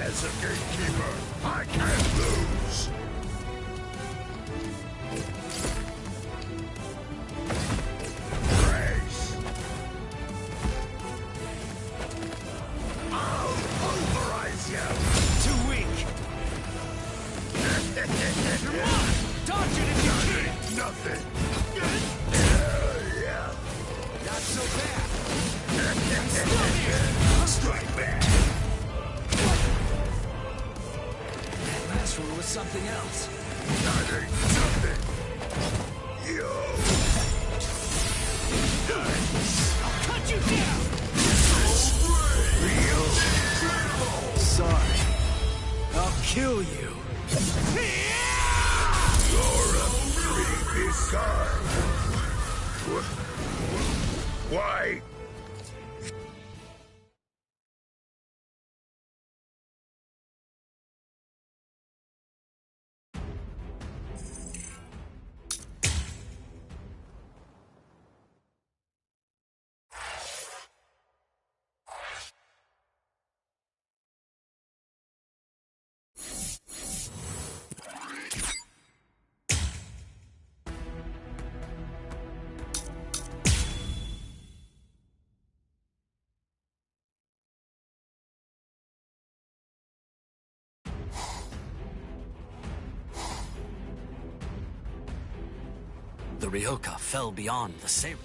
As a gatekeeper, I can't lose! Grace! I'll pulverize you! Too weak. You're mine. Dodge it if you can. Nothing! Not so bad. I'm still here. Strike back! That last one was something else. That ain't nothing! Yo! I'll cut you down. Real! Sorry. I'll kill you. You're a creepy guy! Why? The Ryoka fell beyond the Saber.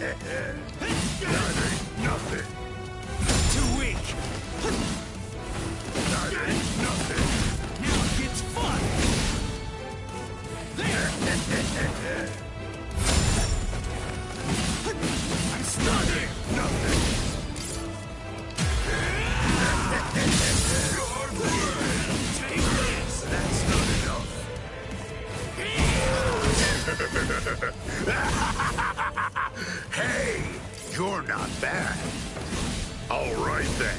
ain't nothing. Too weak. That ain't nothing. Now it gets fun. There. I'm stunned. Nothing. Take this. That's not enough. Hey, you're not bad. All right then.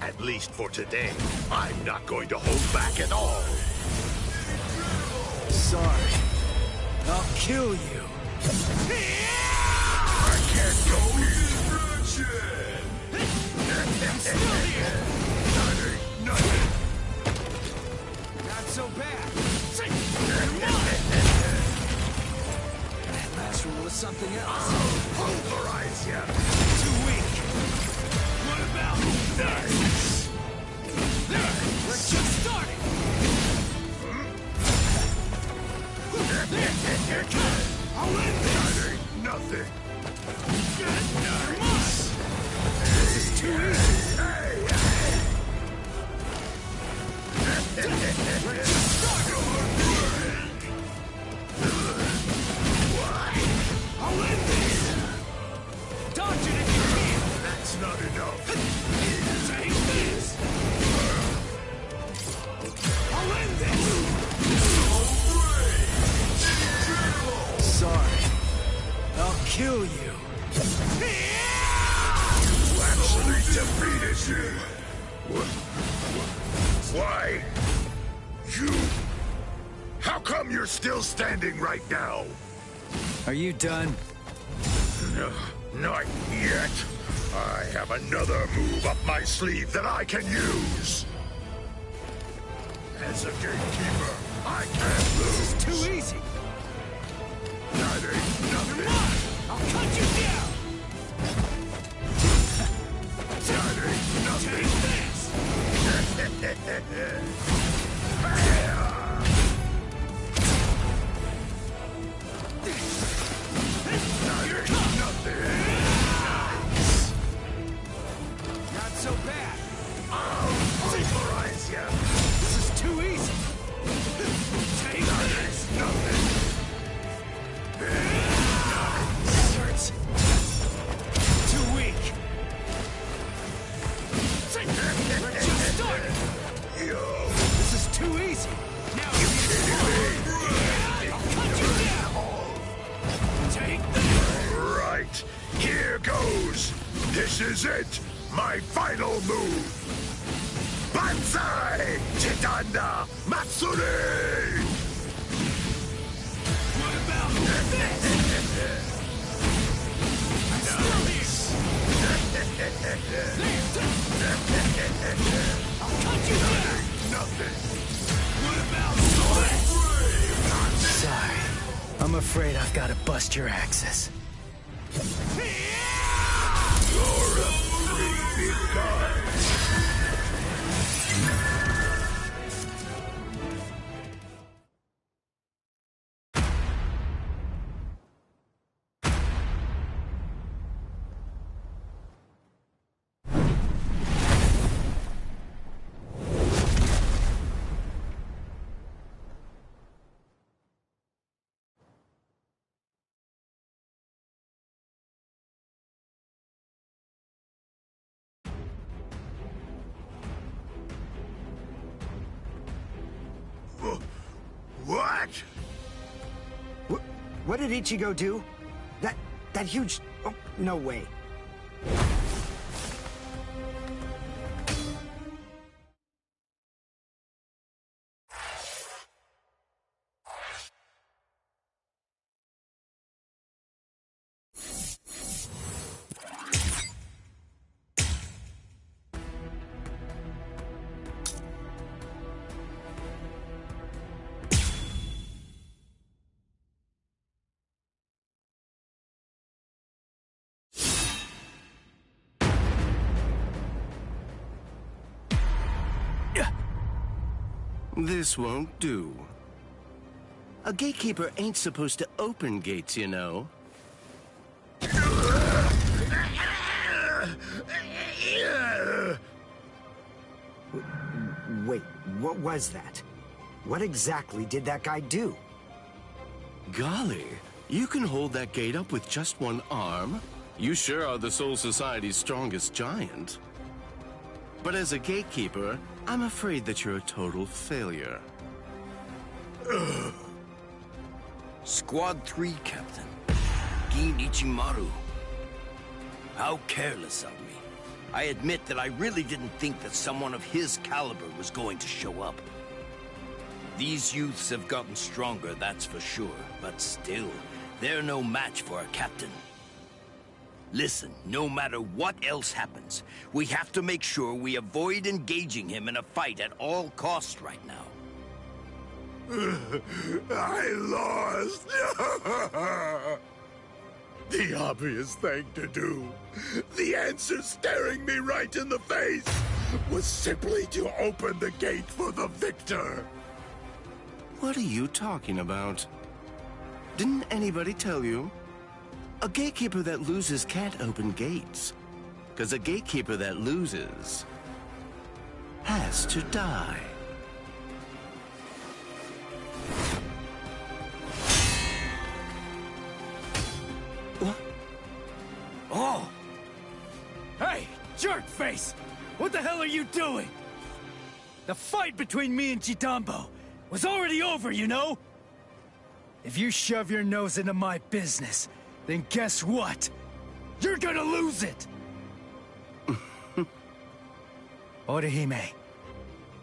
At least for today, I'm not going to hold back at all. Sorry. I'll kill you. I can't go here. Still here. Nothing. Not so bad. That last one was something else. Pulverize ya. Too weak. What about this? There. We're just starting. There. Here it comes. I'll end this. That ain't nothing. Nice. This is too easy. We're just starting. I'll end this. Dodge it if you can. That's not enough. Take this. I'll end this. Sorry. I'll kill you. You actually defeated you. Why? You... How come you're still standing right now? Are you done? No, not yet. I have another move up my sleeve that I can use. As a gatekeeper, I can't lose. It's too easy. That ain't nothing. I'll cut you down. That ain't nothing. Take this. Here comes nothing. Not so bad. I'll pulverize ya. This is too easy. Take That this. ain't nothing. That hurts. Too weak. We're just starting. Yo. This is too easy. Now you can I'll cut you down. Take this. Right. Here goes. This is it. My final move. Banzai! Chitanda Matsuri! What about this? I'm still here. I'll cut you down. Nothing. What about this? Sorry. I'm afraid I've got to bust your axes. You're a pretty big guy. What? What did Ichigo do? That huge... Oh, no way. This won't do. A gatekeeper ain't supposed to open gates, you know. No! Wait, what was that? What exactly did that guy do? Golly, you can hold that gate up with just one arm? You sure are the Soul Society's strongest giant. But as a gatekeeper, I'm afraid that you're a total failure. Squad 3, Captain. Gin Ichimaru. How careless of me. I admit that I really didn't think that someone of his caliber was going to show up. These youths have gotten stronger, that's for sure, but still, they're no match for a captain. Listen, no matter what else happens, we have to make sure we avoid engaging him in a fight at all costs right now. I lost! The obvious thing to do, the answer staring me right in the face, was simply to open the gate for the victor. What are you talking about? Didn't anybody tell you? A gatekeeper that loses can't open gates. 'Cause a gatekeeper that loses has to die. What? Oh! Hey, jerkface! What the hell are you doing? The fight between me and Jidambo was already over, you know? If you shove your nose into my business, then guess what? You're gonna lose it! Orihime,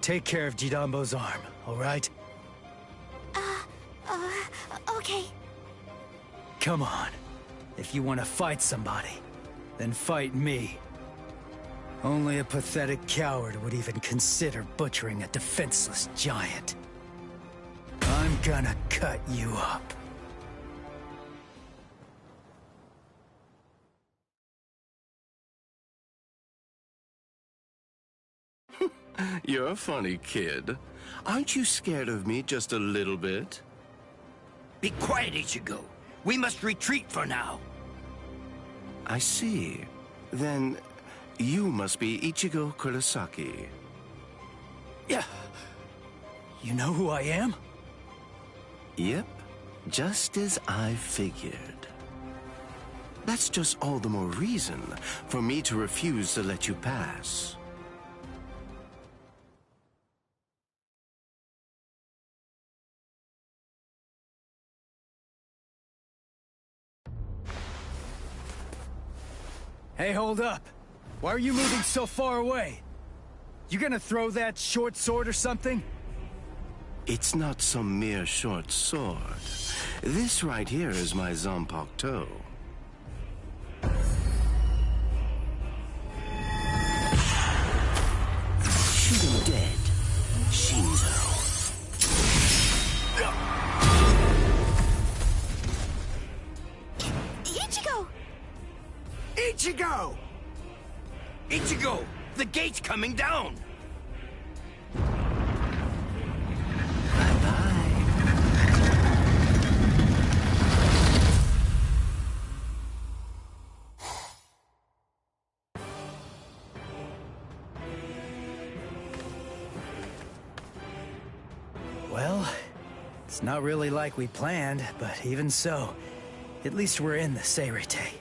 take care of Jidambo's arm, alright? Okay. Come on. If you want to fight somebody, then fight me. Only a pathetic coward would even consider butchering a defenseless giant. I'm gonna cut you up. You're a funny kid. Aren't you scared of me just a little bit? Be quiet, Ichigo. We must retreat for now. I see. Then you must be Ichigo Kurosaki. Yeah. You know who I am? Yep. Just as I figured. That's just all the more reason for me to refuse to let you pass. Hey, hold up. Why are you moving so far away? You gonna throw that short sword or something? It's not some mere short sword. This right here is my Zanpakuto. Shoot him dead, Shinzo. Ichigo! Ichigo! Ichigo! The gate's coming down! Well, it's not really like we planned, but even so, at least we're in the Seirete.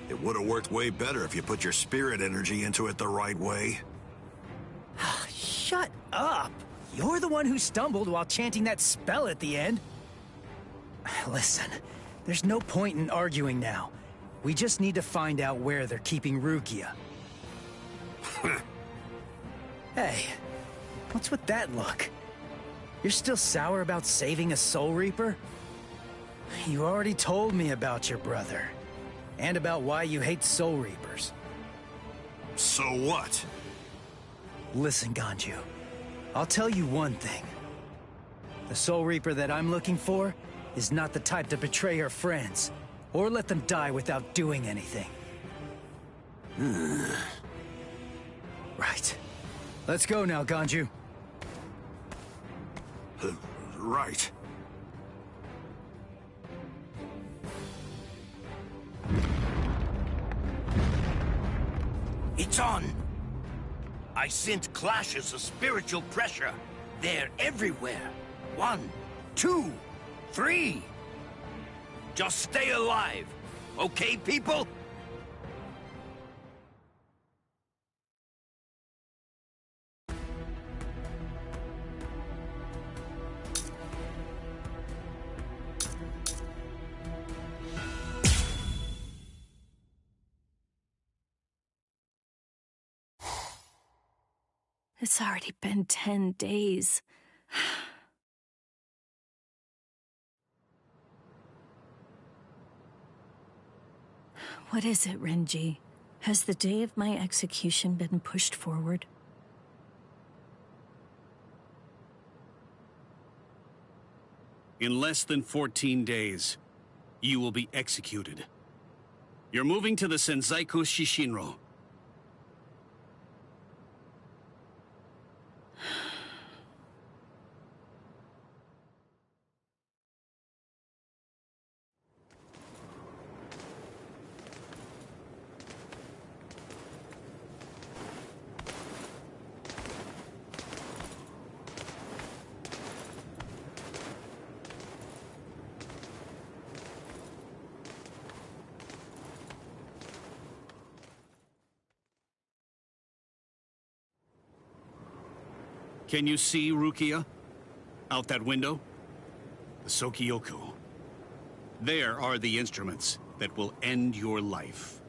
It would have worked way better if you put your spirit energy into it the right way. Shut up! You're the one who stumbled while chanting that spell at the end. Listen, there's no point in arguing now. We just need to find out where they're keeping Rukia. Hey, what's with that look? You're still sour about saving a Soul Reaper? You already told me about your brother. And about why you hate Soul Reapers. So what? Listen, Ganju. I'll tell you one thing. The Soul Reaper that I'm looking for is not the type to betray her friends, or let them die without doing anything. Right. Let's go now, Ganju. Right. It's on! I sense clashes of spiritual pressure. They're everywhere. 1, 2, 3. Just stay alive. Okay, people? It's already been 10 days. What is it, Renji? Has the day of my execution been pushed forward? In less than 14 days, you will be executed. You're moving to the Senzaiku Shishinro. Can you see Rukia? Out that window? The Sokyoku. There are the instruments that will end your life.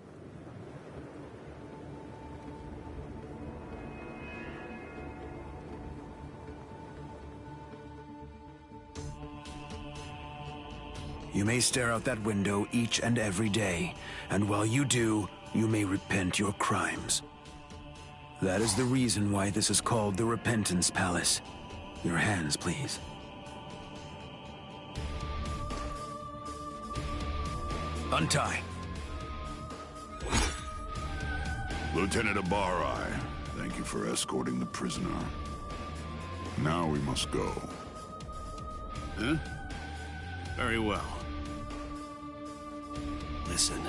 You may stare out that window each and every day, and while you do, you may repent your crimes. That is the reason why this is called the Repentance Palace. Your hands, please. Untie. Lieutenant Abari, thank you for escorting the prisoner. Now we must go. Huh? Very well. Listen,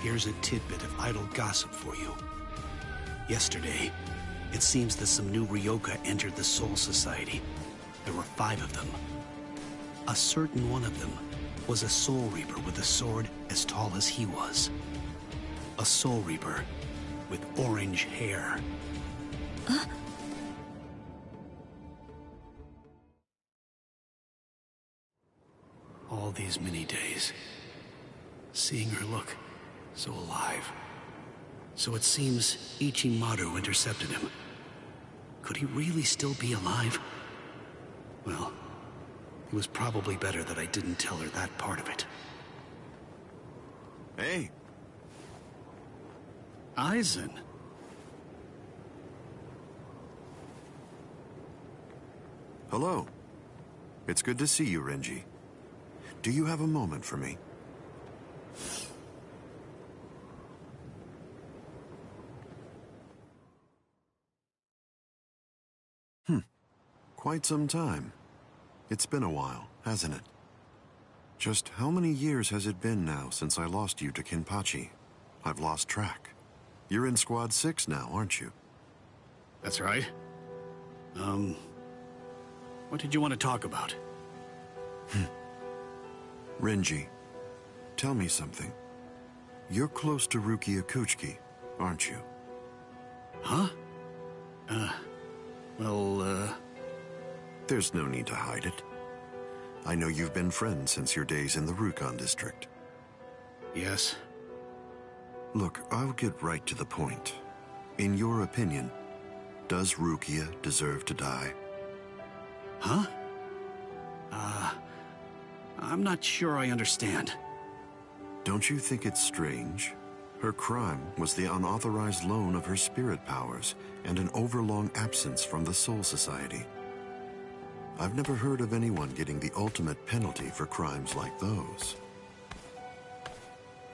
here's a tidbit of idle gossip for you. Yesterday, it seems that some new Ryoka entered the Soul Society. There were 5 of them. A certain one of them was a Soul Reaper with a sword as tall as he was. A Soul Reaper with orange hair. All these many days, seeing her look so alive. So it seems Ichimaru intercepted him. Could he really still be alive? Well, it was probably better that I didn't tell her that part of it. Hey. Aizen. Hello. It's good to see you, Renji. Do you have a moment for me? Quite some time. It's been a while, hasn't it? Just how many years has it been now since I lost you to Kenpachi? I've lost track. You're in Squad 6 now, aren't you? That's right. What did you want to talk about? Renji, tell me something. You're close to Rukia Kuchiki, aren't you? Huh? There's no need to hide it. I know you've been friends since your days in the Rukon district. Yes. Look, I'll get right to the point. In your opinion, does Rukia deserve to die? Huh? I'm not sure I understand. Don't you think it's strange? Her crime was the unauthorized loan of her spirit powers and an overlong absence from the Soul Society. I've never heard of anyone getting the ultimate penalty for crimes like those.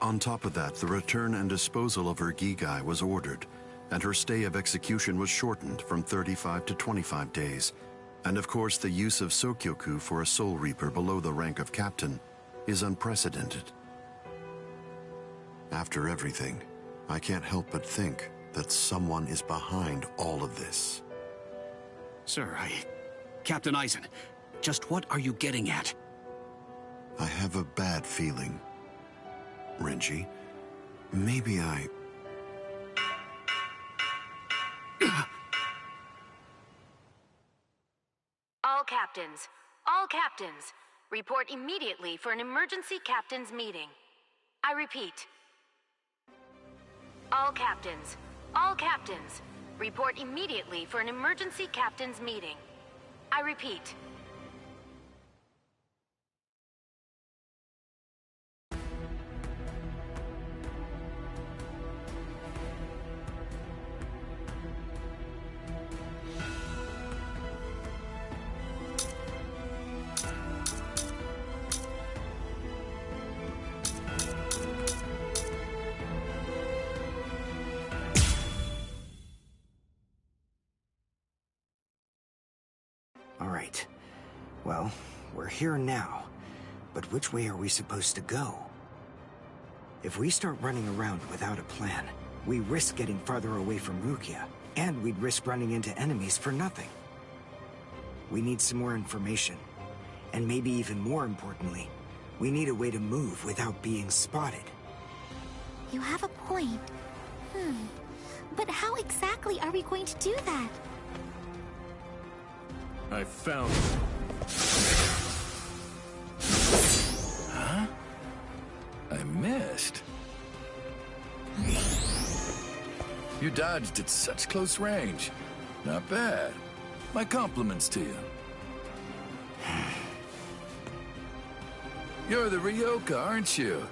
On top of that, the return and disposal of her Gigai was ordered, and her stay of execution was shortened from 35 to 25 days. And of course, the use of Sokyoku for a Soul Reaper below the rank of captain is unprecedented. After everything, I can't help but think that someone is behind all of this. Sir, Captain Eisen, just what are you getting at? I have a bad feeling. Renji, maybe I... All captains, report immediately for an emergency captains meeting. I repeat. All captains, report immediately for an emergency captains meeting. I repeat. Alright. Well, we're here now. But which way are we supposed to go? If we start running around without a plan, we risk getting farther away from Rukia, and we'd risk running into enemies for nothing. We need some more information. And maybe even more importantly, we need a way to move without being spotted. You have a point. But how exactly are we going to do that? I found it. Huh? I missed. You dodged at such close range. Not bad. My compliments to you. You're the Ryoka, aren't you?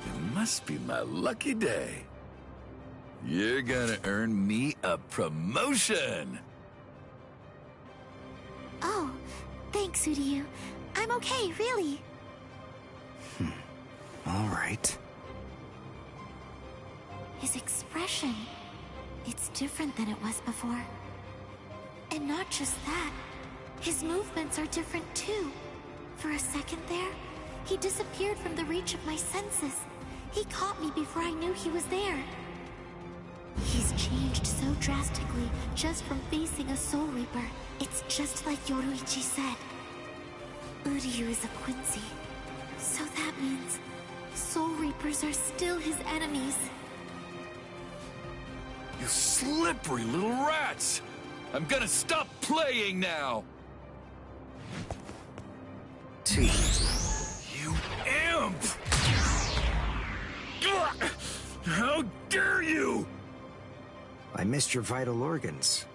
It must be my lucky day. You're gonna earn me a promotion! Oh, thanks, Uryu. I'm okay, really. All right. His expression, it's different than it was before. And not just that, his movements are different too. For a second there, he disappeared from the reach of my senses. He caught me before I knew he was there. He's changed so drastically just from facing a Soul Reaper. It's just like Yoruichi said. Uryu is a Quincy. So that means Soul Reapers are still his enemies. You slippery little rats! I'm gonna stop playing now! You imp! How dare you! I missed your vital organs.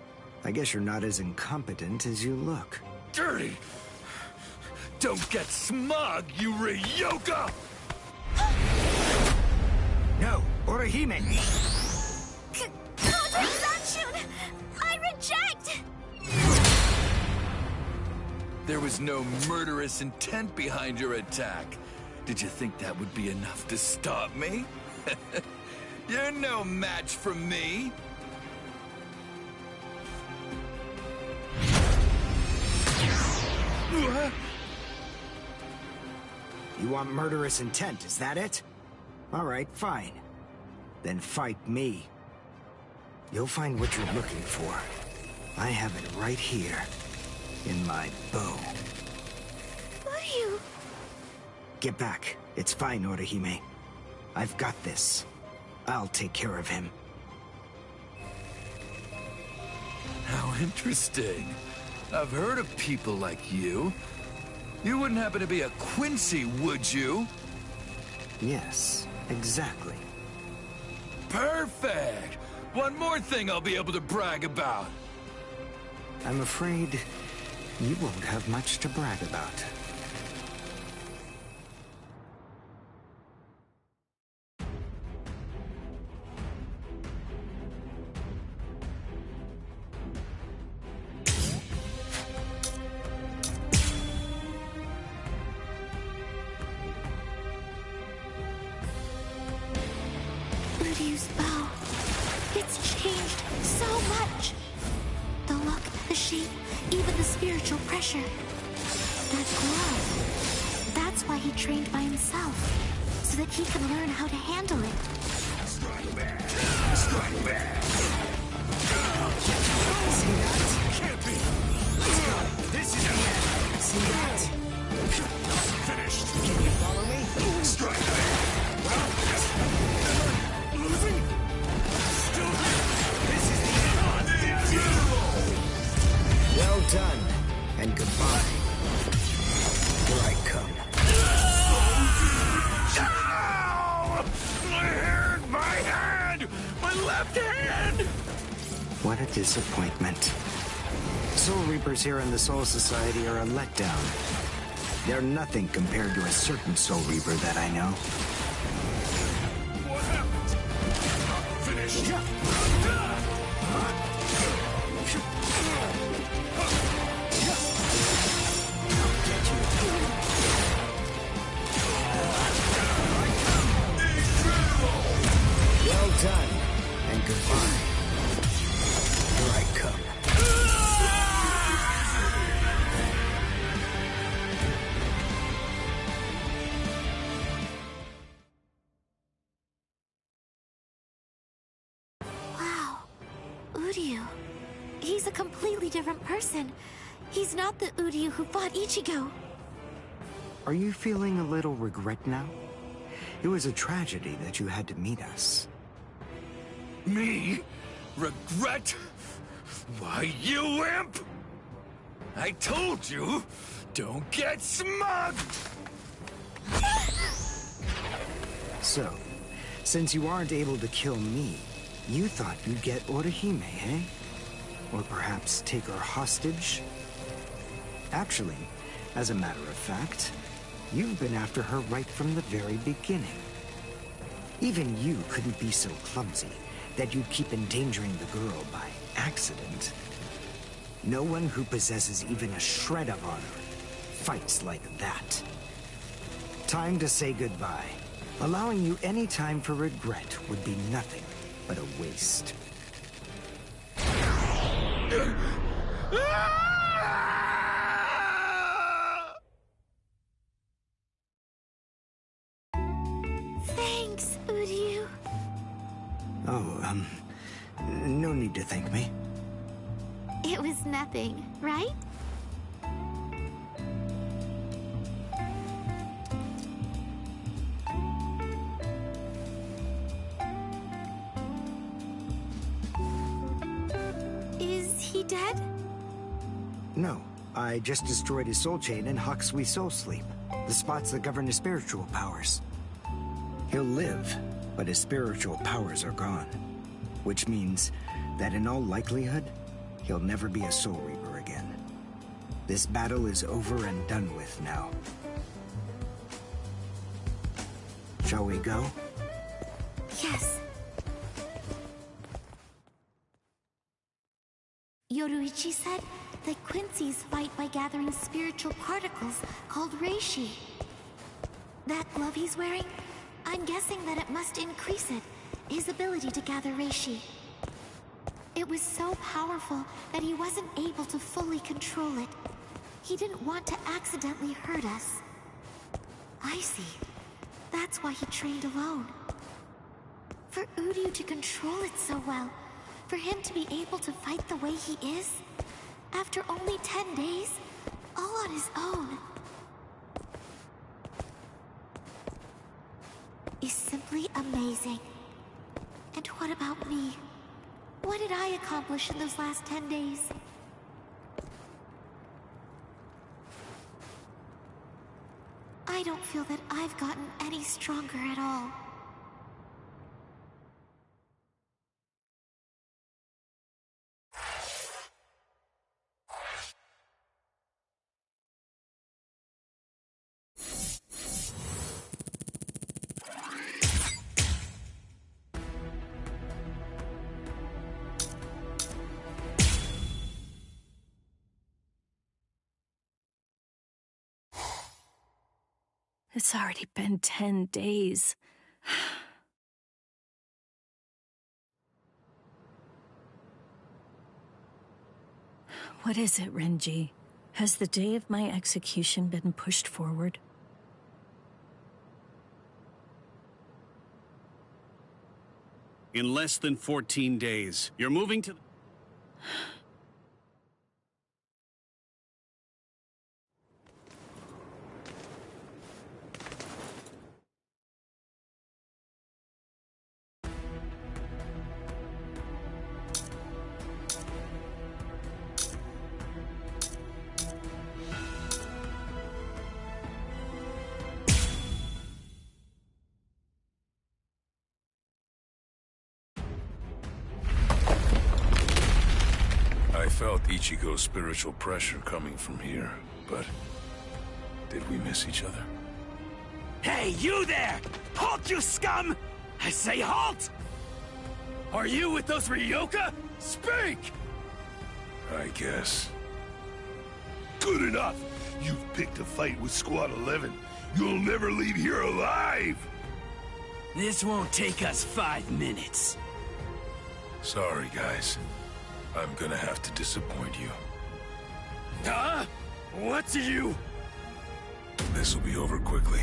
I guess you're not as incompetent as you look. Dirty! Don't get smug, you Ryoka! No, Orihime! Counter-Sanshun! I reject! There was no murderous intent behind your attack. Did you think that would be enough to stop me? You're no match for me! You want murderous intent, is that it? All right, fine. Then fight me. You'll find what you're looking for. I have it right here, in my bow. Uryu! Get back. It's fine, Orihime. I've got this. I'll take care of him. How interesting. I've heard of people like you. You wouldn't happen to be a Quincy, would you? Yes, exactly. Perfect! One more thing I'll be able to brag about. I'm afraid you won't have much to brag about. Uryu's bow. It's changed so much. The look, the shape, even the spiritual pressure. That glow. That's why he trained by himself. So that he can learn how to handle it. Strike back! Strike back! See that? Can't be! Let's go! This is the end! See that? Finished! Can you follow me? Strike back! Losing? Still there! This is the end! Beautiful! Well done, and goodbye. Here I come. Ow! My hand! My left hand! What a disappointment. Soul Reapers here in the Soul Society are a letdown. They're nothing compared to a certain Soul Reaper that I know. What happened? Finished. Well done, and goodbye. Here I come. Wow. Uryu. He's a completely different person. He's not the Uryu who fought Ichigo. Are you feeling a little regret now? It was a tragedy that you had to meet us. Me? Regret? Why, you imp! I told you, don't get smug! So, since you aren't able to kill me, you thought you'd get Orihime, eh? Or perhaps take her hostage? Actually, as a matter of fact, you've been after her right from the very beginning. Even you couldn't be so clumsy that you'd keep endangering the girl by accident. No one who possesses even a shred of honor fights like that. Time to say goodbye. Allowing you any time for regret would be nothing but a waste. Thanks, Uryu. Oh, no need to thank me. It was nothing, right? Is he dead? No, I just destroyed his soul chain in Hakusui Soul Sleep, the spots that govern his spiritual powers. He'll live, but his spiritual powers are gone. Which means that in all likelihood, he'll never be a Soul Reaper again. This battle is over and done with now. Shall we go? Yes. Yoruichi said that Quincy's fight by gathering spiritual particles called Reishi. That glove he's wearing, I'm guessing that it must increase it, his ability to gather Reishi. It was so powerful that he wasn't able to fully control it. He didn't want to accidentally hurt us. I see. That's why he trained alone. For Uryu to control it so well, for him to be able to fight the way he is, after only 10 days, all on his own, is simply amazing. And what about me? What did I accomplish in those last 10 days? I don't feel that I've gotten any stronger at all. It's already been 10 days. What is it, Renji? Has the day of my execution been pushed forward? In less than 14 days, you're moving to... I felt Ichigo's spiritual pressure coming from here, but did we miss each other? Hey, you there! Halt, you scum! I say halt! Are you with those Ryoka? Speak! I guess. Good enough! You've picked a fight with Squad 11. You'll never leave here alive! This won't take us 5 minutes. Sorry, guys. I'm gonna have to disappoint you. Huh? What's you? This'll be over quickly.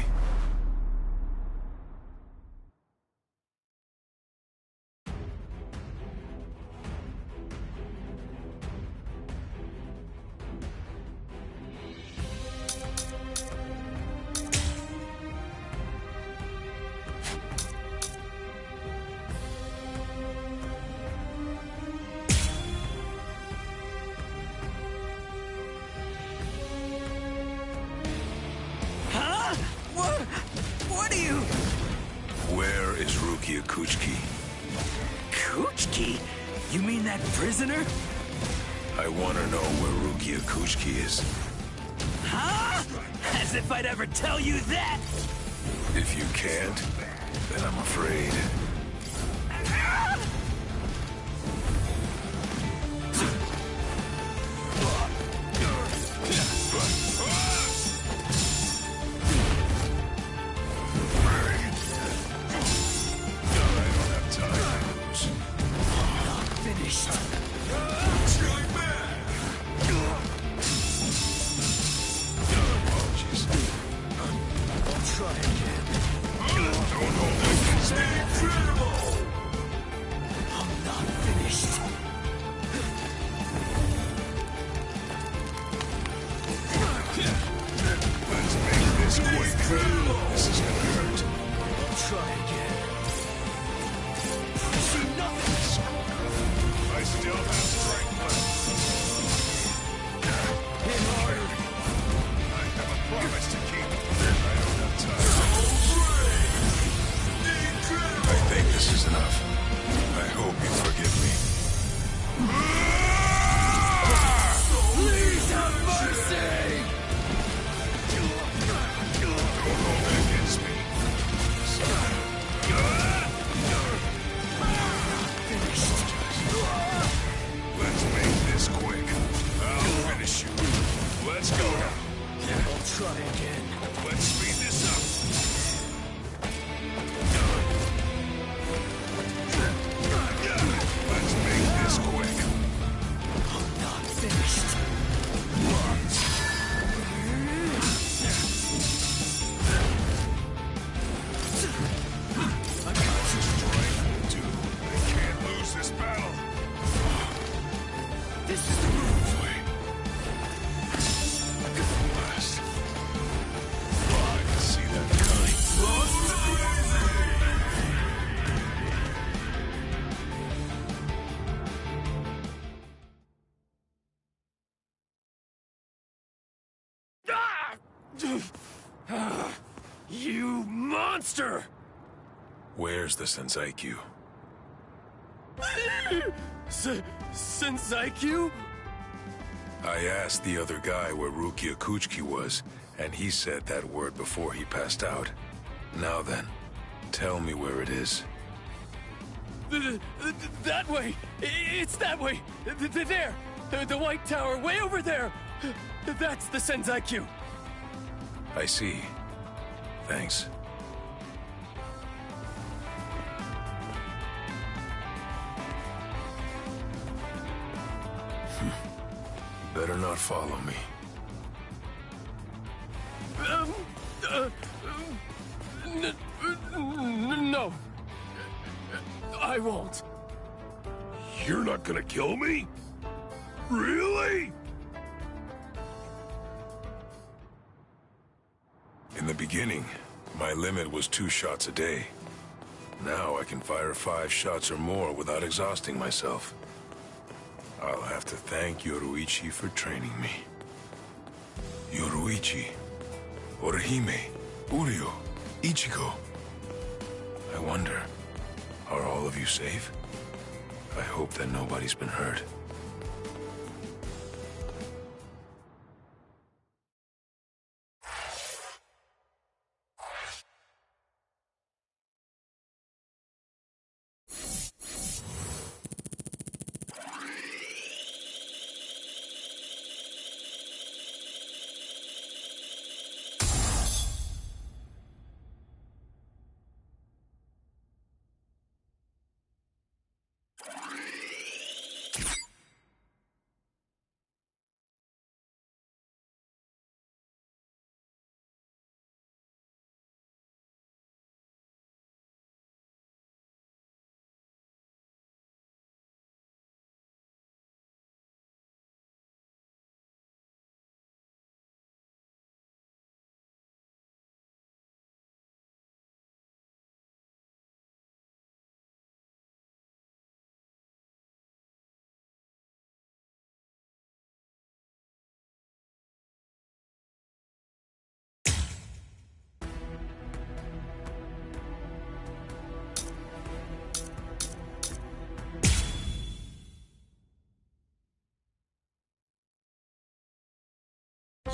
What are you? Where is Rukia Kuchiki? Kuchiki? You mean that prisoner? I want to know where Rukia Kuchiki is. Huh? As if I'd ever tell you that! If you can't, then I'm afraid. You monster! Where's the Senseikyuu? Senseikyuu? I asked the other guy where Rukia Kuchiki was, and he said that word before he passed out. Now then, tell me where it is. That way! It's that way! There! The White Tower, way over there! That's the Senseikyuu! I see. Thanks. Better not follow me. No. I won't. you're not gonna kill me? Really? In the beginning, my limit was 2 shots a day. Now I can fire 5 shots or more without exhausting myself. I'll have to thank Yoruichi for training me. Yoruichi, Orihime, Uryu, Ichigo. I wonder, are all of you safe? I hope that nobody's been hurt.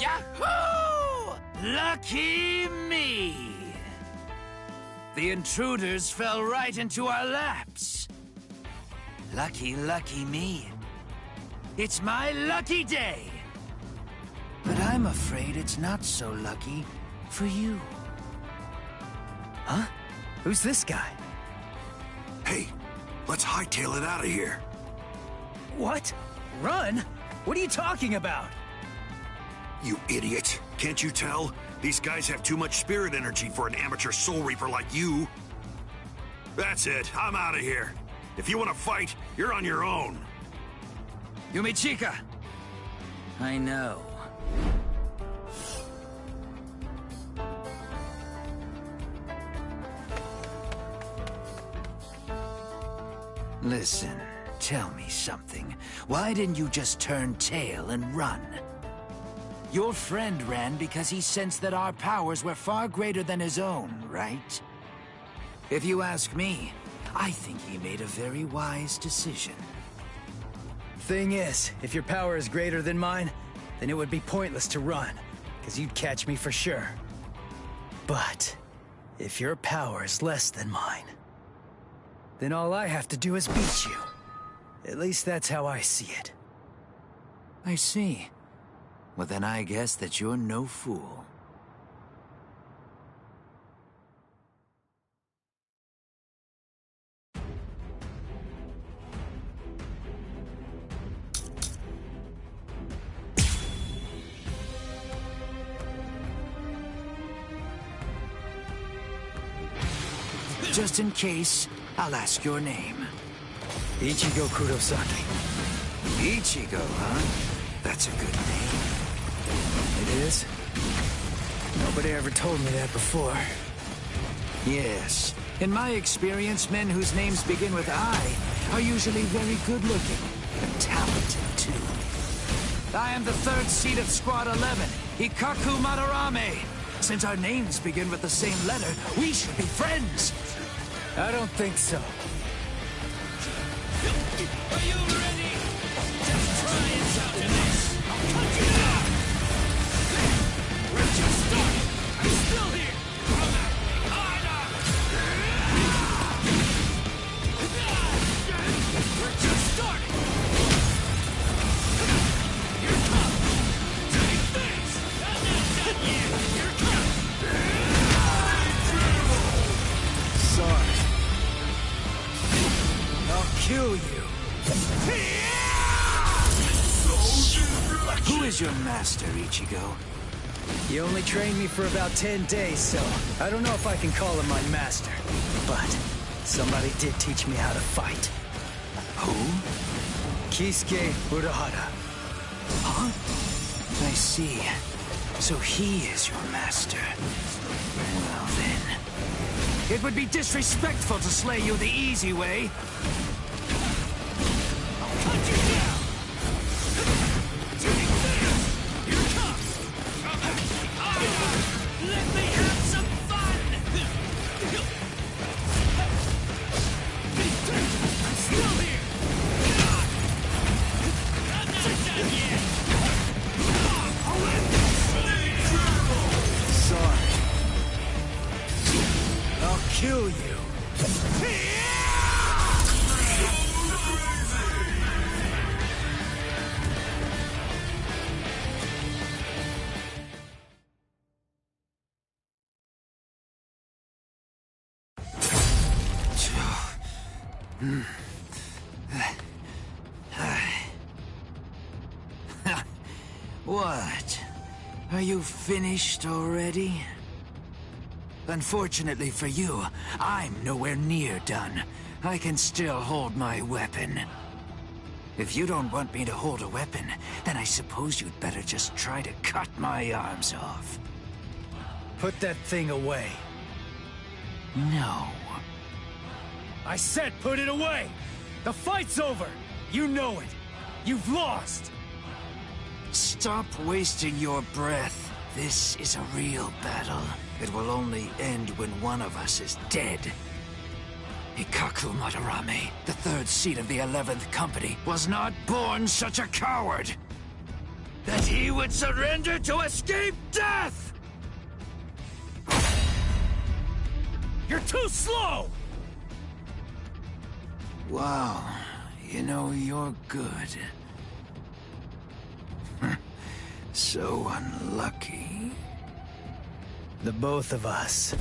Yahoo! Lucky me! The intruders fell right into our laps. Lucky, lucky me. It's my lucky day. But I'm afraid it's not so lucky for you. Huh? Who's this guy? Hey, let's hightail it out of here. What? Run? What are you talking about? You idiot. Can't you tell? These guys have too much spirit energy for an amateur Soul Reaper like you. That's it. I'm out of here. If you want to fight, you're on your own. Yumichika! I know. Listen, tell me something. Why didn't you just turn tail and run? Your friend ran because he sensed that our powers were far greater than his own, right? If you ask me, I think he made a very wise decision. Thing is, if your power is greater than mine, then it would be pointless to run, because you'd catch me for sure. But if your power is less than mine, then all I have to do is beat you. At least that's how I see it. I see. Well, then I guess that you're no fool. Just in case, I'll ask your name. Ichigo Kurosaki. Ichigo, huh? That's a good name. It is? Nobody ever told me that before. Yes. In my experience, men whose names begin with I are usually very good-looking and talented, too. I am the 3rd seat of Squad 11, Hikaku Madarame. Since our names begin with the same letter, we should be friends. I don't think so. Are you ready? Just try it out in this. Touch it out! We're just starting. I'm still here. Come at me harder. We're just starting. Here comes. Take this. That's not done yet. Here comes. Sorry. I'll kill you. Who is your master, Ichigo? He only trained me for about 10 days, so I don't know if I can call him my master. But somebody did teach me how to fight. Who? Kisuke Urahara. Huh? I see. So he is your master. Well then... It would be disrespectful to slay you the easy way. I'll cut you down! Here it comes! Let me have some fun! I'm still here! I'm not done yet! Sorry. I'll kill you. What? Are you finished already? Unfortunately for you, I'm nowhere near done. I can still hold my weapon. If you don't want me to hold a weapon, then I suppose you'd better just try to cut my arms off. Put that thing away. No. I said put it away! The fight's over! You know it! You've lost! Stop wasting your breath. This is a real battle. It will only end when one of us is dead. Ikaku Madarame, the third seat of the 11th Company, was not born such a coward that he would surrender to escape death! You're too slow! Wow, you know, you're good. So unlucky. The both of us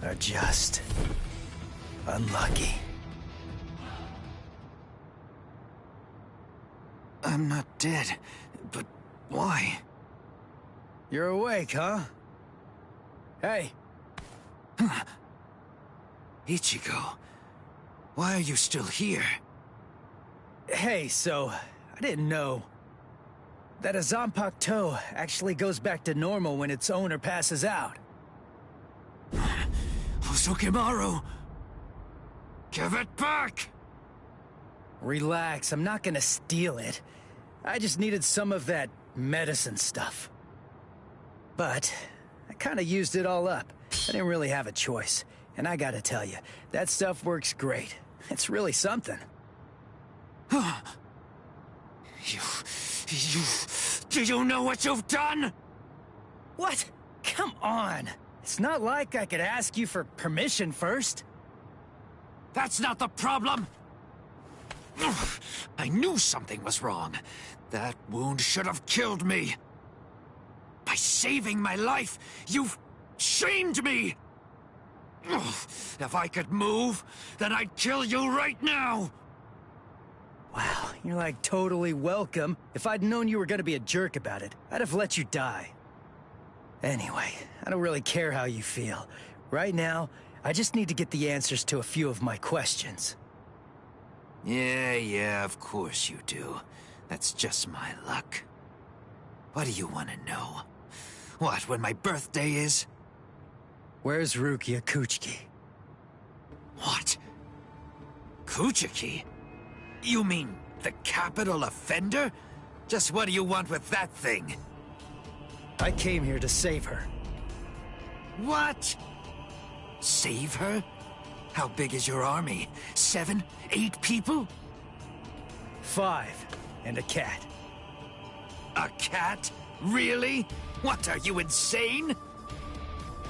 are just unlucky. I'm not dead, but why? You're awake, huh? Hey. Ichigo, why are you still here? Hey, so, I didn't know that a Zanpakuto actually goes back to normal when its owner passes out. Hosokimaru! Give it back! Relax, I'm not gonna steal it. I just needed some of that medicine stuff. But I kinda used it all up. I didn't really have a choice. And I gotta tell you, that stuff works great. It's really something. Do you know what you've done? What? Come on. It's not like I could ask you for permission first. That's not the problem. I knew something was wrong. That wound should have killed me. By saving my life, you've shamed me. If I could move, then I'd kill you right now. Wow, you're like totally welcome. If I'd known you were gonna be a jerk about it, I'd have let you die. Anyway, I don't really care how you feel. Right now, I just need to get the answers to a few of my questions. Yeah, of course you do. That's just my luck. What do you want to know? What, when my birthday is? Where's Rukia Kuchiki? What? Kuchiki? You mean the capital offender? Just what do you want with that thing? I came here to save her. What? Save her? How big is your army? 7, 8 people? 5, and a cat. A cat? Really? What, are you insane?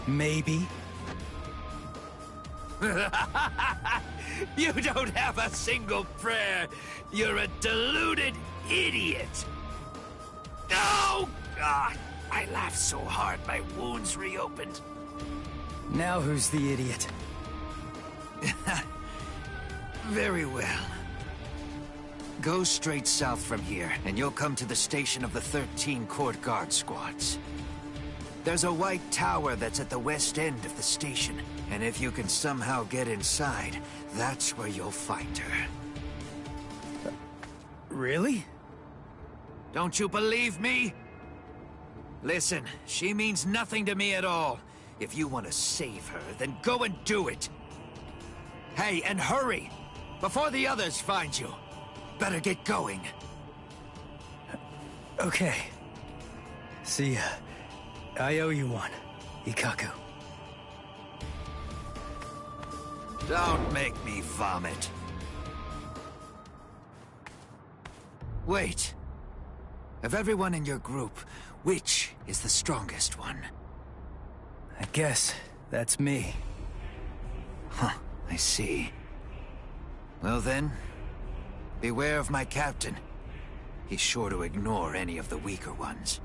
Maybe. You don't have a single prayer. You're a deluded idiot. Oh, God. I laughed so hard my wounds reopened. Now who's the idiot? Very well. Go straight south from here, and you'll come to the station of the 13 Court Guard squads. There's a white tower that's at the west end of the station, and if you can somehow get inside, that's where you'll find her. Really? Don't you believe me? Listen, she means nothing to me at all. If you want to save her, then go and do it. Hey, and hurry! Before the others find you. Better get going. Okay. See ya. I owe you one, Ikaku. Don't make me vomit. Wait. Of everyone in your group, which is the strongest one? I guess that's me. Huh, I see. Well then, beware of my captain. He's sure to ignore any of the weaker ones.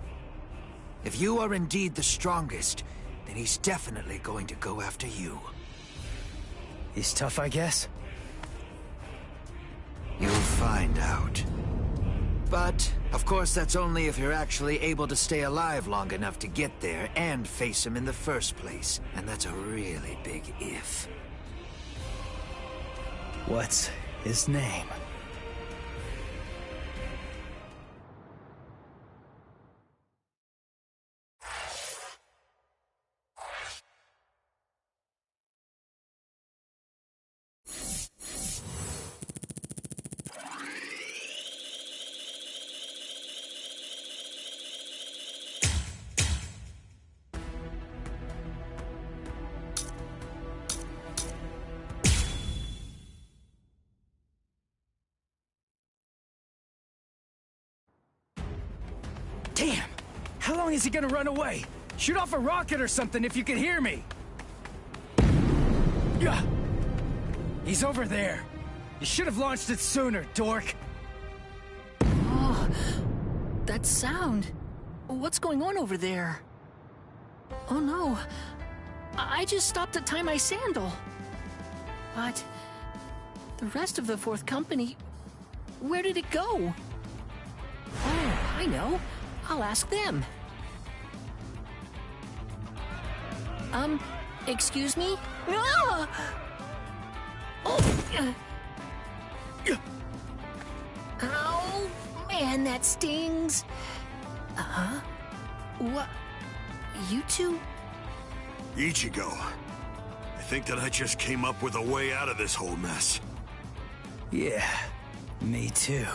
If you are indeed the strongest, then he's definitely going to go after you. He's tough, I guess? You'll find out. But, of course, that's only if you're actually able to stay alive long enough to get there and face him in the first place. And that's a really big if. What's his name? Damn! How long is he gonna run away? Shoot off a rocket or something if you can hear me! Yeah. He's over there. You should have launched it sooner, dork. Oh, that sound. What's going on over there? Oh no. I just stopped to tie my sandal. But the rest of the fourth company, where did it go? Oh, I know. I'll ask them. Excuse me? Ah! Oh! Ow! Man, that stings. Uh-huh. What? You two? Ichigo, I think that I just came up with a way out of this whole mess. Yeah, me too.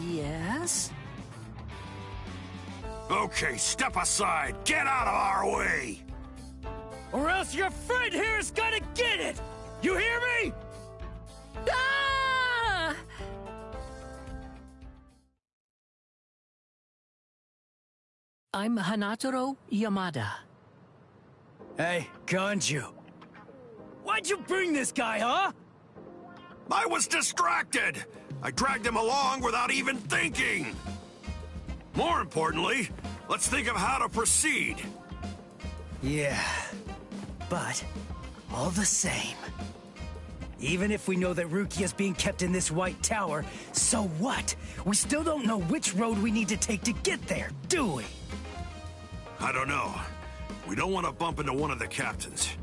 Yes? Okay, step aside! Get out of our way! Or else your friend here is gonna get it! You hear me? Ah! I'm Hanataro Yamada. Hey, Ganju. Why'd you bring this guy, huh? I was distracted! I dragged him along without even thinking! More importantly, let's think of how to proceed. Yeah, but all the same. Even if we know that Rukia's being kept in this White Tower, so what? We still don't know which road we need to take to get there, do we? I don't know. We don't want to bump into one of the captains.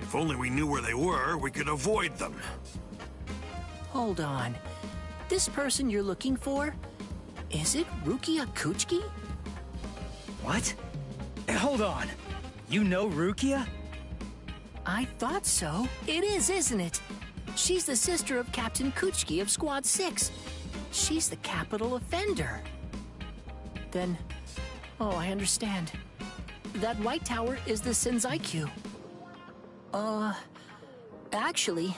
If only we knew where they were, we could avoid them. Hold on. This person you're looking for? Is it Rukia Kuchiki? What? Hey, hold on. You know Rukia? I thought so. It is, isn't it? She's the sister of Captain Kuchiki of Squad 6. She's the capital offender. Then, oh, I understand. That White Tower is the Senzai-Q. Actually,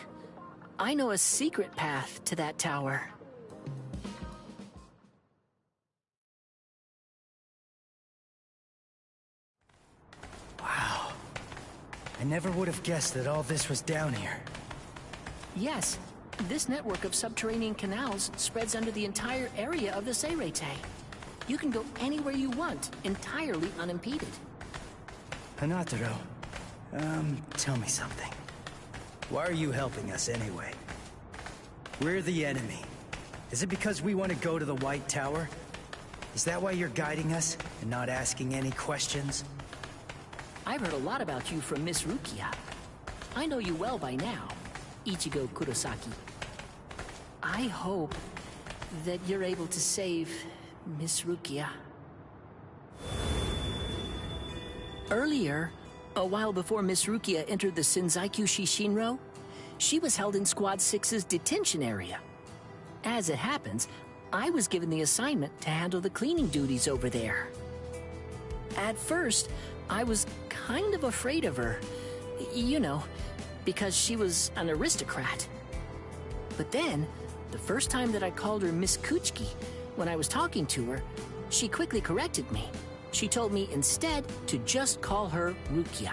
I know a secret path to that tower. Wow. I never would have guessed that all this was down here. Yes, this network of subterranean canals spreads under the entire area of the Seirete. You can go anywhere you want, entirely unimpeded. Hanataro, tell me something. Why are you helping us anyway? We're the enemy. Is it because we want to go to the White Tower? Is that why you're guiding us and not asking any questions? I've heard a lot about you from Miss Rukia. I know you well by now, Ichigo Kurosaki. I I hope that you're able to save Miss Rukia. Earlier, a while before Miss Rukia entered the Shinzaiku Shishinro, she was held in Squad 6's detention area. As it happens, I was given the assignment to handle the cleaning duties over there. At first, I was kind of afraid of her, you know, because she was an aristocrat. But then, the first time that I called her Miss Kuchiki, when I was talking to her, she quickly corrected me. She told me instead to just call her Rukia.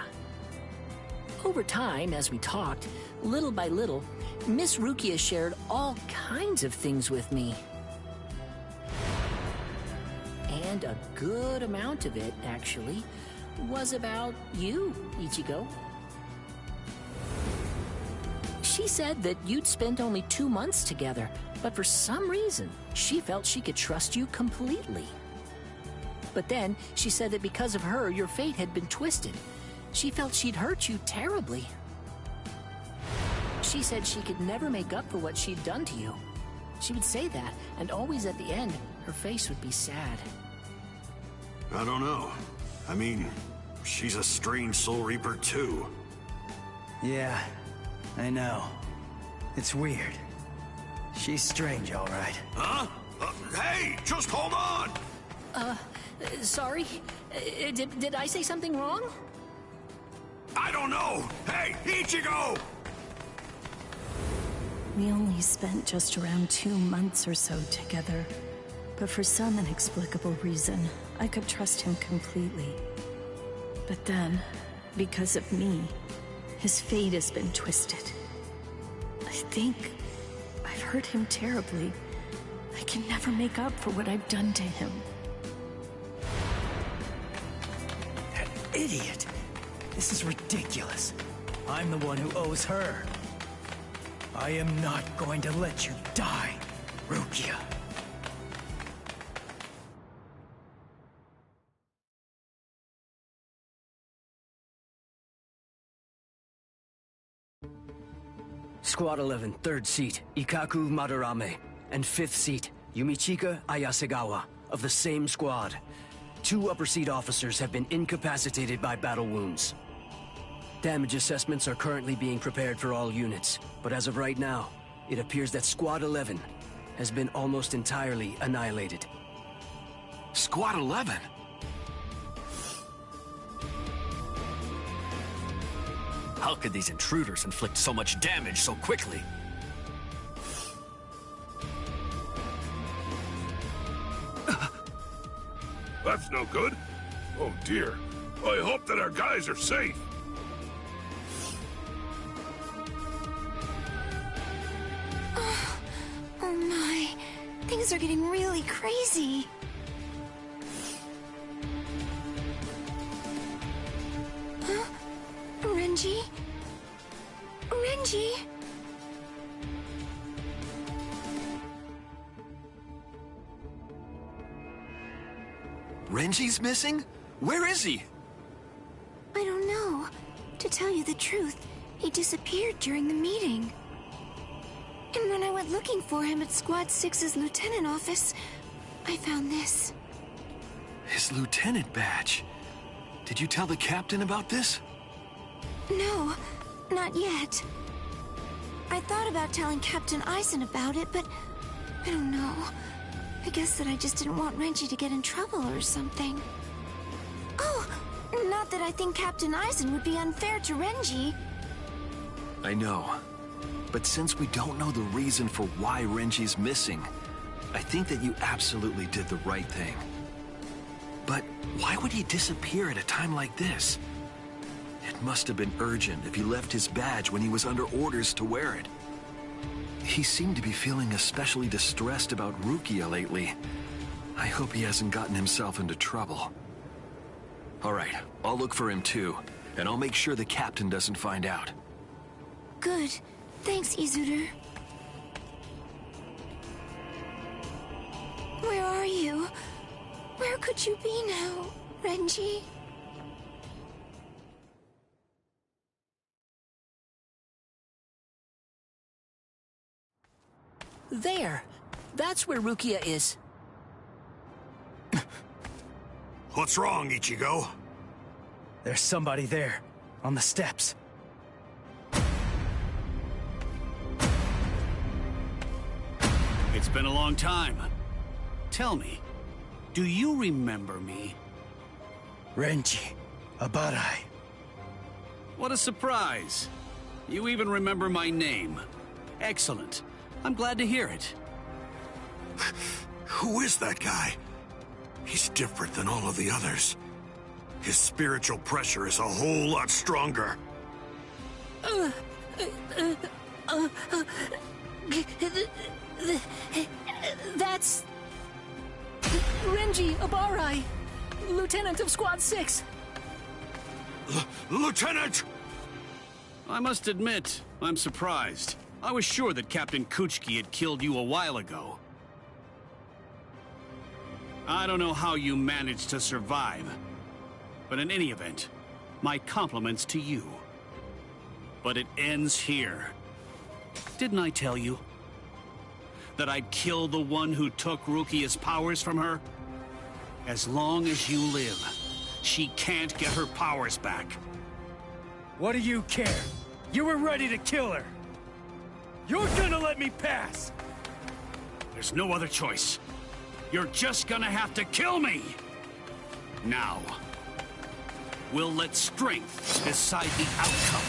Over time, as we talked, little by little, Miss Rukia shared all kinds of things with me. And a good amount of it, actually, was about you, Ichigo. She said that you'd spent only 2 months together, but for some reason, she felt she could trust you completely. But then, she said that because of her, your fate had been twisted. She felt she'd hurt you terribly. She said she could never make up for what she'd done to you. She would say that, and always at the end, her face would be sad. I don't know. I mean, she's a strange Soul Reaper too. Yeah, I know. It's weird. She's strange, all right. Huh? Hey, just hold on! Sorry? Did I say something wrong? I don't know! Hey, Ichigo! We only spent just around 2 months or so together. But for some inexplicable reason, I could trust him completely. But then, because of me, his fate has been twisted. I think I've hurt him terribly. I can never make up for what I've done to him. That idiot! This is ridiculous. I'm the one who owes her. I am not going to let you die, Rukia. Squad 11, 3rd seat, Ikaku Madarame, and 5th seat, Yumichika Ayasegawa, of the same squad. 2 upper seat officers have been incapacitated by battle wounds. Damage assessments are currently being prepared for all units, but as of right now, it appears that Squad 11 has been almost entirely annihilated. Squad 11? How could these intruders inflict so much damage so quickly? That's no good. Oh dear. I hope that our guys are safe. Oh my, things are getting really crazy. Huh? Renji? Renji? Renji's missing? Where is he? I don't know. To tell you the truth, he disappeared during the meeting. And when I went looking for him at Squad 6's lieutenant office, I found this. His lieutenant badge. Did you tell the captain about this? No, not yet. I thought about telling Captain Eisen about it, but I don't know. I guess that I just didn't want Renji to get in trouble or something. Oh, not that I think Captain Eisen would be unfair to Renji. I know. But since we don't know the reason for why Renji's missing, I think that you absolutely did the right thing. But why would he disappear at a time like this? It must have been urgent if he left his badge when he was under orders to wear it. He seemed to be feeling especially distressed about Rukia lately. I hope he hasn't gotten himself into trouble. All right, I'll look for him too, and I'll make sure the captain doesn't find out. Good. Thanks, Izuder. Where are you? Where could you be now, Renji? There. That's where Rukia is. What's wrong, Ichigo? There's somebody there, on the steps. It's been a long time. Tell me, do you remember me? Renji, Abarai. What a surprise. You even remember my name. Excellent. I'm glad to hear it. Who is that guy? He's different than all of the others. His spiritual pressure is a whole lot stronger. That's... Renji Abarai, Lieutenant of Squad 6. Lieutenant! I must admit, I'm surprised. I was sure that Captain Kuchiki had killed you a while ago. I don't know how you managed to survive, but in any event, my compliments to you. But it ends here. Didn't I tell you that I'd kill the one who took Rukia's powers from her? As long as you live, she can't get her powers back. What do you care? You were ready to kill her. You're gonna let me pass! There's no other choice. You're just gonna have to kill me! Now, we'll let strength decide the outcome.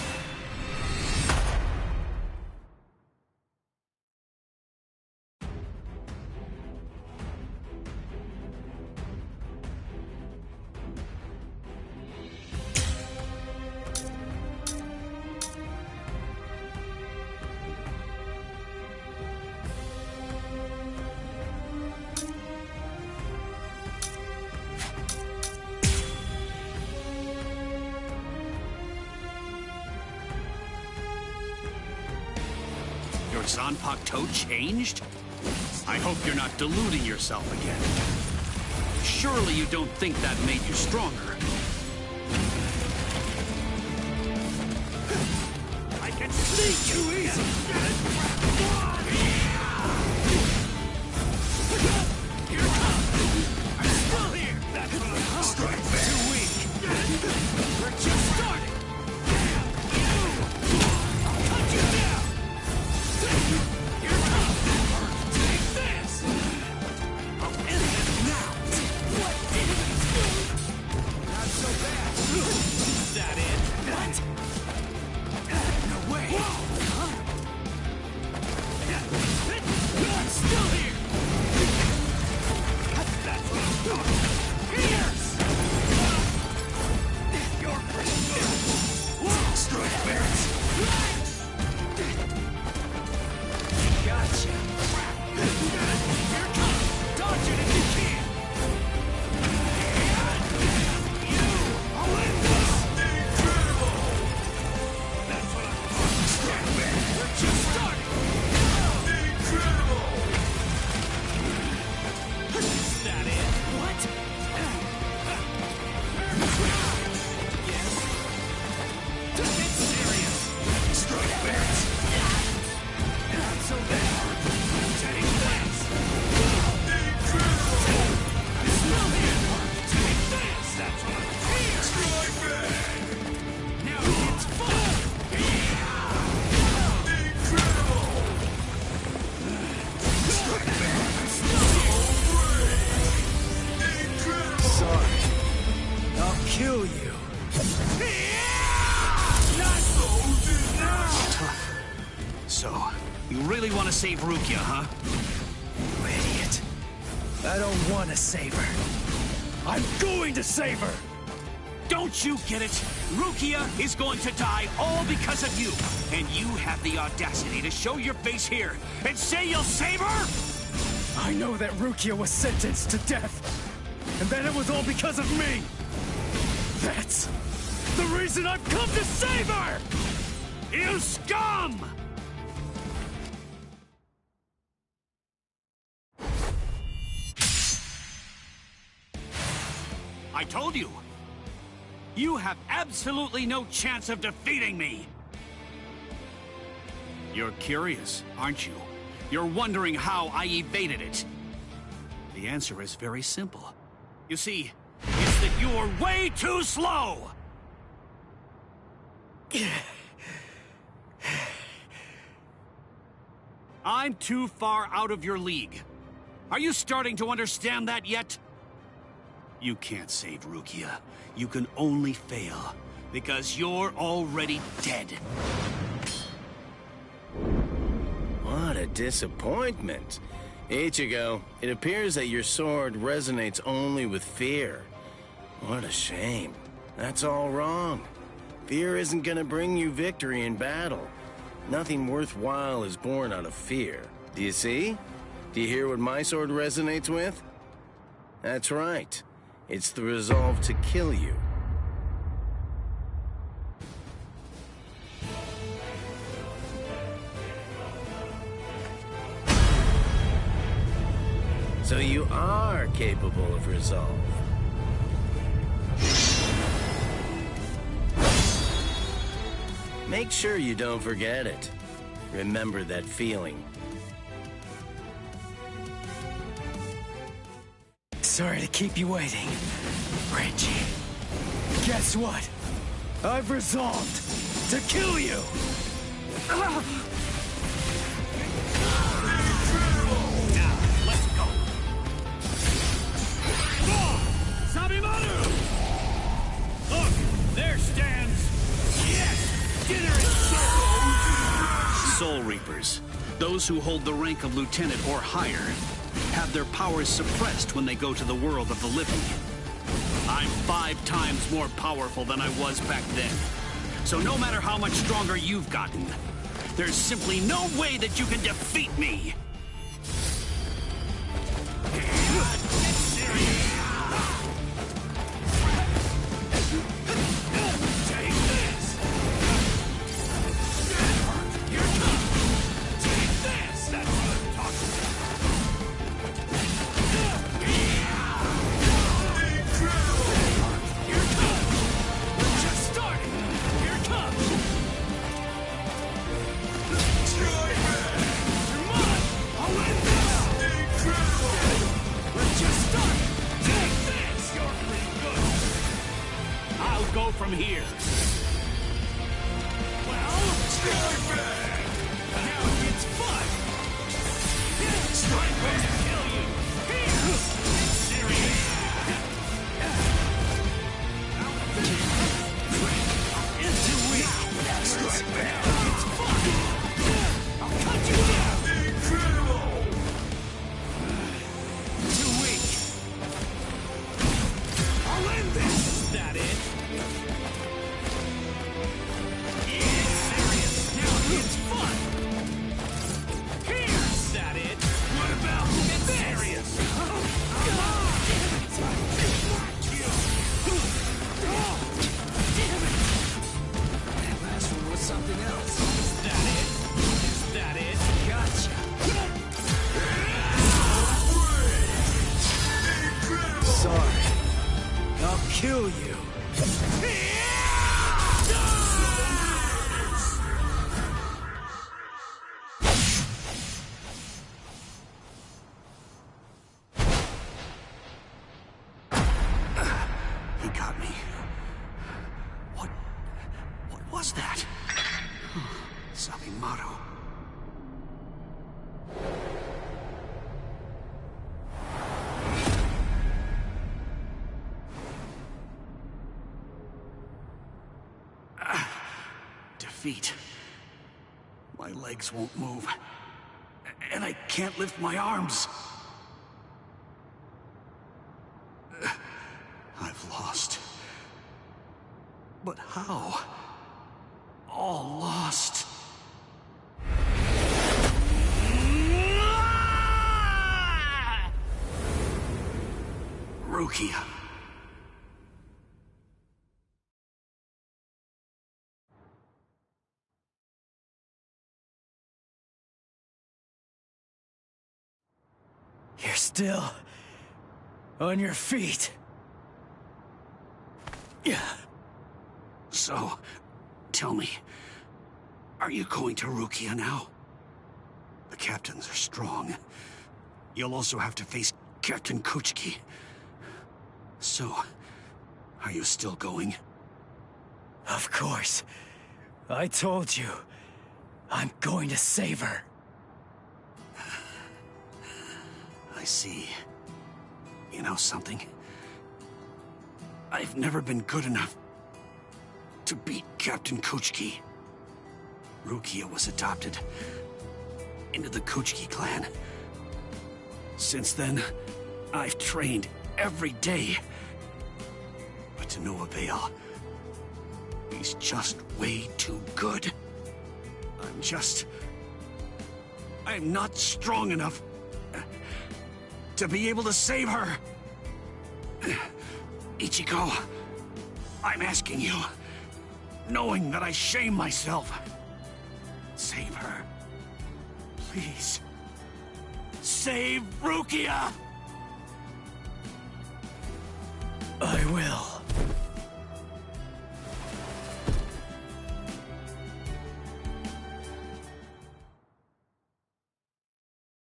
Your Zanpakuto changed? I hope you're not deluding yourself again. Surely you don't think that made you stronger. I can see you easy! Here it comes! I'm still here! That's what I'm strike back! Too weak! We're just starting! I'll cut you down! Here it comes! Take this! I'll end this now! What did he do? Not so bad! Is that it? What? No way! Huh? I'm still here! That's what I'm talking! Pierce! You're pretty good! Strike Barrett! Gotcha! Here it comes! Dodge it if you can! I'll end this! Incredible! That's what I'm talking! Strike Barrett! We're just starting! Incredible! Is that it? What? Yes? Get serious! Strike Barrett! Not so bad! Take this! Incredible! I'm still here! Take this! That's what I'm here! Strike back! Now it's fun! Incredible! Strike back! I'm still here! Incredible! Sorry. I'll kill you. Not now! So, you really want to save Rukia, huh? You idiot. I don't want to save her. I'm going to save her! Don't you get it? Rukia is going to die all because of you. And you have the audacity to show your face here and say you'll save her? I know that Rukia was sentenced to death, and that it was all because of me. That's the reason I've come to save her! You scum! I told you! You have absolutely no chance of defeating me! You're curious, aren't you? You're wondering how I evaded it. The answer is very simple. You see, it's that you're way too slow! I'm too far out of your league. Are you starting to understand that yet? You can't save Rukia. You can only fail, because you're already dead. What a disappointment. Ichigo, it appears that your sword resonates only with fear. What a shame. That's all wrong. Fear isn't gonna bring you victory in battle. Nothing worthwhile is born out of fear. Do you see? Do you hear what my sword resonates with? That's right. It's the resolve to kill you. So you are capable of resolve. Make sure you don't forget it. Remember that feeling. Sorry to keep you waiting, Renji. Guess what? I've resolved to kill you! Now, let's go! Sabimaru! Look, there stands... Yes! Dinner is served! Soul Reapers. Those who hold the rank of lieutenant or higher have their powers suppressed when they go to the world of the living. I'm 5 times more powerful than I was back then. So no matter how much stronger you've gotten, there's simply no way that you can defeat me! From here. Well, now it's fun. Strike back to kill you. Here, serious. It's too weak. Strike back. It's fun. I'll cut you down. Incredible. Too weak. I'll end this. Is that it? It's fun! Here's that it! What about this? Serious! That last one was something else. Is that it? Is that it? Gotcha! Sorry. I'll kill you. He got me. What was that? Sabimaru. Defeat. My legs won't move. And I can't lift my arms. I've lost. But how? All lost. Rukia. You're still on your feet. Yeah. So, tell me, are you going to Rukia now? The captains are strong. You'll also have to face Captain Kuchiki. So, are you still going? Of course. I told you. I'm going to save her. I see. You know something? I've never been good enough to beat Captain Kuchiki. Rukia was adopted into the Kuchiki clan. Since then, I've trained every day. But to no avail. He's just way too good. I'm not strong enough to be able to save her. Ichigo, I'm asking you, knowing that I shame myself, save her. Please. Save Rukia! I will.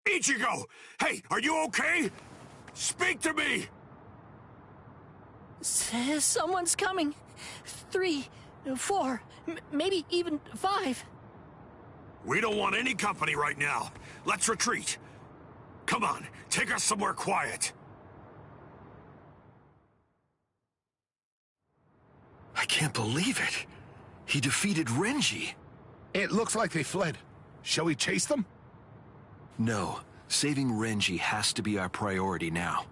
Ichigo! Hey, are you okay? Speak to me! Someone's coming. 3, 4, maybe even 5. We don't want any company right now. Let's retreat. Come on, take us somewhere quiet. I can't believe it. He defeated Renji. It looks like they fled. Shall we chase them? No. Saving Renji has to be our priority now.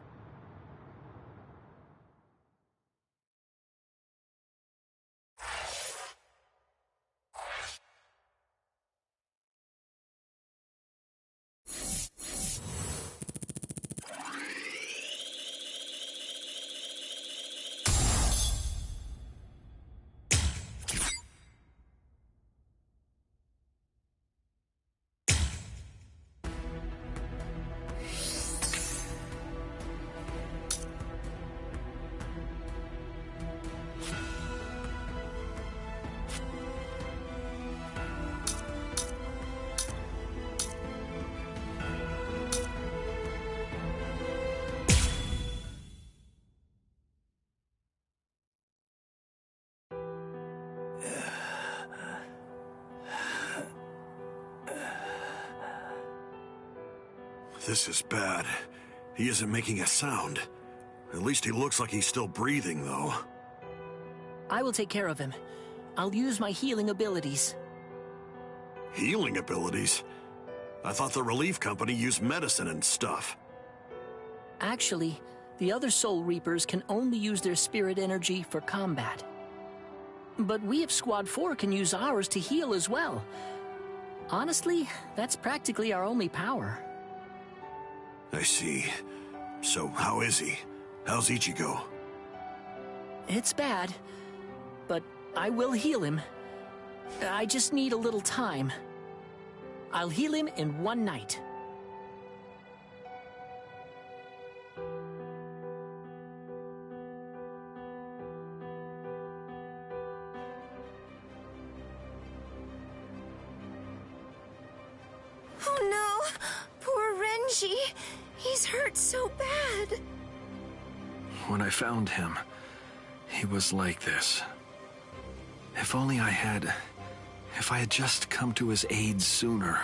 This is bad. He isn't making a sound. At least he looks like he's still breathing, though. I will take care of him. I'll use my healing abilities. Healing abilities? I thought the relief company used medicine and stuff. Actually, the other Soul Reapers can only use their spirit energy for combat. But we of Squad 4 can use ours to heal as well. Honestly, that's practically our only power. I see. So, how is he? How's Ichigo? It's bad, but I will heal him. I just need a little time. I'll heal him in one night. Oh no! Poor Renji! He's hurt so bad! When I found him, he was like this. If only I had just come to his aid sooner.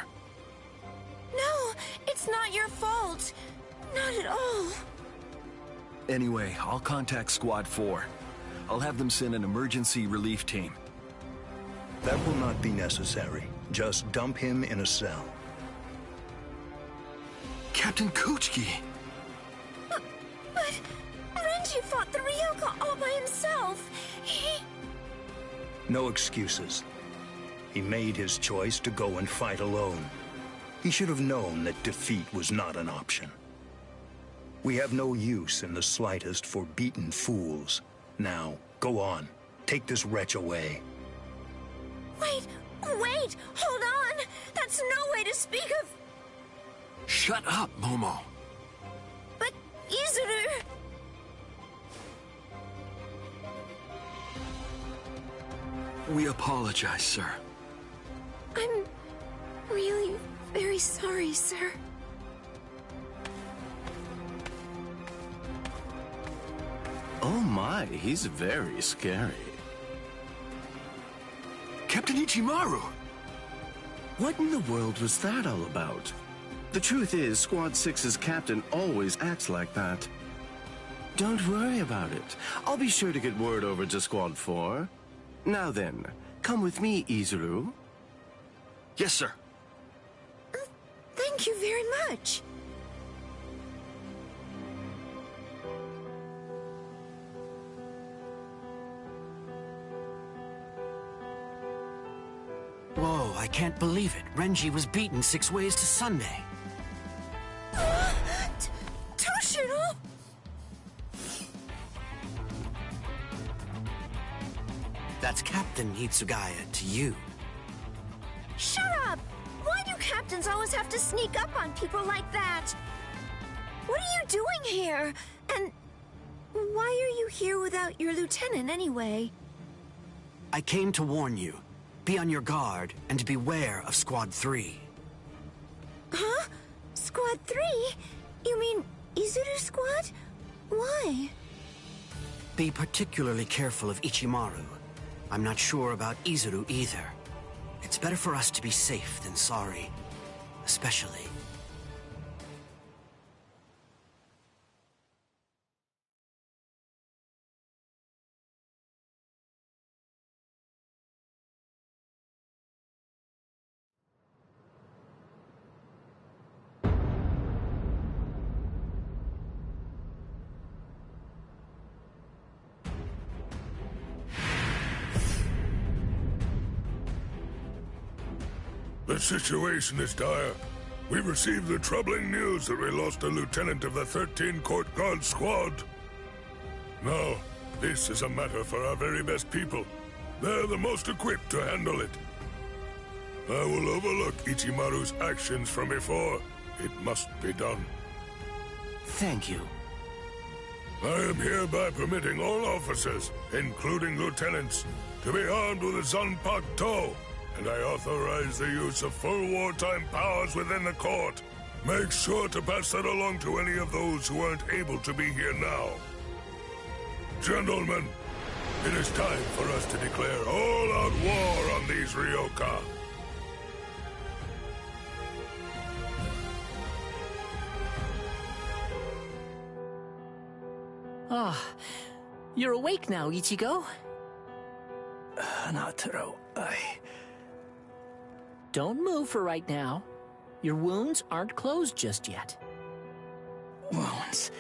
No, it's not your fault. Not at all. Anyway, I'll contact Squad 4. I'll have them send an emergency relief team. That will not be necessary. Just dump him in a cell. Captain Kuchiki! But Renji fought the Ryoka all by himself. No excuses. He made his choice to go and fight alone. He should have known that defeat was not an option. We have no use in the slightest for beaten fools. Now, go on. Take this wretch away. Wait! Hold on! That's no way to speak of... Shut up, Momo! But, Izuru... We apologize, sir. I'm really very sorry, sir. Oh my, he's very scary. Captain Ichimaru! What in the world was that all about? The truth is, Squad 6's captain always acts like that. Don't worry about it. I'll be sure to get word over to Squad 4. Now then, come with me, Izuru. Yes, sir. Thank you very much. Whoa, I can't believe it. Renji was beaten 6 ways to Sunday. Toshiro! That's Captain Hitsugaya to you. Shut up! Why do captains always have to sneak up on people like that? What are you doing here? And why are you here without your lieutenant anyway? I came to warn you. Be on your guard and beware of Squad 3. Huh? Squad 3? You mean Izuru Squad? Why? Be particularly careful of Ichimaru. I'm not sure about Izuru either. It's better for us to be safe than sorry. Especially... The situation is dire. We received the troubling news that we lost a lieutenant of the 13 Court Guard Squad. Now, this is a matter for our very best people. They're the most equipped to handle it. I will overlook Ichimaru's actions from before. It must be done. Thank you. I am hereby permitting all officers, including lieutenants, to be armed with a Zanpak To, and I authorize the use of full wartime powers within the court. Make sure to pass that along to any of those who aren't able to be here now. Gentlemen, it is time for us to declare all-out war on these Ryoka. Ah, you're awake now, Ichigo? Hanataro, Don't move for right now. Your wounds aren't closed just yet. Wounds.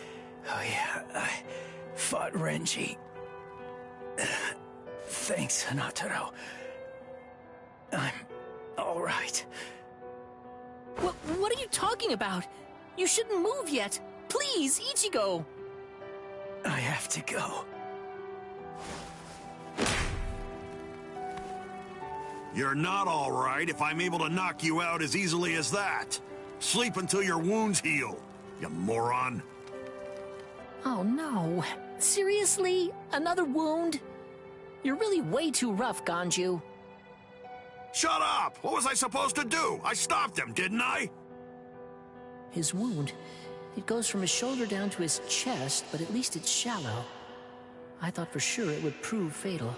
Oh yeah, I fought Renji. Thanks, Hanataro. I'm all right. What are you talking about? You shouldn't move yet. Please, Ichigo. I have to go. You're not all right if I'm able to knock you out as easily as that. Sleep until your wounds heal, you moron. Oh no. Seriously? Another wound? You're really way too rough, Ganju. Shut up! What was I supposed to do? I stopped him, didn't I? His wound, it goes from his shoulder down to his chest, but at least it's shallow. I thought for sure it would prove fatal.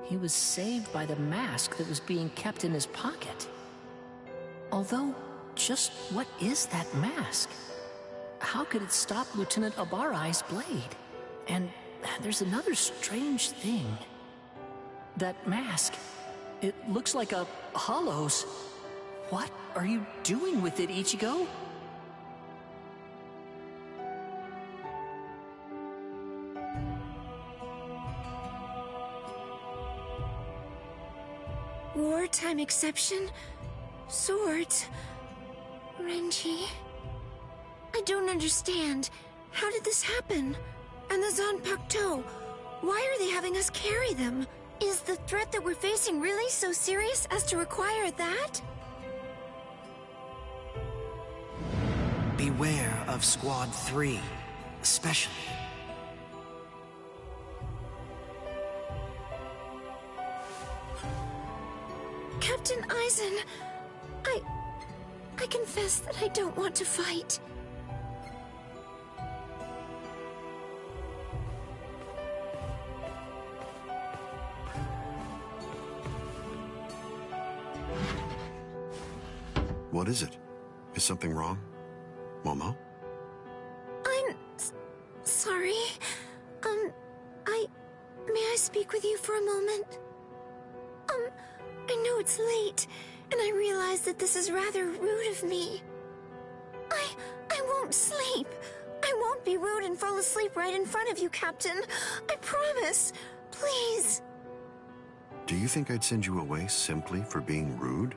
He was saved by the mask that was being kept in his pocket. Although, just what is that mask? How could it stop Lieutenant Abarai's blade? And there's another strange thing. That mask, it looks like a hollow's. What are you doing with it, Ichigo? Wartime exception? Swords? Renji? I don't understand. How did this happen? And the Zanpak To? Why are they having us carry them? Is the threat that we're facing really so serious as to require that? Beware of Squad 3, especially. Captain Aizen, I confess that I don't want to fight. What is it? Is something wrong? Momo? I'm sorry. May I speak with you for a moment? I know it's late, and I realize that this is rather rude of me. I won't sleep. I won't be rude and fall asleep right in front of you, Captain. I promise. Please. Do you think I'd send you away simply for being rude?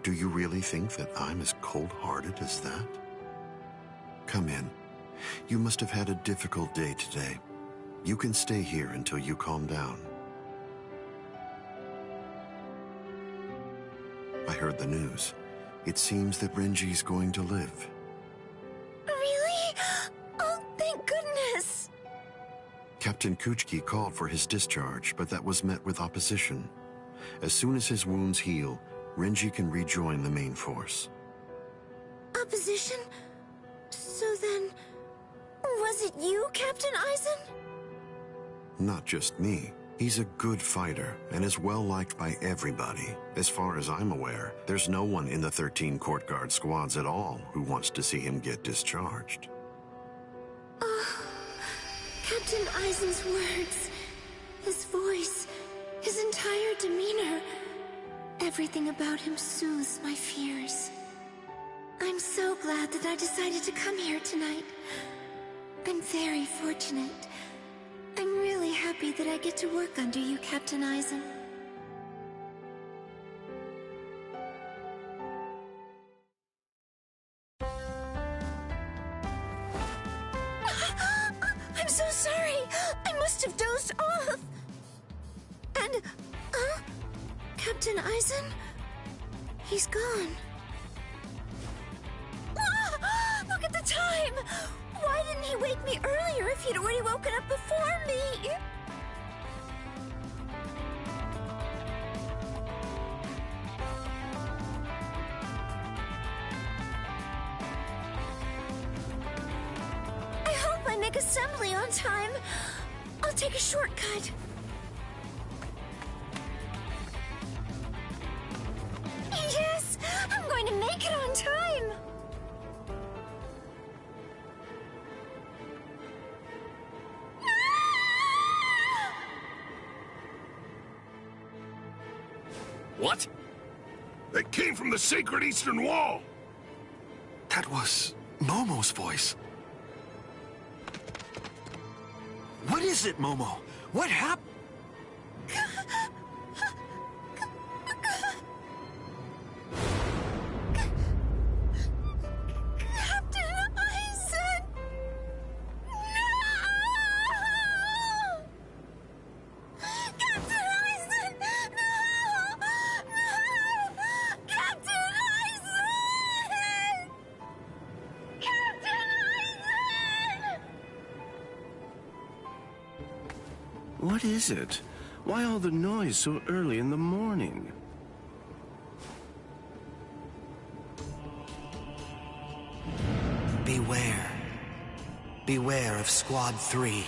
Do you really think that I'm as cold-hearted as that? Come in. You must have had a difficult day today. You can stay here until you calm down. I heard the news. It seems that Renji's going to live. Really? Oh, thank goodness. Captain Kuchiki called for his discharge, but that was met with opposition. As soon as his wounds heal, Renji can rejoin the main force. Opposition? So then, was it you, Captain Eisen? Not just me. He's a good fighter and is well liked by everybody. As far as I'm aware, there's no one in the 13 court guard squads at all who wants to see him get discharged. Captain Eisen's words, his voice, his entire demeanor, everything about him soothes my fears. I'm so glad that I decided to come here tonight. I'm very fortunate. I'm really happy that I get to work under you, Captain Eisen. I'm so sorry. I must have dozed off. And, Captain Eisen? He's gone. Look at the time! Why didn't he wake me earlier if he'd already woken up before me? I hope I make assembly on time. I'll take a shortcut. Yes! I'm going to make it on time! What? They came from the sacred Eastern Wall! That was Momo's voice. What is it, Momo? What happened? Captain Eisen! No! Captain Eisen! No! No! Captain Eisen! Captain Eisen! What is it? Why all the noise so early in the morning? Beware. Beware of Squad 3.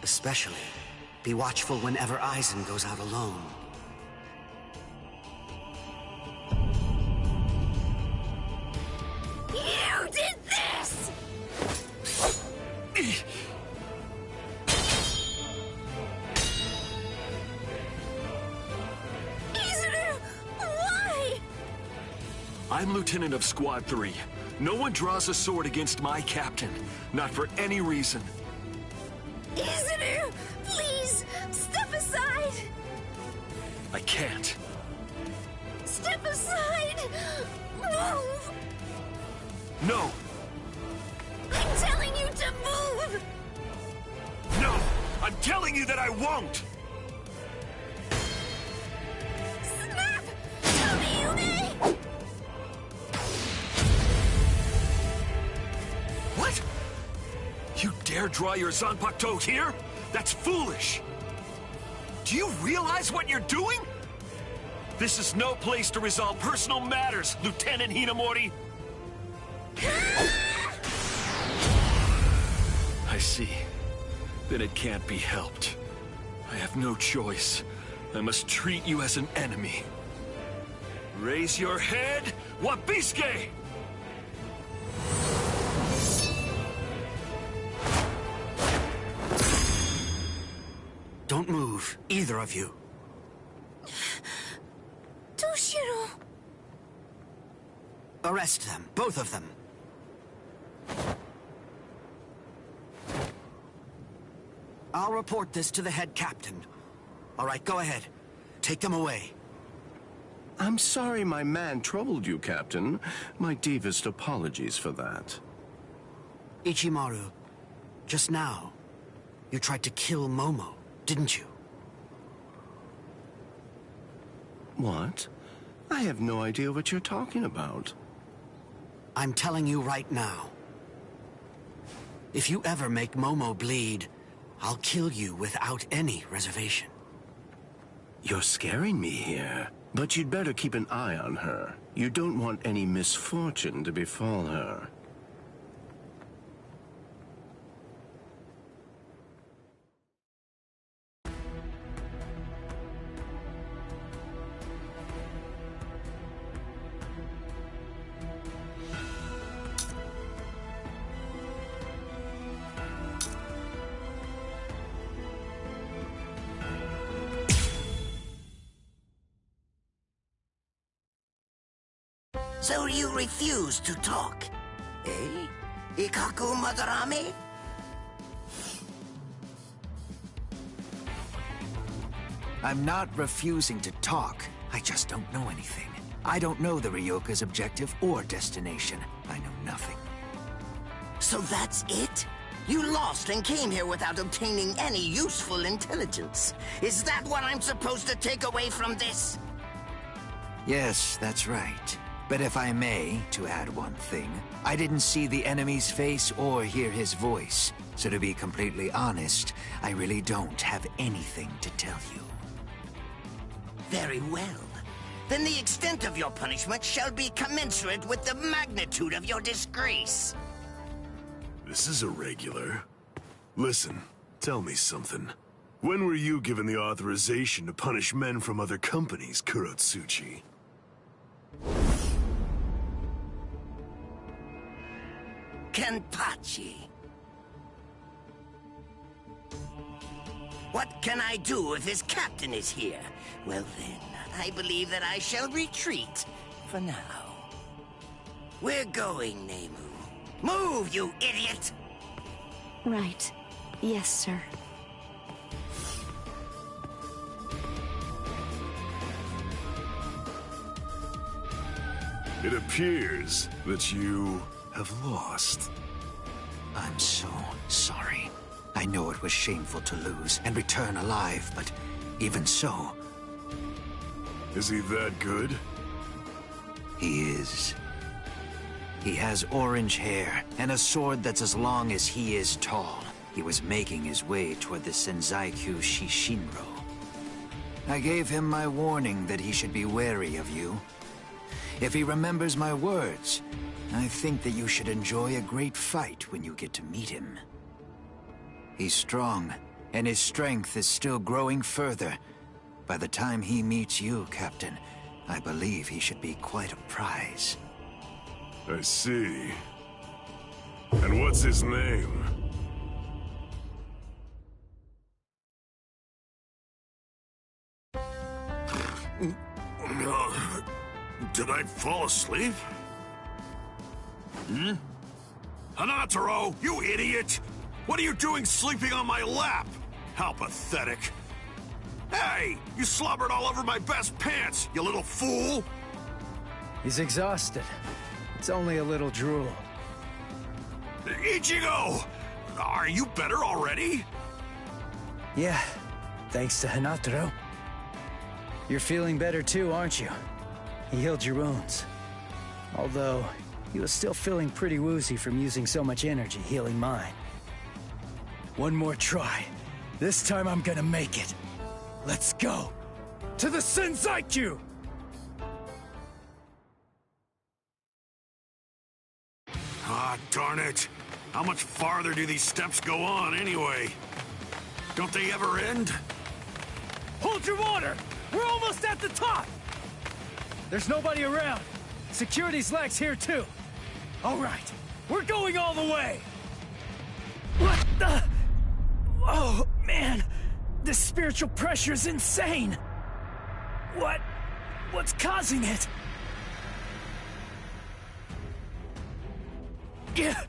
Especially, be watchful whenever Eisen goes out alone. You did this! Izuru! Why? I'm Lieutenant of Squad 3. No one draws a sword against my captain. Not for any reason. Izuru! Please! Step aside! I can't. Step aside! Move! No! I'm telling you to move! No! I'm telling you that I won't! Snap! Tomiyume! What? You dare draw your Zanpakuto here? That's foolish! Do you realize what you're doing? This is no place to resolve personal matters, Lieutenant Hinamori! I see. Then it can't be helped. I have no choice. I must treat you as an enemy. Raise your head, Wabiske! Don't move, either of you. Toshiro! Arrest them, both of them. I'll report this to the head captain. All right, go ahead. Take them away. I'm sorry my man troubled you, Captain. My deepest apologies for that. Ichimaru, just now, you tried to kill Momo, didn't you? What? I have no idea what you're talking about. I'm telling you right now. If you ever make Momo bleed, I'll kill you without any reservation. You're scaring me here. But you'd better keep an eye on her. You don't want any misfortune to befall her. So you refuse to talk, eh? Ikaku Madarame? I'm not refusing to talk. I just don't know anything. I don't know the Ryoka's objective or destination. I know nothing. So that's it? You lost and came here without obtaining any useful intelligence. Is that what I'm supposed to take away from this? Yes, that's right. But if I may, to add one thing, I didn't see the enemy's face or hear his voice. So to be completely honest, I really don't have anything to tell you. Very well. Then the extent of your punishment shall be commensurate with the magnitude of your disgrace. This is irregular. Listen, tell me something. When were you given the authorization to punish men from other companies, Kurotsuchi? Kenpachi. What can I do if his captain is here? Well then, I believe that I shall retreat for now. We're going, Nemu. Move, you idiot! Right. Yes, sir. It appears that you have lost. I'm so sorry. I know it was shameful to lose and return alive, but even so... Is he that good? He is. He has orange hair and a sword that's as long as he is tall. He was making his way toward the Senzaikyu Shishinro. I gave him my warning that he should be wary of you. If he remembers my words, I think that you should enjoy a great fight when you get to meet him. He's strong, and his strength is still growing further. By the time he meets you, Captain, I believe he should be quite a prize. I see. And what's his name? Did I fall asleep? Hmm? Hanataro, you idiot! What are you doing sleeping on my lap? How pathetic. Hey, you slobbered all over my best pants, you little fool! He's exhausted. It's only a little drool. Ichigo! Are you better already? Yeah, thanks to Hanataro. You're feeling better too, aren't you? He healed your wounds. Although, he was still feeling pretty woozy from using so much energy healing mine. One more try. This time I'm gonna make it. Let's go. To the Senzaikyu! Darn it. How much farther do these steps go on, anyway? Don't they ever end? Hold your water! We're almost at the top! There's nobody around. Security's lax here, too. All right, we're going all the way! What the... Oh, man. This spiritual pressure is insane. What's causing it? Yeah,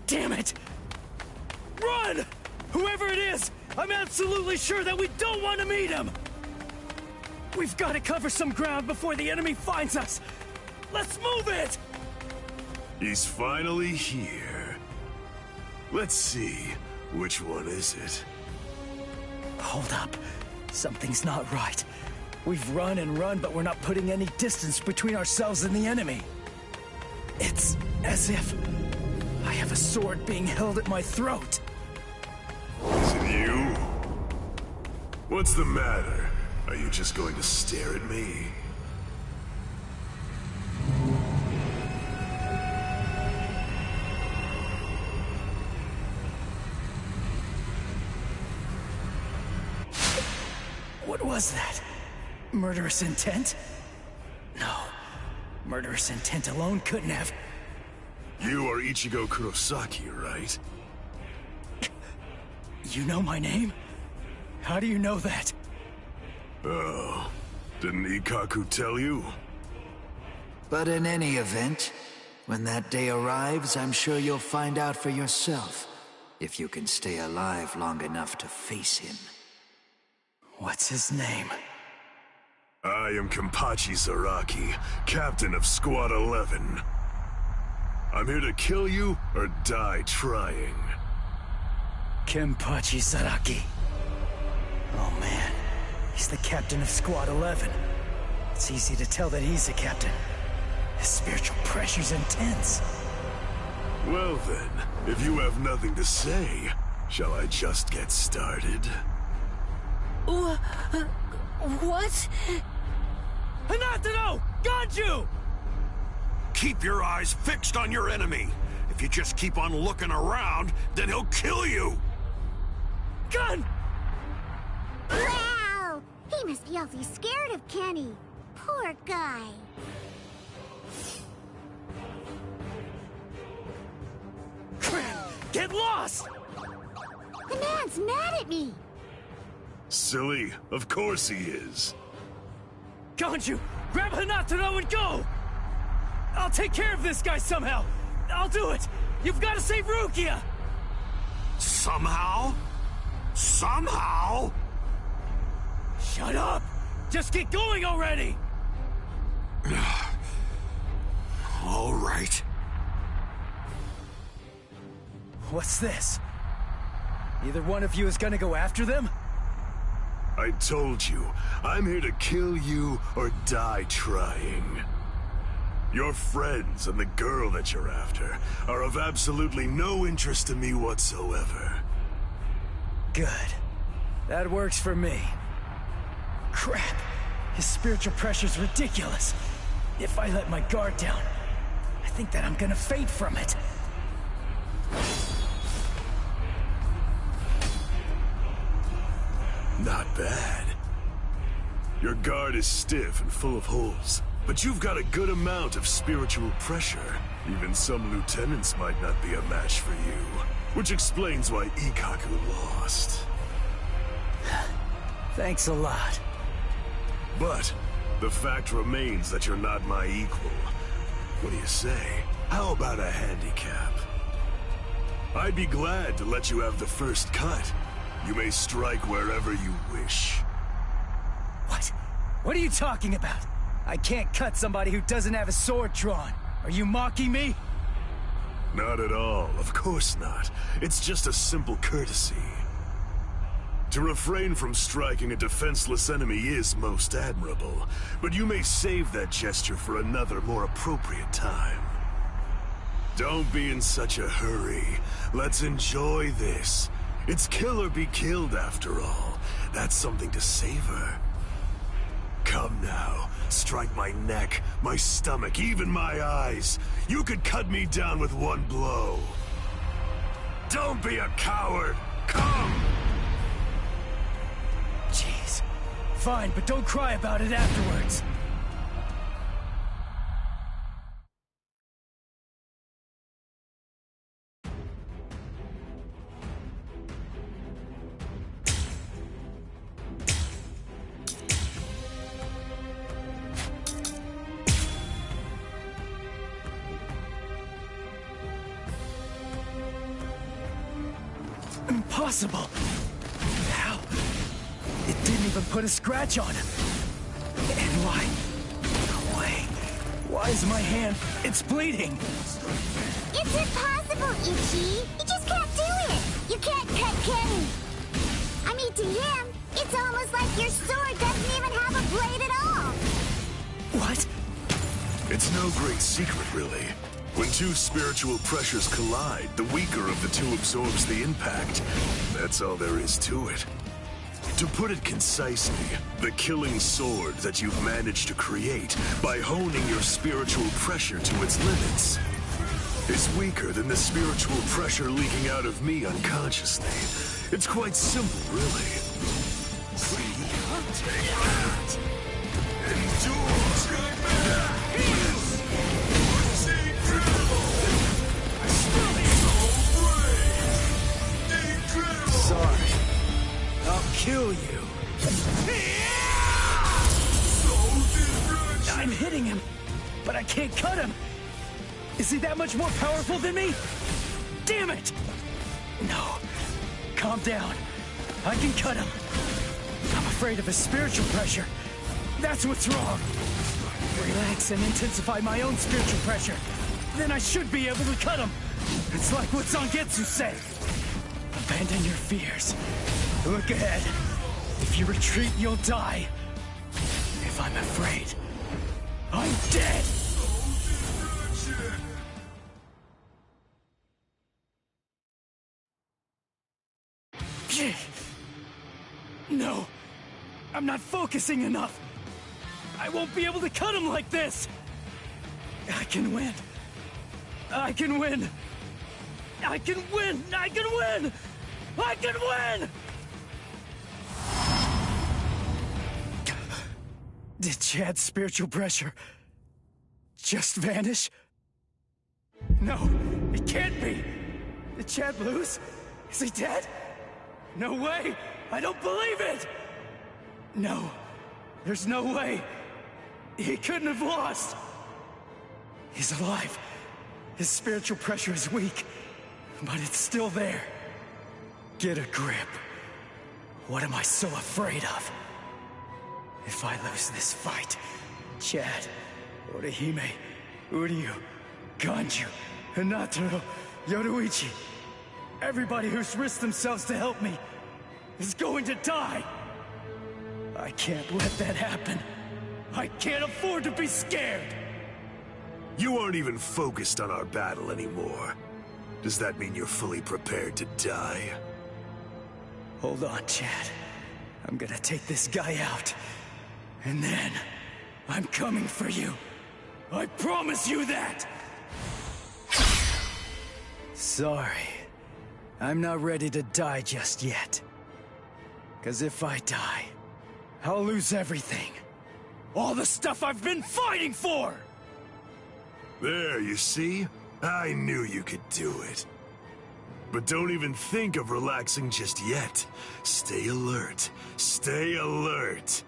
damn it! Run! Whoever it is, I'm absolutely sure that we don't want to meet him! We've got to cover some ground before the enemy finds us! Let's move it! He's finally here. Let's see, which one is it? Hold up. Something's not right. We've run and run, but we're not putting any distance between ourselves and the enemy. It's as if I have a sword being held at my throat. Is it you? What's the matter? Are you just going to stare at me? What was that? Murderous intent? No. Murderous intent alone couldn't have... You are Ichigo Kurosaki, right? You know my name? How do you know that? Oh, didn't Ikaku tell you? But in any event, when that day arrives, I'm sure you'll find out for yourself, if you can stay alive long enough to face him. What's his name? I am Kenpachi Zaraki, captain of Squad 11. I'm here to kill you or die trying. Kenpachi Zaraki. Oh man, he's the captain of Squad 11. It's easy to tell that he's a captain. His spiritual pressure's intense. Well then, if you have nothing to say, shall I just get started? What? Hanataro! Ganju! Keep your eyes fixed on your enemy. If you just keep on looking around, then he'll kill you! Gun! Wow! He must be awfully scared of Kenny. Poor guy. Crap! Get lost! The man's mad at me. Silly, of course he is. Ganju, grab Hanataro and go! I'll take care of this guy somehow! I'll do it! You've got to save Rukia! Somehow? Somehow? Shut up! Just get going already! All right. What's this? Either one of you is gonna go after them? I told you, I'm here to kill you or die trying. Your friends and the girl that you're after are of absolutely no interest to me whatsoever. Good. That works for me. Crap. His spiritual pressure's ridiculous. If I let my guard down, I think that I'm gonna fade from it. Not bad. Your guard is stiff and full of holes, but you've got a good amount of spiritual pressure. Even some lieutenants might not be a match for you, which explains why Ikaku lost. Thanks a lot. But the fact remains that you're not my equal. What do you say? How about a handicap? I'd be glad to let you have the first cut. You may strike wherever you wish. What? What are you talking about? I can't cut somebody who doesn't have a sword drawn. Are you mocking me? Not at all, of course not. It's just a simple courtesy. To refrain from striking a defenseless enemy is most admirable, but you may save that gesture for another, more appropriate time. Don't be in such a hurry. Let's enjoy this. It's kill or be killed, after all. That's something to savor. Come now. Strike my neck, my stomach, even my eyes. You could cut me down with one blow. Don't be a coward. Come! Jeez. Fine, but don't cry about it afterwards. Impossible! How? It didn't even put a scratch on him. And why? No way. Why is my hand? It's bleeding! It's impossible, Ichi! You just can't do it! You can't cut Kenny! I mean, to him, it's almost like your sword doesn't even have a blade at all! What? It's no great secret, really. When two spiritual pressures collide, the weaker of the two absorbs the impact. That's all there is to it. To put it concisely, the killing sword that you've managed to create by honing your spiritual pressure to its limits is weaker than the spiritual pressure leaking out of me unconsciously. It's quite simple, really. Sorry. I'll kill you. I'm hitting him, but I can't cut him. Is he that much more powerful than me? Damn it! No. Calm down. I can cut him. I'm afraid of his spiritual pressure. That's what's wrong. Relax and intensify my own spiritual pressure. Then I should be able to cut him. It's like what Zangetsu said. Abandon your fears. Look ahead. If you retreat, you'll die. If I'm afraid, I'm dead! No! I'm not focusing enough! I won't be able to cut him like this! I can win! I can win! I can win! I can win! I can win! Did Chad's spiritual pressure just vanish? No, it can't be! Did Chad lose? Is he dead? No way! I don't believe it! No, there's no way. He couldn't have lost. He's alive. His spiritual pressure is weak, but it's still there. Get a grip. What am I so afraid of? If I lose this fight, Chad, Orihime, Uryu, Ganju, Hinataro, Yoruichi, everybody who's risked themselves to help me is going to die. I can't let that happen. I can't afford to be scared. You aren't even focused on our battle anymore. Does that mean you're fully prepared to die? Hold on, Chad. I'm gonna take this guy out. And then, I'm coming for you. I promise you that! Sorry. I'm not ready to die just yet. 'Cause if I die, I'll lose everything. All the stuff I've been fighting for! There, you see? I knew you could do it. But don't even think of relaxing just yet. Stay alert. Stay alert.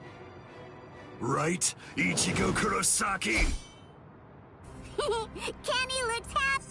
Right, Ichigo Kurosaki? Kenny looks happy.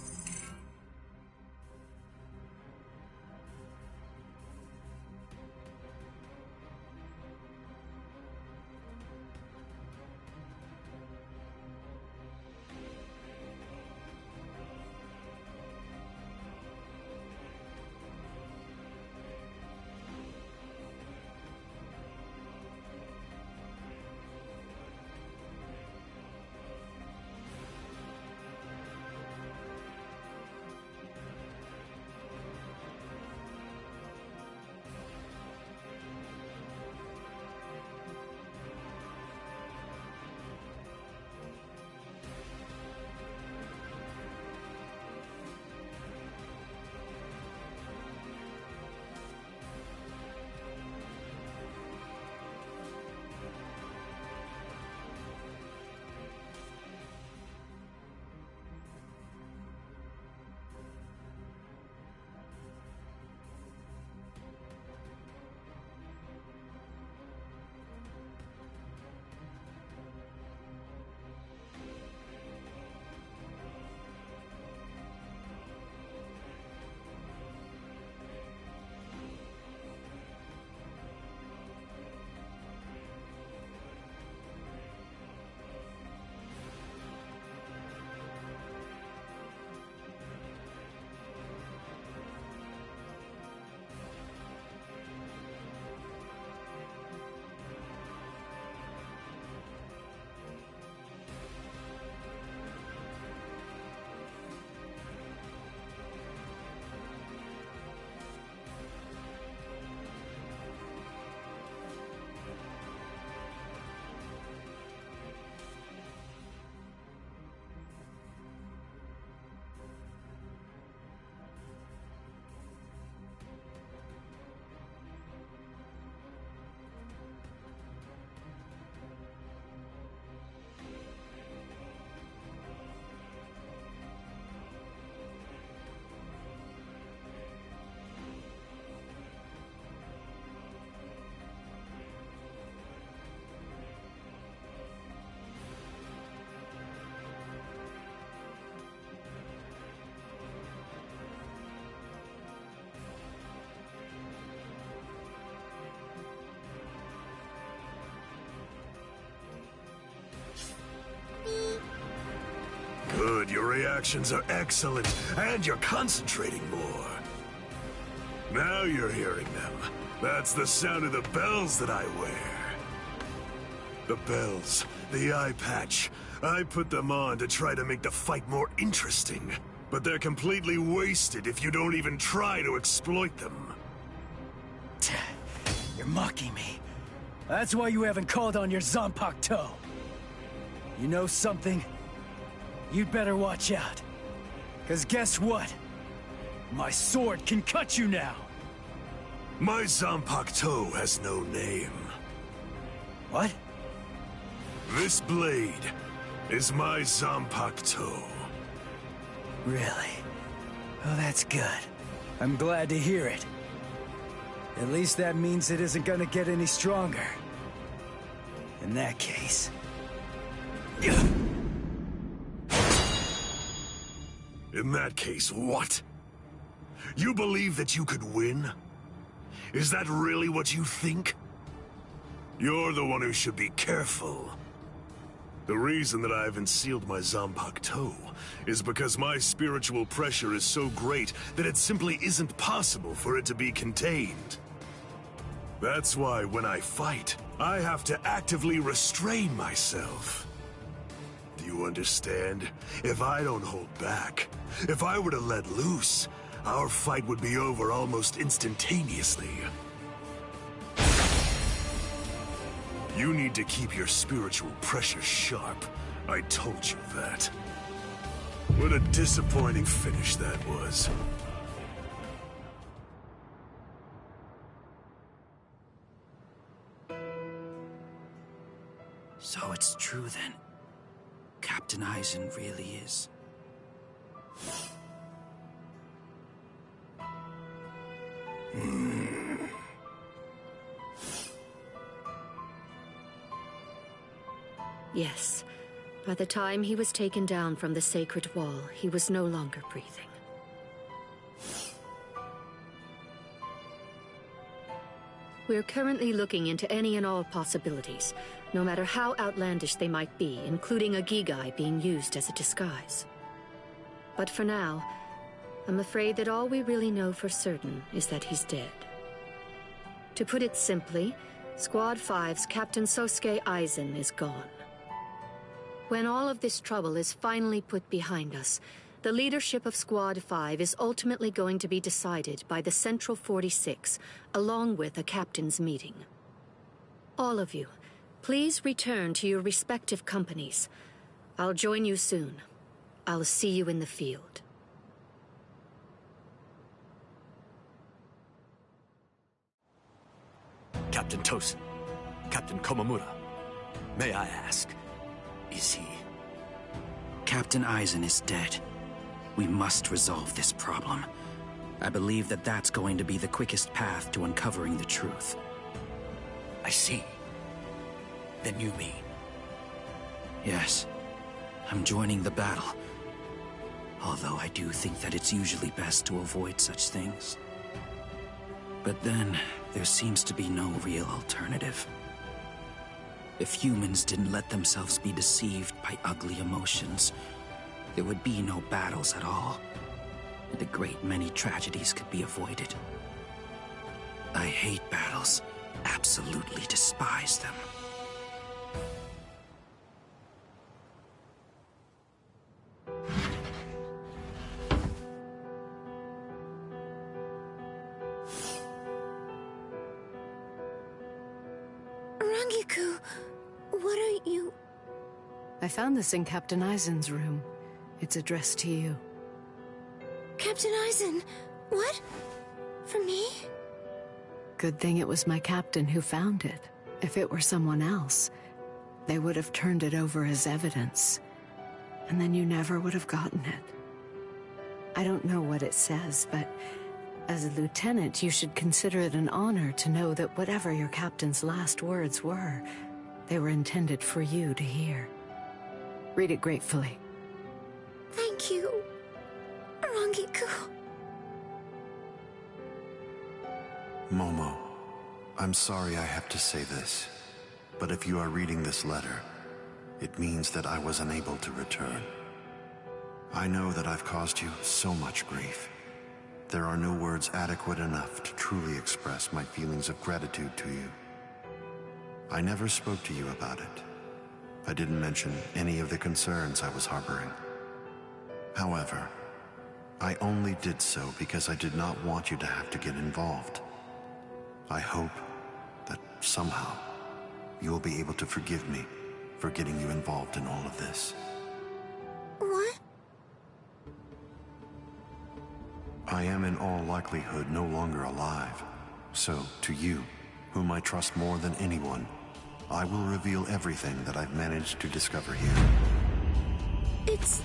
Good, your reactions are excellent, and you're concentrating more. Now you're hearing them. That's the sound of the bells that I wear. The bells, the eye patch. I put them on to try to make the fight more interesting. But they're completely wasted if you don't even try to exploit them. You're mocking me. That's why you haven't called on your Zanpakuto. You know something? You'd better watch out. 'Cause guess what? My sword can cut you now! My Zanpakuto has no name. What? This blade is my Zanpakuto. Really? Oh, that's good. I'm glad to hear it. At least that means it isn't gonna get any stronger. In that case... In that case, what? You believe that you could win? Is that really what you think? You're the one who should be careful. The reason that I haven't sealed my Zanpakuto is because my spiritual pressure is so great that it simply isn't possible for it to be contained. That's why when I fight, I have to actively restrain myself. Do you understand? If I don't hold back, if I were to let loose, our fight would be over almost instantaneously. You need to keep your spiritual pressure sharp. I told you that. What a disappointing finish that was. So it's true then. Captain Aizen really is. Yes. By the time he was taken down from the sacred wall, he was no longer breathing. We're currently looking into any and all possibilities, no matter how outlandish they might be, including a Gigai being used as a disguise. But for now, I'm afraid that all we really know for certain is that he's dead. To put it simply, Squad 5's Captain Sosuke Aizen is gone. When all of this trouble is finally put behind us, the leadership of Squad 5 is ultimately going to be decided by the Central 46, along with a captain's meeting. All of you, please return to your respective companies. I'll join you soon. I'll see you in the field. Captain Tosin, Captain Komamura, may I ask, is he? Captain Aizen is dead. We must resolve this problem. I believe that that's going to be the quickest path to uncovering the truth. I see. Then you mean? Yes. I'm joining the battle. Although I do think that it's usually best to avoid such things. But then, there seems to be no real alternative. If humans didn't let themselves be deceived by ugly emotions, there would be no battles at all. And a great many tragedies could be avoided. I hate battles. Absolutely despise them. Rangiku, what are you... I found this in Captain Aizen's room. It's addressed to you. Captain Aizen, what? For me? Good thing it was my captain who found it. If it were someone else, they would have turned it over as evidence. And then you never would have gotten it. I don't know what it says, but as a lieutenant, you should consider it an honor to know that whatever your captain's last words were, they were intended for you to hear. Read it gratefully. Thank you, Rangiku. Momo, I'm sorry I have to say this, but if you are reading this letter, it means that I was unable to return. I know that I've caused you so much grief. There are no words adequate enough to truly express my feelings of gratitude to you. I never spoke to you about it. I didn't mention any of the concerns I was harboring. However, I only did so because I did not want you to have to get involved. I hope that somehow you will be able to forgive me for getting you involved in all of this. What? I am in all likelihood no longer alive. So, to you, whom I trust more than anyone, I will reveal everything that I've managed to discover here. It's...